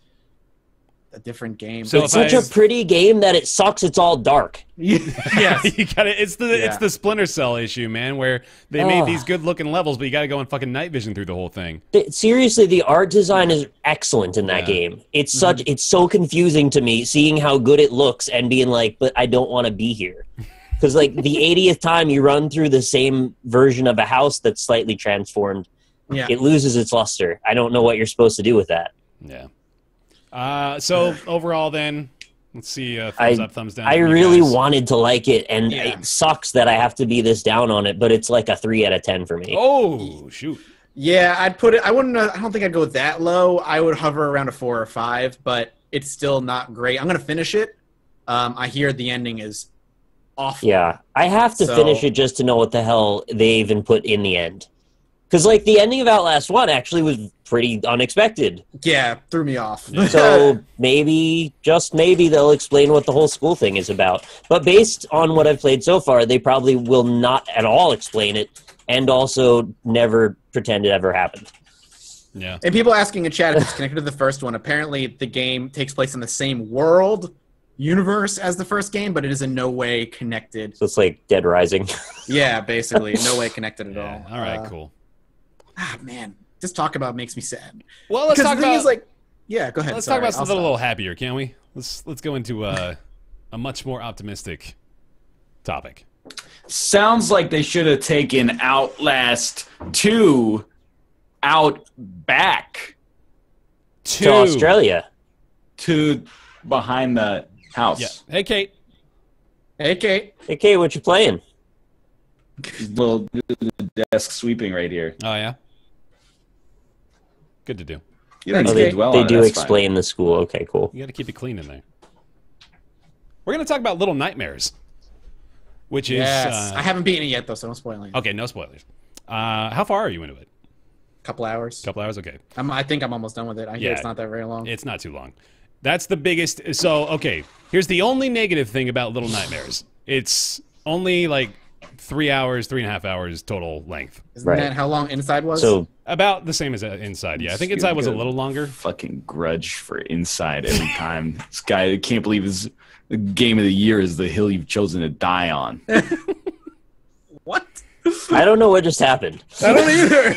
[SPEAKER 4] a different game.
[SPEAKER 2] So it's such a pretty game that it sucks. It's all dark.
[SPEAKER 4] Yes.
[SPEAKER 1] You gotta, it's the Splinter Cell issue, man, where they made these good-looking levels, but you got to go in fucking night vision through the whole thing.
[SPEAKER 2] Seriously, the art design is excellent in that game. It's it's so confusing to me seeing how good it looks and being like, but I don't want to be here. Because like the 80th time you run through the same version of a house that's slightly transformed, it loses its luster. I don't know what you're supposed to do with that.
[SPEAKER 1] Yeah. So overall, then, let's see. Thumbs up, thumbs down.
[SPEAKER 2] I really wanted to like it, and it sucks that I have to be this down on it. But it's like a 3 out of 10 for me.
[SPEAKER 1] Oh shoot!
[SPEAKER 4] Yeah, I'd put it. I wouldn't. I don't think I'd go that low. I would hover around a 4 or 5, but it's still not great. I'm gonna finish it. I hear the ending is awful.
[SPEAKER 2] Yeah, I have to finish it just to know what the hell they even put in the end. Because, like, the ending of Outlast 1 actually was pretty unexpected.
[SPEAKER 4] Yeah, threw me off.
[SPEAKER 2] So maybe, just maybe, they'll explain what the whole school thing is about. But based on what I've played so far, they probably will not at all explain it, and also never pretend it ever happened.
[SPEAKER 1] Yeah.
[SPEAKER 4] And people asking in chat if it's connected to the first one. Apparently, the game takes place in the same world, universe as the first game, but it is in no way connected.
[SPEAKER 2] So it's like Dead Rising.
[SPEAKER 4] Yeah, basically. No way connected at all.
[SPEAKER 1] All right, cool.
[SPEAKER 4] Man, just talk about makes me sad.
[SPEAKER 1] Well, let's talk about.
[SPEAKER 4] Yeah, go ahead.
[SPEAKER 1] Let's talk about something a little happier, can't we? Let's go into a much more optimistic topic.
[SPEAKER 3] Sounds like they should have taken Outlast 2 out back
[SPEAKER 2] to Australia,
[SPEAKER 3] to behind the house.
[SPEAKER 1] Yeah. Hey, Kate.
[SPEAKER 4] Hey, Kate.
[SPEAKER 2] Hey, Kate. What you playing?
[SPEAKER 3] Little desk sweeping right here.
[SPEAKER 1] Oh yeah. Good to do.
[SPEAKER 3] You don't need to dwell
[SPEAKER 2] they
[SPEAKER 3] on it,
[SPEAKER 2] do
[SPEAKER 3] that's
[SPEAKER 2] explain
[SPEAKER 3] fine.
[SPEAKER 2] the school. Okay, cool.
[SPEAKER 1] You got to keep it clean in there. We're going to talk about Little Nightmares, which is...
[SPEAKER 4] I haven't beaten it yet, though, so don't spoil anything.
[SPEAKER 1] Okay, no spoilers. How far are you into it?
[SPEAKER 4] Couple hours.
[SPEAKER 1] Couple hours? Okay.
[SPEAKER 4] I think I'm almost done with it. I hear it's not that very long.
[SPEAKER 1] It's not too long. That's the biggest... So, okay, here's the only negative thing about Little Nightmares. It's only, like, 3 hours, 3.5 hours total length.
[SPEAKER 4] Isn't that how long Inside was?
[SPEAKER 2] So
[SPEAKER 1] about the same as Inside, yeah. I think Inside was a little longer.
[SPEAKER 3] Fucking grudge for Inside every time. This guy, I can't believe his game of the year is the hill you've chosen to die on.
[SPEAKER 4] What?
[SPEAKER 2] I don't know what just happened.
[SPEAKER 4] I don't either.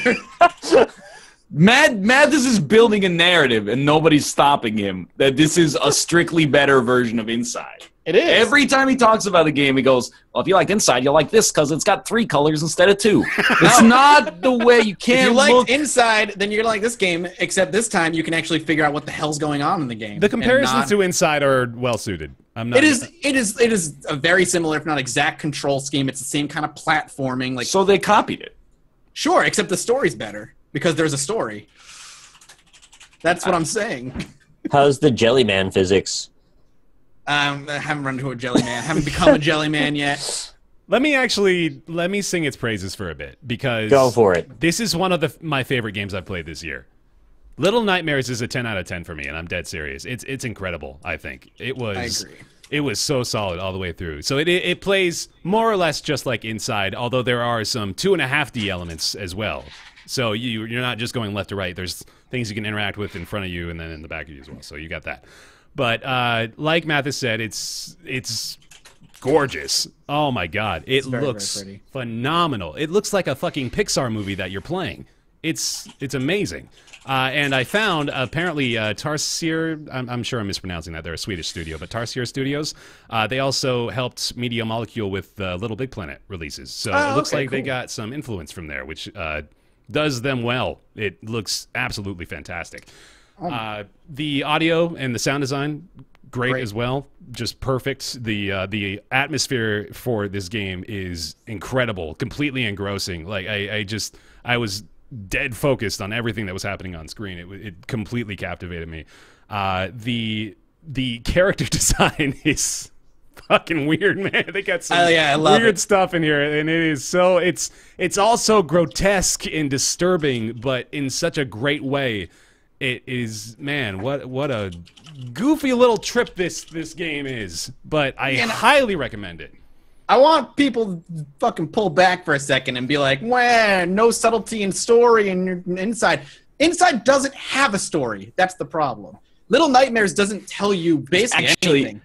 [SPEAKER 3] Mathas is building a narrative, and nobody's stopping him, that this is a strictly better version of Inside.
[SPEAKER 4] It is.
[SPEAKER 3] Every time he talks about the game, he goes, well, if you like Inside, you'll like this because it's got 3 colors instead of 2. It's not the way you can't
[SPEAKER 4] If you liked
[SPEAKER 3] look.
[SPEAKER 4] Inside, then you're going to like this game, except this time you can actually figure out what the hell's going on in the game.
[SPEAKER 1] The comparisons to Inside are well-suited.
[SPEAKER 4] It is a very similar, if not exact, control scheme. It's the same kind of platforming. Like,
[SPEAKER 3] So they copied it.
[SPEAKER 4] sure, except the story's better because there's a story. That's what I'm saying.
[SPEAKER 2] How's the Jellyman physics?
[SPEAKER 4] I haven't run into a jelly man. I haven't become a jelly man yet.
[SPEAKER 1] Let me sing its praises for a bit, because
[SPEAKER 2] Go for it.
[SPEAKER 1] This is one of my favorite games I've played this year. Little Nightmares is a 10 out of 10 for me, and I'm dead serious. It's incredible, I think. It was
[SPEAKER 4] I agree.
[SPEAKER 1] It was so solid all the way through. So it plays more or less just like Inside, although there are some 2.5D elements as well. So you're not just going left to right. There's things you can interact with in front of you and then in the back of you as well. So you got that. But like Mathas said, it's gorgeous. Oh my God, it looks
[SPEAKER 4] very pretty.
[SPEAKER 1] phenomenal. It looks like a fucking Pixar movie that you're playing. It's amazing. And I found apparently Tarsier, I'm sure I'm mispronouncing that. They're a Swedish studio, but Tarsier Studios, they also helped Media Molecule with Little Big Planet releases. So it looks like they got some influence from there, which does them well. It looks absolutely fantastic. The audio and the sound design, great as well. Just perfect. The atmosphere for this game is incredible, completely engrossing. Like I was dead focused on everything that was happening on screen. It completely captivated me. The character design is fucking weird, man. They got some weird stuff in here, and it is so it's also grotesque and disturbing, but in such a great way. It is, man, what a goofy little trip this game is, but I highly recommend it.
[SPEAKER 4] I want people to fucking pull back for a second and be like, "Wah, no subtlety in story and Inside." Inside doesn't have a story. That's the problem. Little Nightmares doesn't tell you basically anything.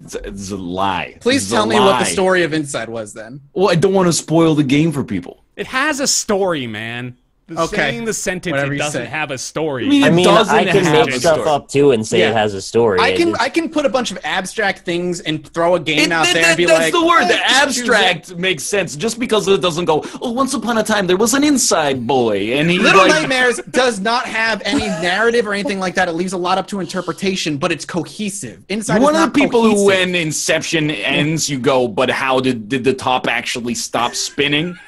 [SPEAKER 5] It's a lie.
[SPEAKER 4] Please tell me what the story of Inside was then.
[SPEAKER 5] Well, I don't want to spoil the game for people.
[SPEAKER 1] It has a story, man. Saying the sentence
[SPEAKER 4] Whatever
[SPEAKER 1] it doesn't
[SPEAKER 4] say.
[SPEAKER 1] have a story.
[SPEAKER 2] I mean, I can make stuff up too and say it has a story.
[SPEAKER 4] I can put a bunch of abstract things and throw a game out there and be
[SPEAKER 5] that's
[SPEAKER 4] like,
[SPEAKER 5] the word. The abstract makes sense. Just because it doesn't go, oh, once upon a time there was an inside boy. And he
[SPEAKER 4] Little Nightmares does not have any narrative or anything like that. It leaves a lot up to interpretation, but it's cohesive. Inside
[SPEAKER 5] One
[SPEAKER 4] is
[SPEAKER 5] of
[SPEAKER 4] not
[SPEAKER 5] the people
[SPEAKER 4] cohesive.
[SPEAKER 5] who, when Inception ends, you go, but how did the top actually stop spinning?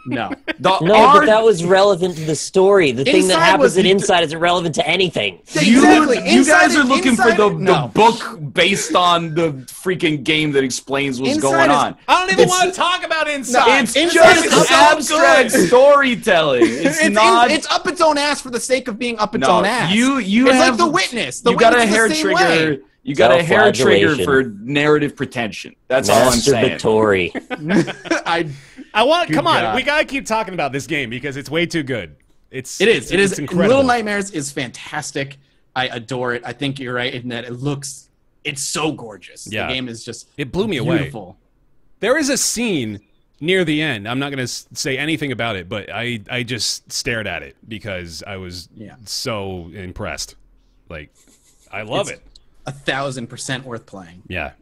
[SPEAKER 4] No.
[SPEAKER 2] But that was relevant to the story. The thing that happens in Inside is irrelevant to anything.
[SPEAKER 4] Exactly.
[SPEAKER 5] You guys are looking for the
[SPEAKER 4] no.
[SPEAKER 5] book based on the freaking game that explains what's going on.
[SPEAKER 1] I don't even want to talk about Inside.
[SPEAKER 5] It's
[SPEAKER 4] Inside
[SPEAKER 5] just
[SPEAKER 4] is so
[SPEAKER 5] abstract
[SPEAKER 4] good.
[SPEAKER 5] storytelling. It's not.
[SPEAKER 4] It's up its own ass for the sake of being up its own ass.
[SPEAKER 5] You
[SPEAKER 4] it's
[SPEAKER 5] have
[SPEAKER 4] like The Witness. The
[SPEAKER 5] you got a
[SPEAKER 4] Witness
[SPEAKER 5] hair
[SPEAKER 4] the same
[SPEAKER 5] trigger.
[SPEAKER 4] way.
[SPEAKER 5] You got a hair trigger
[SPEAKER 2] Self-flagellation.
[SPEAKER 5] for narrative pretension. That's all I'm saying.
[SPEAKER 2] Masturbatory.
[SPEAKER 1] I want. Come on,
[SPEAKER 4] God.
[SPEAKER 1] we gotta keep talking about this game because it's way too good. It is.
[SPEAKER 4] It's
[SPEAKER 1] incredible.
[SPEAKER 4] Little Nightmares is fantastic. I adore it. I think you're right in that it's so gorgeous.
[SPEAKER 1] Yeah.
[SPEAKER 4] The game is just
[SPEAKER 1] It blew me
[SPEAKER 4] beautiful.
[SPEAKER 1] away. There is a scene near the end. I'm not going to say anything about it, but I just stared at it because I was so impressed. Like, I love it.
[SPEAKER 4] 1,000% worth playing.
[SPEAKER 1] Yeah.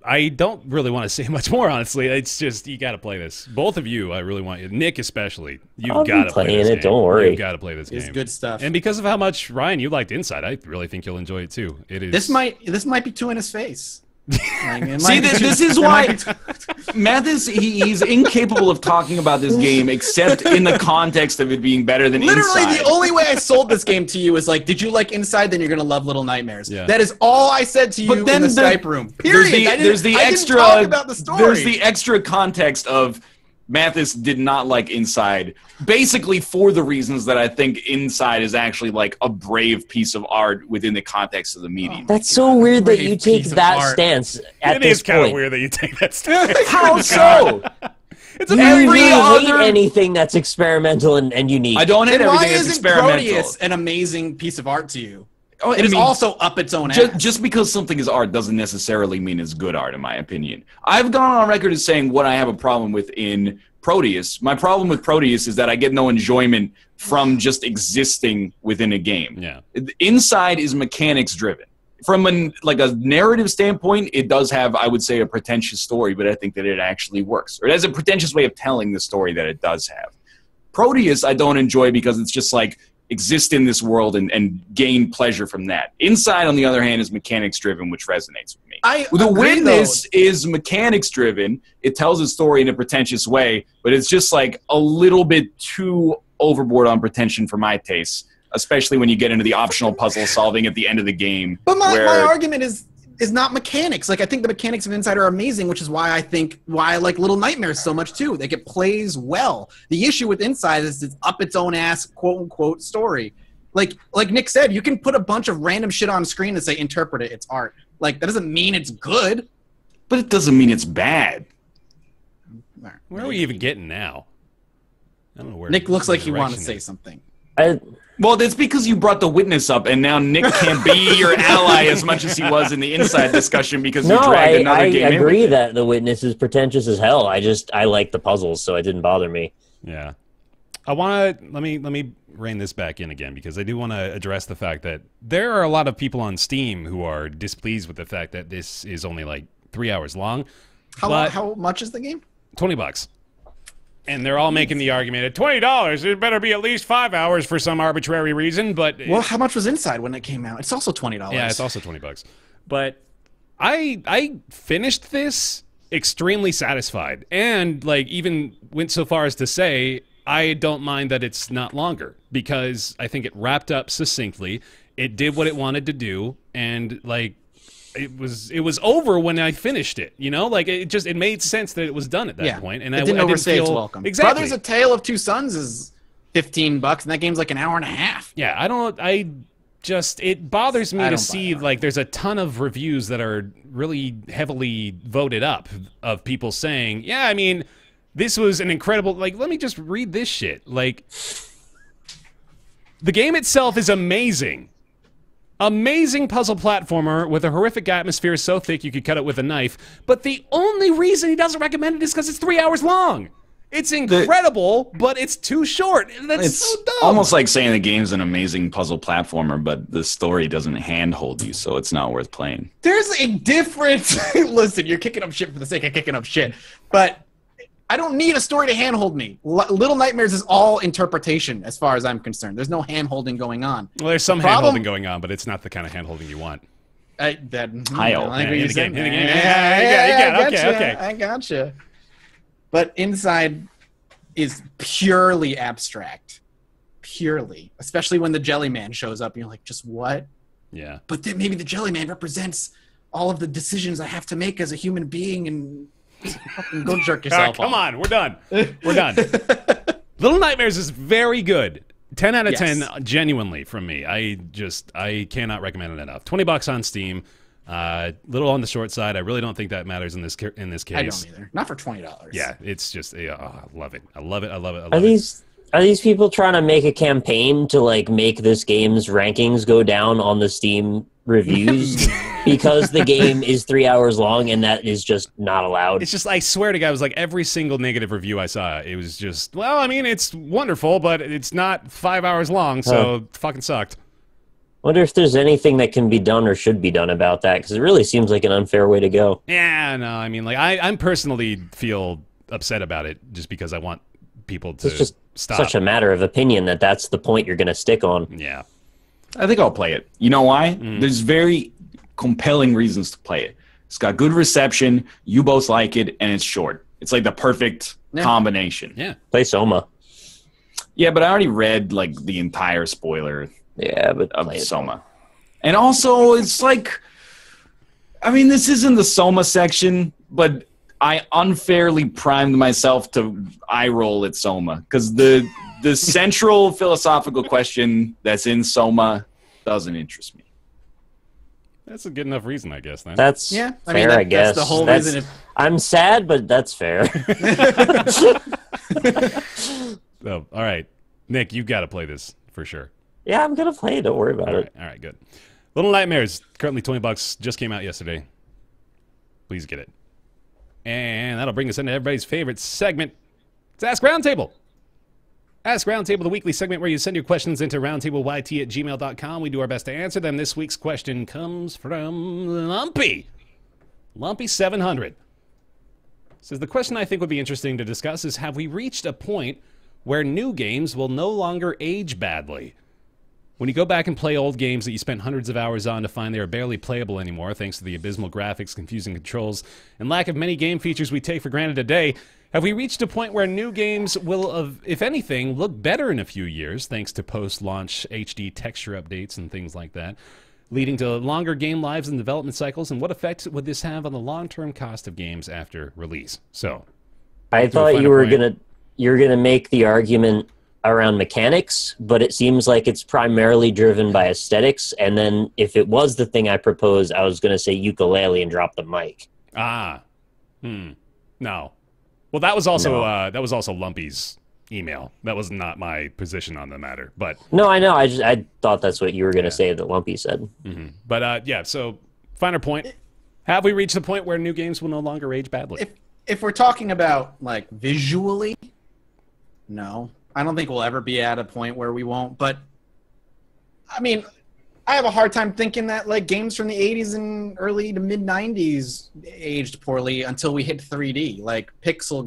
[SPEAKER 1] I don't really want to say much more, honestly. It's just, you got to play this. Both of you, I really want you. Nick especially. You've got to play this game.
[SPEAKER 2] Don't worry.
[SPEAKER 1] You've got to play this game.
[SPEAKER 4] It's good stuff.
[SPEAKER 1] And because of how much, Ryan, you liked Inside, I really think you'll enjoy it too. It is.
[SPEAKER 4] This might be two in his face.
[SPEAKER 5] See, this is why Mathas, he's incapable of talking about this game except in the context of it being better than
[SPEAKER 4] Literally,
[SPEAKER 5] Inside.
[SPEAKER 4] the only way I sold this game to you is like, did you like Inside? Then you're gonna love Little Nightmares.
[SPEAKER 1] Yeah.
[SPEAKER 4] That is all I said to you in the Skype room. Period.
[SPEAKER 5] There's the
[SPEAKER 4] I didn't
[SPEAKER 5] extra.
[SPEAKER 4] talk about the story.
[SPEAKER 5] There's the extra context of Mathas did not like Inside, basically for the reasons that I think Inside is actually like a brave piece of art within the context of the medium.
[SPEAKER 2] That's so weird that you take
[SPEAKER 4] piece of
[SPEAKER 2] that
[SPEAKER 4] art.
[SPEAKER 2] stance at
[SPEAKER 1] It
[SPEAKER 2] this
[SPEAKER 1] is kind of
[SPEAKER 2] point.
[SPEAKER 1] weird that you take that stance.
[SPEAKER 5] How so?
[SPEAKER 1] It's
[SPEAKER 2] You
[SPEAKER 5] Every
[SPEAKER 2] hate
[SPEAKER 5] other-
[SPEAKER 2] anything that's experimental and unique.
[SPEAKER 5] I don't hate
[SPEAKER 4] And why
[SPEAKER 5] everything that's
[SPEAKER 4] isn't
[SPEAKER 5] experimental.
[SPEAKER 4] Proteus an amazing piece of art to you?
[SPEAKER 5] Oh,
[SPEAKER 4] It is also up its own ass.
[SPEAKER 5] Just because something is art doesn't necessarily mean it's good art, in my opinion. I've gone on record as saying what I have a problem with in Proteus. My problem with Proteus is that I get no enjoyment from just existing within a game.
[SPEAKER 1] Yeah.
[SPEAKER 5] Inside is mechanics driven. From a narrative standpoint, it does have, I would say, a pretentious story, but I think that it actually works. Or it has a pretentious way of telling the story that it does have. Proteus I don't enjoy because it's just like, exist in this world and gain pleasure from that. Inside, on the other hand, is mechanics driven, which resonates with me. The Witness is mechanics driven. It tells a story in a pretentious way, but it's just like a little bit too overboard on pretension for my taste, especially when you get into the optional puzzle solving at the end of the game.
[SPEAKER 4] But my argument is not mechanics. Like, I think the mechanics of Inside are amazing, which is why I like Little Nightmares so much too. Like, it plays well. The issue with Inside is it's up its own ass, quote unquote, story. Like Nick said, you can put a bunch of random shit on screen and say interpret it, it's art. Like, that doesn't mean it's good.
[SPEAKER 5] But it doesn't mean it's bad.
[SPEAKER 1] Where are we even getting now? I don't know where.
[SPEAKER 4] Nick looks like he
[SPEAKER 1] direction
[SPEAKER 4] wanted to say
[SPEAKER 1] is.
[SPEAKER 4] something.
[SPEAKER 5] Well, that's because you brought the witness up, and now Nick can't be your ally as much as he was in the inside discussion because you dragged another game in.
[SPEAKER 2] I agree that the witness is pretentious as hell. I like the puzzles, so it didn't bother me.
[SPEAKER 1] Yeah. Let me rein this back in again, because I do want to address the fact that there are a lot of people on Steam who are displeased with the fact that this is only like 3 hours long.
[SPEAKER 4] How much is the game?
[SPEAKER 1] $20. And they're all making the argument at $20. It better be at least 5 hours for some arbitrary reason. But
[SPEAKER 4] Well, how much was Inside when it came out? It's also $20.
[SPEAKER 1] yeah, it's also $20. But I finished this extremely satisfied, and like even went so far as to say I don't mind that it's not longer, because I think it wrapped up succinctly. It did what it wanted to do, and like it was over when I finished it. You know, like it made sense that it was done at that point, and
[SPEAKER 4] it didn't overstay its
[SPEAKER 1] feel
[SPEAKER 4] welcome.
[SPEAKER 1] Exactly.
[SPEAKER 4] Brothers: A Tale of Two Sons is $15, and that game's like an hour and a half.
[SPEAKER 1] Yeah, it bothers me to see like there's a ton of reviews that are really heavily voted up of people saying, yeah, I mean, this was an incredible, like, let me just read this shit. Like, the game itself is amazing. Amazing puzzle platformer with a horrific atmosphere so thick you could cut it with a knife, but the only reason he doesn't recommend it is because it's 3 hours long. It's incredible, but it's too short. That's so dumb.
[SPEAKER 5] Almost like saying the game's an amazing puzzle platformer, but the story doesn't handhold you, so it's not worth playing.
[SPEAKER 4] There's a difference. Listen, you're kicking up shit for the sake of kicking up shit, but I don't need a story to handhold me. Little Nightmares is all interpretation as far as I'm concerned. There's no handholding going on.
[SPEAKER 1] Well, there's some handholding going on, but it's not the kind of handholding you want.
[SPEAKER 4] I gotcha. But Inside is purely abstract. Purely. Especially when the Jelly Man shows up and you're like, just what?
[SPEAKER 1] Yeah.
[SPEAKER 4] But then maybe the Jelly Man represents all of the decisions I have to make as a human being, and fucking go jerk yourself off.
[SPEAKER 1] Come on, we're done. We're done. Little Nightmares is very good. 10 out of 10, genuinely, from me. I cannot recommend it enough. $20 on Steam. Little on the short side. I really don't think that matters in this case.
[SPEAKER 4] I don't either. Not for $20.
[SPEAKER 1] Yeah, it's just I love it. I love it.
[SPEAKER 2] Are these people trying to make a campaign to like make this game's rankings go down on the Steam reviews because the game is 3 hours long and that is just not allowed?
[SPEAKER 1] It's just, I swear to God, it was like every single negative review I saw. It was just, well, I mean, it's wonderful, but it's not 5 hours long, so it fucking sucked.
[SPEAKER 2] Wonder if there's anything that can be done or should be done about that, because it really seems like an unfair way to go.
[SPEAKER 1] Yeah, no, I mean, like, I'm personally feel upset about it just because I want people to
[SPEAKER 2] It's just
[SPEAKER 1] stop.
[SPEAKER 2] such a matter of opinion that's the point you're going to stick on.
[SPEAKER 1] Yeah.
[SPEAKER 5] I think I'll play it. You know why? There's very compelling reasons to play it. It's got good reception, you both like it, and it's short. It's like the perfect combination.
[SPEAKER 1] Yeah.
[SPEAKER 2] Play Soma.
[SPEAKER 5] Yeah, but I already read like the entire spoiler of Soma. And also, it's like, I mean, this isn't the Soma section, but I unfairly primed myself to eye roll at Soma because the central philosophical question that's in Soma doesn't interest me.
[SPEAKER 1] That's a good enough reason, I guess, then.
[SPEAKER 2] That's fair, I guess.
[SPEAKER 4] That's the whole reason.
[SPEAKER 2] I'm sad, but that's fair.
[SPEAKER 1] Oh, all right. Nick, you've got to play this for sure.
[SPEAKER 2] Yeah, I'm going to play it. Don't worry about it.
[SPEAKER 1] All right, good. Little Nightmares, currently $20, just came out yesterday. Please get it. And that'll bring us into everybody's favorite segment. It's Ask Roundtable. Ask Roundtable, the weekly segment where you send your questions into roundtableyt@gmail.com. We do our best to answer them. This week's question comes from Lumpy. Lumpy 700. Says, the question I think would be interesting to discuss is, have we reached a point where new games will no longer age badly? When you go back and play old games that you spent hundreds of hours on to find they are barely playable anymore thanks to the abysmal graphics, confusing controls, and lack of many game features we take for granted today, have we reached a point where new games will, if anything, look better in a few years thanks to post-launch HD texture updates and things like that, leading to longer game lives and development cycles, and what effect would this have on the long-term cost of games after release? So,
[SPEAKER 2] I thought you were gonna make the argument around mechanics, but it seems like it's primarily driven by aesthetics. And then if it was the thing I proposed, I was going to say ukulele and drop the mic.
[SPEAKER 1] No. Well, that was also Lumpy's email. That was not my position on the matter. But
[SPEAKER 2] no, I know. I thought that's what you were going to say that Lumpy said.
[SPEAKER 1] Mm-hmm. But yeah. So finer point. Have we reached the point where new games will no longer age badly?
[SPEAKER 4] If we're talking about like visually, no. I don't think we'll ever be at a point where we won't. But I mean, I have a hard time thinking that like games from the 80s and early to mid 90s aged poorly until we hit 3D. Like pixel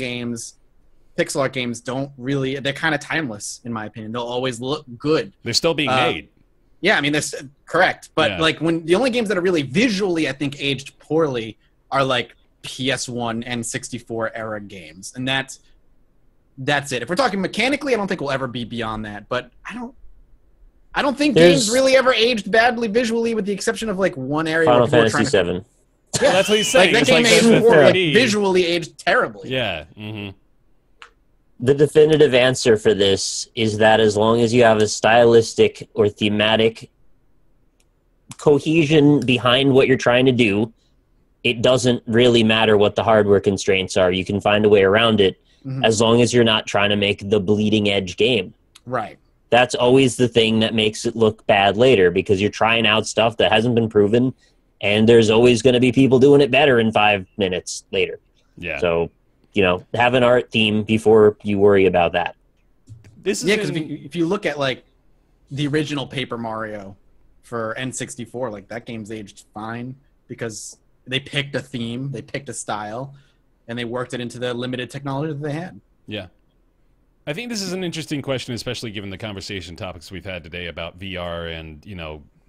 [SPEAKER 4] art games don't really, they're kind of timeless in my opinion. They'll always look good.
[SPEAKER 1] They're still being made.
[SPEAKER 4] Yeah, I mean, that's correct. But like when the only games that are really visually, I think, aged poorly are like PS1 and 64 era games. And that's it. If we're talking mechanically, I don't think we'll ever be beyond that. But I don't think games really ever aged badly visually, with the exception of like one area.
[SPEAKER 2] Final Fantasy VII.
[SPEAKER 1] Yeah, that's what he's saying.
[SPEAKER 4] Like, that game visually aged terribly.
[SPEAKER 1] Yeah. Mm-hmm.
[SPEAKER 2] The definitive answer for this is that as long as you have a stylistic or thematic cohesion behind what you're trying to do, it doesn't really matter what the hardware constraints are. You can find a way around it, as long as you're not trying to make the bleeding edge game.
[SPEAKER 4] Right.
[SPEAKER 2] That's always the thing that makes it look bad later, because you're trying out stuff that hasn't been proven, and there's always going to be people doing it better in 5 minutes later.
[SPEAKER 1] Yeah.
[SPEAKER 2] So, have an art theme before you worry about that.
[SPEAKER 4] Because if you look at like the original Paper Mario for N64, like that game's aged fine because they picked a theme, they picked a style, and they worked it into the limited technology that they had.
[SPEAKER 1] Yeah. I think this is an interesting question, especially given the conversation topics we've had today about VR and,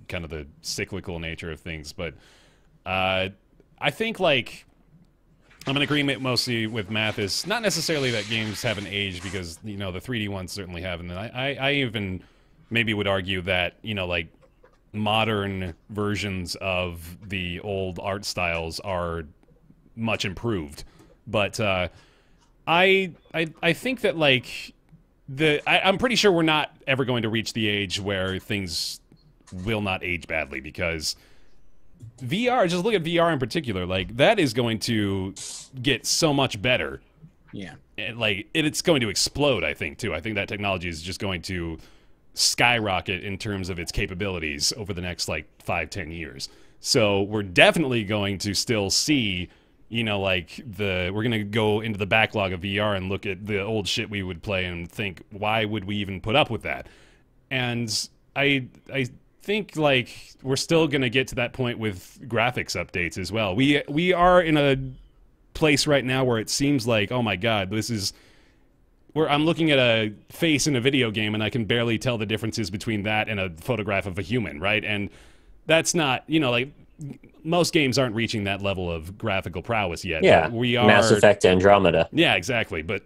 [SPEAKER 1] kind of the cyclical nature of things. But I think, like, I'm in agreement mostly with Mathas. Not necessarily that games haven't aged, because, the 3D ones certainly have. And then I even maybe would argue that, like, modern versions of the old art styles are much improved. But I think that, like, I'm pretty sure we're not ever going to reach the age where things will not age badly, because VR, just look at VR in particular, like, that is going to get so much better.
[SPEAKER 4] Yeah.
[SPEAKER 1] And, like, it's going to explode, I think, too. I think that technology is just going to skyrocket in terms of its capabilities over the next, like, 5-10 years. So we're definitely going to still see, like, we're going to go into the backlog of VR and look at the old shit we would play and think, why would we even put up with that? And I think, like, we're still going to get to that point with graphics updates as well. We are in a place right now where it seems like, oh my god, this is where I'm looking at a face in a video game and I can barely tell the differences between that and a photograph of a human, right? And that's not, like, most games aren't reaching that level of graphical prowess yet.
[SPEAKER 2] Yeah,
[SPEAKER 1] we are
[SPEAKER 2] Mass Effect Andromeda.
[SPEAKER 1] Yeah, exactly. But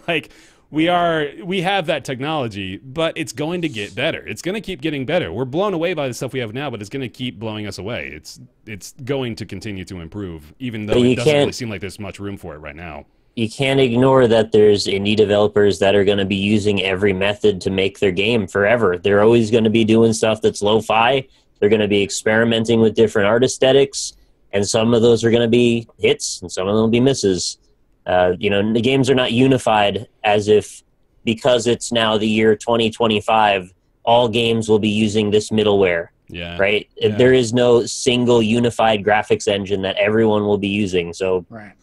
[SPEAKER 1] like, we have that technology, but it's going to get better. It's going to keep getting better. We're blown away by the stuff we have now, but it's going to keep blowing us away. It's going to continue to improve, even though it doesn't really seem like there's much room for it right now.
[SPEAKER 2] You can't ignore that there's indie developers that are going to be using every method to make their game forever. They're always going to be doing stuff that's lo-fi. They're going to be experimenting with different art aesthetics, and some of those are going to be hits, and some of them will be misses. The games are not unified as if, because it's now the year 2025, all games will be using this middleware.
[SPEAKER 1] Yeah.
[SPEAKER 2] Right?
[SPEAKER 1] Yeah.
[SPEAKER 2] There is no single unified graphics engine that everyone will be using. So
[SPEAKER 4] right.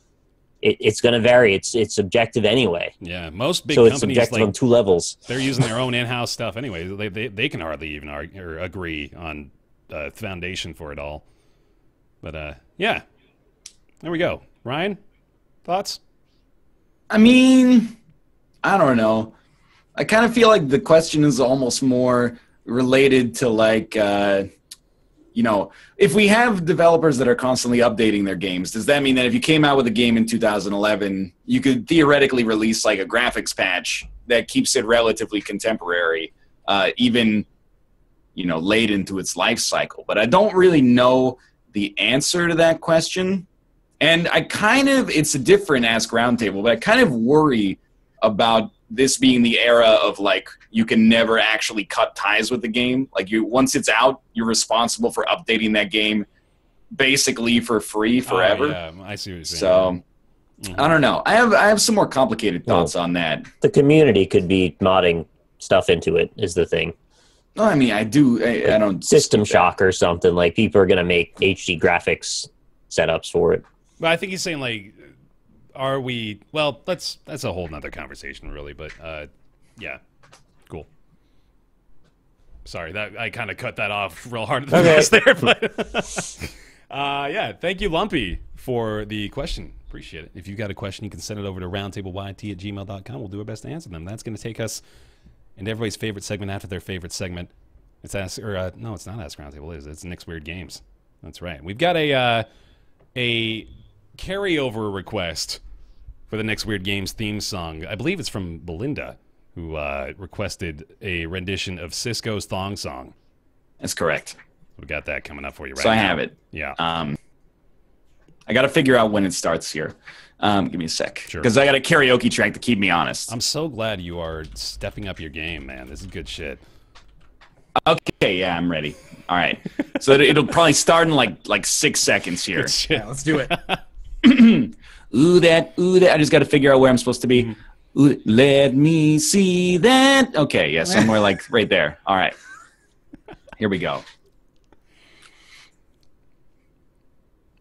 [SPEAKER 2] It's going to vary. It's subjective anyway.
[SPEAKER 1] Yeah, most big
[SPEAKER 2] so
[SPEAKER 1] companies,
[SPEAKER 2] it's subjective,
[SPEAKER 1] like,
[SPEAKER 2] on 2 levels.
[SPEAKER 1] They're using their own in-house stuff anyway. They can hardly even argue or agree on foundation for it all. But yeah, there we go. Ryan, thoughts?
[SPEAKER 5] I mean, I don't know. I kind of feel like the question is almost more related to, like, if we have developers that are constantly updating their games, does that mean that if you came out with a game in 2011, you could theoretically release, like, a graphics patch that keeps it relatively contemporary, even, late into its life cycle? But I don't really know the answer to that question. And it's a different Ask Roundtable, but I kind of worry about this being the era of like you can never actually cut ties with the game. Like once it's out, you're responsible for updating that game basically for free forever.
[SPEAKER 1] Oh, yeah, I see what you're saying.
[SPEAKER 5] So I don't know. I have some more complicated thoughts on that.
[SPEAKER 2] The community could be modding stuff into it is the thing.
[SPEAKER 5] No, I mean I don't
[SPEAKER 2] System Shock or something, like people are gonna make HD graphics setups for it.
[SPEAKER 1] But I think he's saying like, are we? Well, that's a whole nother conversation, really. But yeah, cool. Sorry, that I kind of cut that off real hard at the last there, but yeah, thank you, Lumpy, for the question. Appreciate it. If you've got a question, you can send it over to roundtableyt@gmail.com. We'll do our best to answer them. That's going to take us into everybody's favorite segment after their favorite segment. It's no, it's not Ask Roundtable. It's Nick's Weird Games. That's right. We've got a carryover request for the Nick's Weird Games theme song. I believe it's from Belinda, who requested a rendition of Cisco's Thong Song.
[SPEAKER 5] That's correct.
[SPEAKER 1] We got that coming up for you right now.
[SPEAKER 5] So I have it.
[SPEAKER 1] Yeah.
[SPEAKER 5] I got to figure out when it starts here. Give me a sec.
[SPEAKER 1] Sure.
[SPEAKER 5] Because I got a karaoke track to keep me honest.
[SPEAKER 1] I'm so glad you are stepping up your game, man. This is good shit.
[SPEAKER 5] Okay, yeah, I'm ready. All right. So it'll probably start in like 6 seconds here.
[SPEAKER 1] Good shit.
[SPEAKER 4] Yeah, let's do it.
[SPEAKER 5] Ooh, that. I just got to figure out where I'm supposed to be. Ooh, let me see that. Okay, yeah, somewhere like right there. All right. Here we go.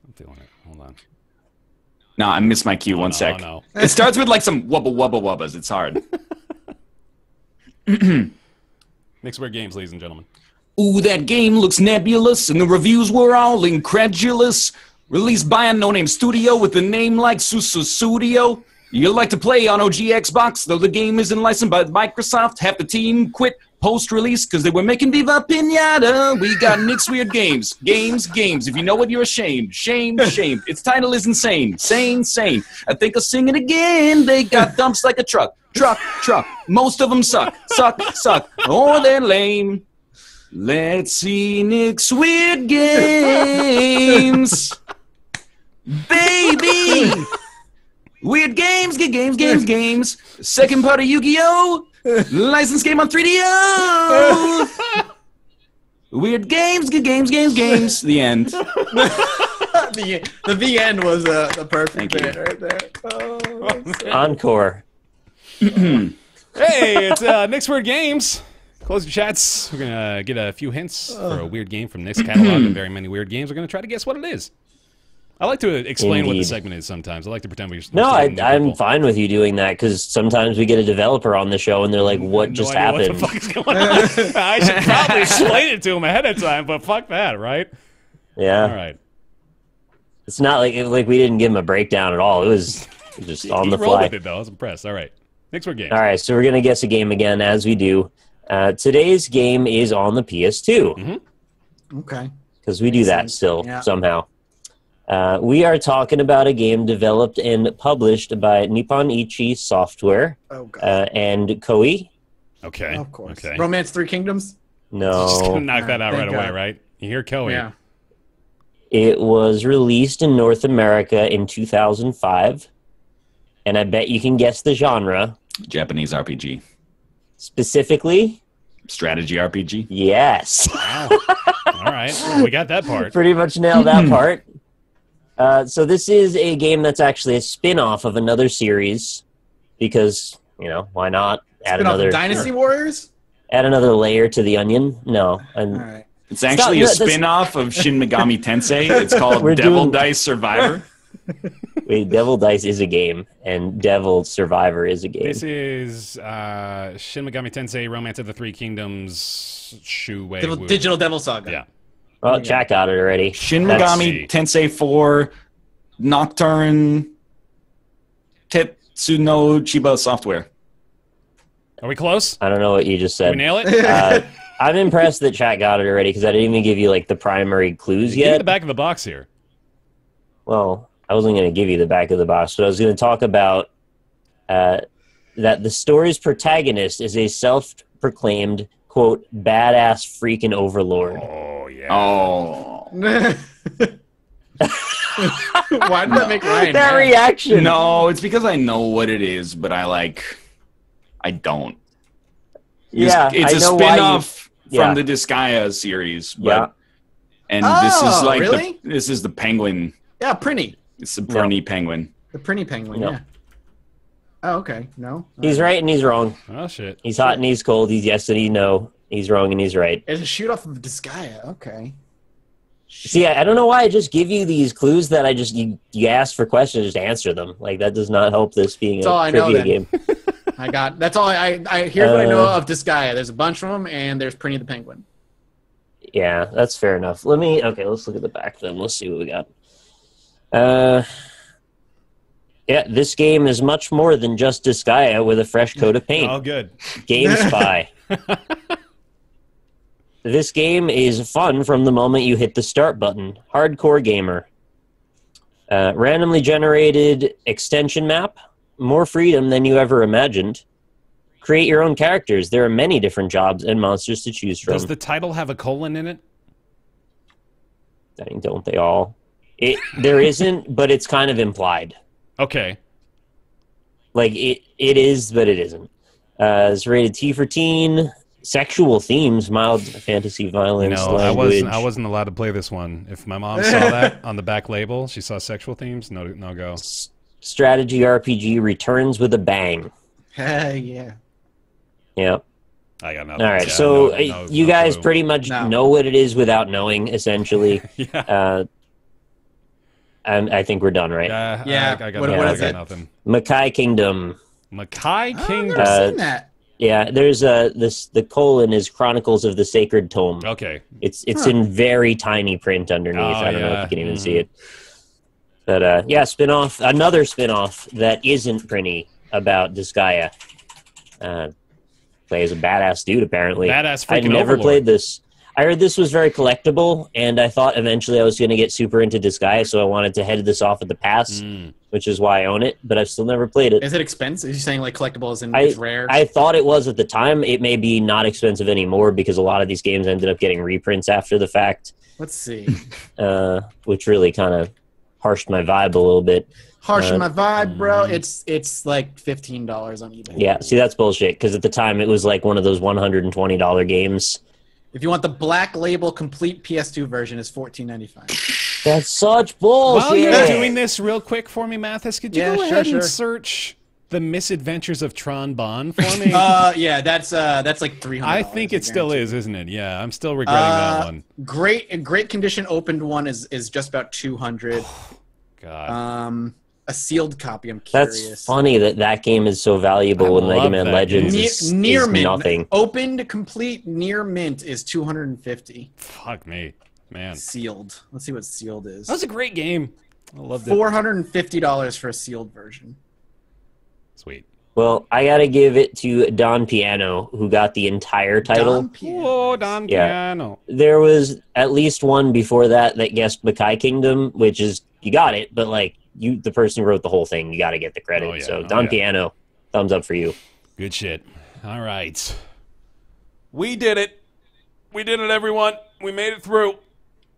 [SPEAKER 1] I'm feeling it. Hold on.
[SPEAKER 5] No, I missed my cue. One sec.
[SPEAKER 1] No.
[SPEAKER 5] It starts with like some wubba wubba wubbas. It's hard.
[SPEAKER 1] Nick's Weird Games, ladies and gentlemen.
[SPEAKER 5] Ooh, that game looks nebulous, and the reviews were all incredulous. Released by a no-name studio with a name like Susu Studio. You like to play on OG Xbox, though the game isn't licensed by Microsoft. Half the team quit post-release because they were making Viva Pinata. We got Nick's Weird Games. Games. If you know it, you're ashamed. Shame. Its title is insane. Sane. I think I'll sing it again. They got dumps like a truck. Most of them suck. Oh, they're lame. Let's see Nick's Weird Games. Baby! Weird games. Second part of Yu-Gi-Oh! Licensed game on 3DO! Weird games. The end.
[SPEAKER 4] The end was the perfect
[SPEAKER 5] Thank you.
[SPEAKER 4] bit right there. Oh,
[SPEAKER 2] Encore.
[SPEAKER 1] Hey, it's Nick's Weird Games. Close your chats. We're going to get a few hints for a weird game from Nick's catalog of very many weird games. We're going to try to guess what it is. I like to explain what the segment is sometimes. I like to pretend we're
[SPEAKER 2] No, I'm fine with you doing that because sometimes we get a developer on the show and they're like, what just happened?
[SPEAKER 1] What the fuck is going on? I should probably explain it to him ahead of time, but fuck that, right?
[SPEAKER 2] Yeah.
[SPEAKER 1] All right.
[SPEAKER 2] It's not like we didn't give him a breakdown at all. It was just on the
[SPEAKER 1] He rolled
[SPEAKER 2] fly.
[SPEAKER 1] with it, though. I was impressed. All right. Next Weird Games.
[SPEAKER 2] All right, so we're going to guess a game again as we do. Today's game is on the PS2
[SPEAKER 4] okay.
[SPEAKER 2] because we do that still somehow. We are talking about a game developed and published by Nippon Ichi Software and Koei.
[SPEAKER 1] Okay.
[SPEAKER 4] Of course.
[SPEAKER 1] Okay.
[SPEAKER 4] Romance Three Kingdoms?
[SPEAKER 2] No.
[SPEAKER 1] Just gonna knock that out
[SPEAKER 4] Thank
[SPEAKER 1] right away,
[SPEAKER 4] God.
[SPEAKER 1] right? You hear Koei.
[SPEAKER 4] Yeah.
[SPEAKER 2] It was released in North America in 2005, and I bet you can guess the genre.
[SPEAKER 5] Japanese RPG.
[SPEAKER 2] Specifically?
[SPEAKER 5] Strategy RPG.
[SPEAKER 2] Yes.
[SPEAKER 1] Wow. All right. Well, we got that part.
[SPEAKER 2] Pretty much nailed that part. So this is a game that's actually a spin-off of another series because, why not add another
[SPEAKER 4] Dynasty Warriors?
[SPEAKER 2] Add another layer to the onion? No.
[SPEAKER 4] All right.
[SPEAKER 5] It's actually a spin-off of Shin Megami Tensei. It's called Devil Dice Survivor.
[SPEAKER 2] Wait, Devil Dice is a game, and Devil Survivor is a game.
[SPEAKER 1] This is Shin Megami Tensei Romance of the Three Kingdoms
[SPEAKER 4] Digital Devil Saga.
[SPEAKER 1] Yeah.
[SPEAKER 2] Oh, Jack got it already.
[SPEAKER 5] Shin Megami Tensei 4 Nocturne Tetsuno Chiba Software.
[SPEAKER 1] Are we close?
[SPEAKER 2] I don't know what you just
[SPEAKER 1] Did
[SPEAKER 2] said.
[SPEAKER 1] we nail it?
[SPEAKER 2] I'm impressed that chat got it already because I didn't even give you the primary clues
[SPEAKER 1] Give me
[SPEAKER 2] yet.
[SPEAKER 1] the back of the box here.
[SPEAKER 2] Well, I wasn't going to give you the back of the box, but I was going to talk about that the story's protagonist is a self-proclaimed, quote, badass freaking overlord.
[SPEAKER 1] Oh, yeah.
[SPEAKER 5] Oh.
[SPEAKER 4] Why did that make Ryan
[SPEAKER 2] That
[SPEAKER 4] mad?
[SPEAKER 2] reaction.
[SPEAKER 5] No, it's because I know what it is, but I I don't.
[SPEAKER 2] Yeah,
[SPEAKER 5] It's a
[SPEAKER 2] I know why
[SPEAKER 5] spin-off
[SPEAKER 2] you-
[SPEAKER 5] from the Disgaea series. But,
[SPEAKER 2] Yeah.
[SPEAKER 5] And this is
[SPEAKER 4] Oh,
[SPEAKER 5] like
[SPEAKER 4] really?
[SPEAKER 5] this is the penguin.
[SPEAKER 4] Yeah, Prinny.
[SPEAKER 5] It's the Prinny penguin.
[SPEAKER 4] The Prinny penguin,
[SPEAKER 2] No.
[SPEAKER 4] yeah. Oh, okay. No?
[SPEAKER 2] He's right and he's wrong.
[SPEAKER 1] Oh shit.
[SPEAKER 2] He's hot and he's cold. He's yes and he's no. He's wrong and he's right.
[SPEAKER 4] It's a shoot off of Disgaea. Okay.
[SPEAKER 2] See, I don't know why I just give you these clues that you ask for questions, just answer them. Like, that does not help this being
[SPEAKER 4] That's all
[SPEAKER 2] a
[SPEAKER 4] I know,
[SPEAKER 2] trivia
[SPEAKER 4] then.
[SPEAKER 2] game.
[SPEAKER 4] That's all here's what I know of Disgaea. There's a bunch of them, and there's Prinny the penguin.
[SPEAKER 2] Yeah, that's fair enough. let's look at the back then. Let's see what we got. Yeah, this game is much more than just Disgaea with a fresh coat of paint.
[SPEAKER 1] Oh, good.
[SPEAKER 2] Game Spy. This game is fun from the moment you hit the start button. Hardcore gamer. Randomly generated extension map. More freedom than you ever imagined. Create your own characters. There are many different jobs and monsters to choose from.
[SPEAKER 1] Does the title have a colon in it?
[SPEAKER 2] I mean, don't they all? There isn't, but it's kind of implied.
[SPEAKER 1] Okay.
[SPEAKER 2] Like, it is, but it isn't. It's rated T for teen. Sexual themes, mild fantasy violence, language.
[SPEAKER 1] I wasn't allowed to play this one. If my mom saw that on the back label, she saw sexual themes, no go.
[SPEAKER 2] Strategy RPG returns with a bang.
[SPEAKER 4] Yeah.
[SPEAKER 2] Yeah.
[SPEAKER 1] I got nothing.
[SPEAKER 2] All right,
[SPEAKER 1] Yeah,
[SPEAKER 2] so
[SPEAKER 1] no
[SPEAKER 2] you guys
[SPEAKER 1] clue.
[SPEAKER 2] pretty much
[SPEAKER 4] No.
[SPEAKER 2] know what it is without knowing, essentially.
[SPEAKER 1] Yeah.
[SPEAKER 2] And I think we're done, right?
[SPEAKER 4] Yeah.
[SPEAKER 1] I got
[SPEAKER 4] What
[SPEAKER 1] nothing.
[SPEAKER 4] is
[SPEAKER 1] I got
[SPEAKER 4] it?
[SPEAKER 1] nothing.
[SPEAKER 2] Mackay Kingdom.
[SPEAKER 1] Mackay
[SPEAKER 4] Oh, I've
[SPEAKER 1] Kingdom.
[SPEAKER 4] never seen that.
[SPEAKER 2] Yeah, there's the colon is Chronicles of the Sacred Tome.
[SPEAKER 1] Okay.
[SPEAKER 2] It's in very tiny print underneath.
[SPEAKER 1] Oh,
[SPEAKER 2] I don't know if
[SPEAKER 1] yeah.
[SPEAKER 2] you can even see it. But yeah, another spin-off that isn't Prinny about Disgaea. Plays a badass dude, apparently.
[SPEAKER 1] Badass
[SPEAKER 2] I'd
[SPEAKER 1] freaking
[SPEAKER 2] never
[SPEAKER 1] overlord.
[SPEAKER 2] played this. I heard this was very collectible, and I thought eventually I was going to get super into Disgaea, so I wanted to head this off at the pass, which is why I own it, but I've still never played it.
[SPEAKER 4] Is it expensive? Are you saying like collectibles and it's rare?
[SPEAKER 2] I thought it was at the time. It may be not expensive anymore because a lot of these games ended up getting reprints after the fact,
[SPEAKER 4] Let's see.
[SPEAKER 2] which really kind of harshed my vibe a little bit.
[SPEAKER 4] Harsh on my vibe, bro. It's like $15 on eBay.
[SPEAKER 2] Yeah, see, that's bullshit because at the time it was like one of those $120 games.
[SPEAKER 4] If you want the black label complete PS2 version, it's $14.95.
[SPEAKER 2] That's such bullshit.
[SPEAKER 1] While you're doing this real quick for me, Mathas, could you
[SPEAKER 4] Yeah,
[SPEAKER 1] go
[SPEAKER 4] sure,
[SPEAKER 1] ahead
[SPEAKER 4] sure.
[SPEAKER 1] and search The Misadventures of Tron Bonne for me?
[SPEAKER 4] Yeah, that's like $300.
[SPEAKER 1] I think it still
[SPEAKER 4] guarantee.
[SPEAKER 1] is, isn't it? Yeah, I'm still regretting that one.
[SPEAKER 4] Great condition opened one is just about $200.
[SPEAKER 1] God.
[SPEAKER 4] A sealed copy. I'm curious.
[SPEAKER 2] That's funny that game is so valuable when Mega
[SPEAKER 1] love
[SPEAKER 2] Man
[SPEAKER 1] that
[SPEAKER 2] Legends
[SPEAKER 1] game.
[SPEAKER 2] is
[SPEAKER 4] Near mint,
[SPEAKER 2] nothing.
[SPEAKER 4] opened complete near mint is $250.
[SPEAKER 1] Fuck me. Man.
[SPEAKER 4] Sealed. Let's see what sealed is.
[SPEAKER 1] That was a great game. I loved it.
[SPEAKER 4] $450 for a sealed version.
[SPEAKER 1] Sweet.
[SPEAKER 2] Well, I gotta give it to Don Piano, who got the entire title.
[SPEAKER 4] Don Piano.
[SPEAKER 1] Whoa, Don
[SPEAKER 2] Yeah.
[SPEAKER 1] Piano.
[SPEAKER 2] There was at least one before that guessed Mackay Kingdom, which is, you got it, but like, the person who wrote the whole thing, you gotta get the credit.
[SPEAKER 1] Oh, yeah.
[SPEAKER 2] So
[SPEAKER 1] Oh,
[SPEAKER 2] Don
[SPEAKER 1] yeah.
[SPEAKER 2] Piano, thumbs up for you.
[SPEAKER 1] Good shit. All right. We did it. We did it, everyone. We made it through.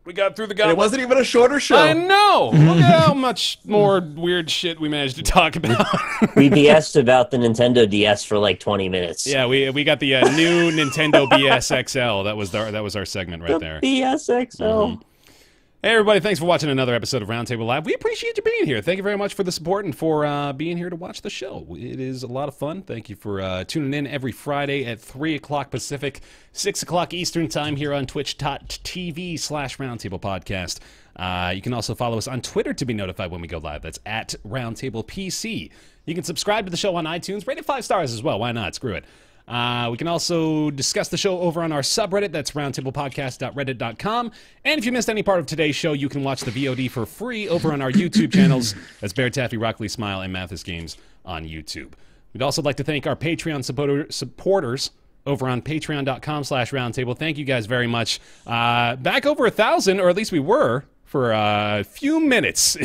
[SPEAKER 1] We got through the
[SPEAKER 4] It
[SPEAKER 1] gauntlet.
[SPEAKER 4] wasn't even a shorter show.
[SPEAKER 1] I know. Look at how much more weird shit we managed to talk about.
[SPEAKER 2] We BS'd about the Nintendo DS for like 20 minutes.
[SPEAKER 1] Yeah, we got the new Nintendo BSXL. That was our segment right there.
[SPEAKER 2] BSXL.
[SPEAKER 1] Hey, everybody, thanks for watching another episode of Roundtable Live. We appreciate you being here. Thank you very much for the support and for being here to watch the show. It is a lot of fun. Thank you for tuning in every Friday at 3 o'clock Pacific, 6 o'clock Eastern Time here on twitch.tv/Roundtable Podcast. You can also follow us on Twitter to be notified when we go live. That's at Roundtable PC. You can subscribe to the show on iTunes. Rate it 5 stars as well. Why not? Screw it. We can also discuss the show over on our subreddit. That's roundtablepodcast.reddit.com. And if you missed any part of today's show, you can watch the VOD for free over on our YouTube channels. That's BaerTaffy, RockLeeSmile, and MathasGames on YouTube. We'd also like to thank our Patreon supporters over on patreon.com/roundtable. Thank you guys very much. Back over 1,000, or at least we were, for a few minutes.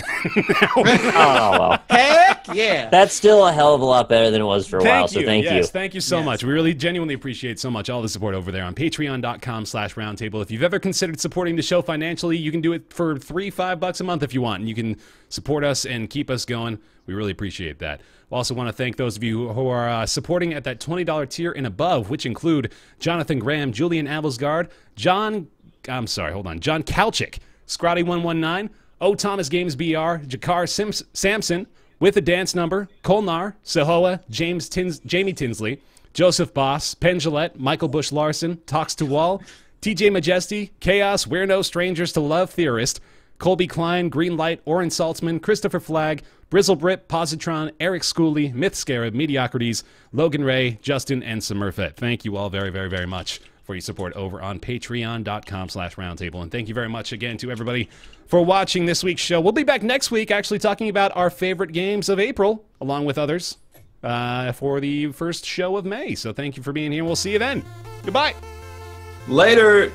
[SPEAKER 2] Oh, well.
[SPEAKER 4] Heck Fuck yeah.
[SPEAKER 2] That's still a hell of a lot better than it was for a while, so thank you.
[SPEAKER 1] Thank you so much. We really genuinely appreciate so much all the support over there on patreon.com/roundtable. If you've ever considered supporting the show financially, you can do it for $3-5 a month if you want, and you can support us and keep us going. We really appreciate that. We also want to thank those of you who are supporting at that $20 tier and above, which include Jonathan Graham, Julian Avelsgard, John Kalchik, Scrotty119, O. Thomas Games BR, Jakar Sampson, With a Dance Number, Kolnar, Sahoa, Jamie Tinsley, Joseph Boss, Penn Gillette, Michael Bush Larson, Talks to Wall, TJ Majesty, Chaos, We're No Strangers to Love Theorist, Colby Klein, Greenlight, Oren Saltzman, Christopher Flagg, Brizzle Brit, Positron, Eric Schooley, Myth Scarab, Mediocrities, Logan Ray, Justin, and Smurfette. Thank you all very, very, very much for your support over on patreon.com/roundtable. And thank you very much again to everybody for watching this week's show. We'll be back next week actually talking about our favorite games of April, along with others, for the first show of May. So thank you for being here. We'll see you then. Goodbye.
[SPEAKER 5] Later.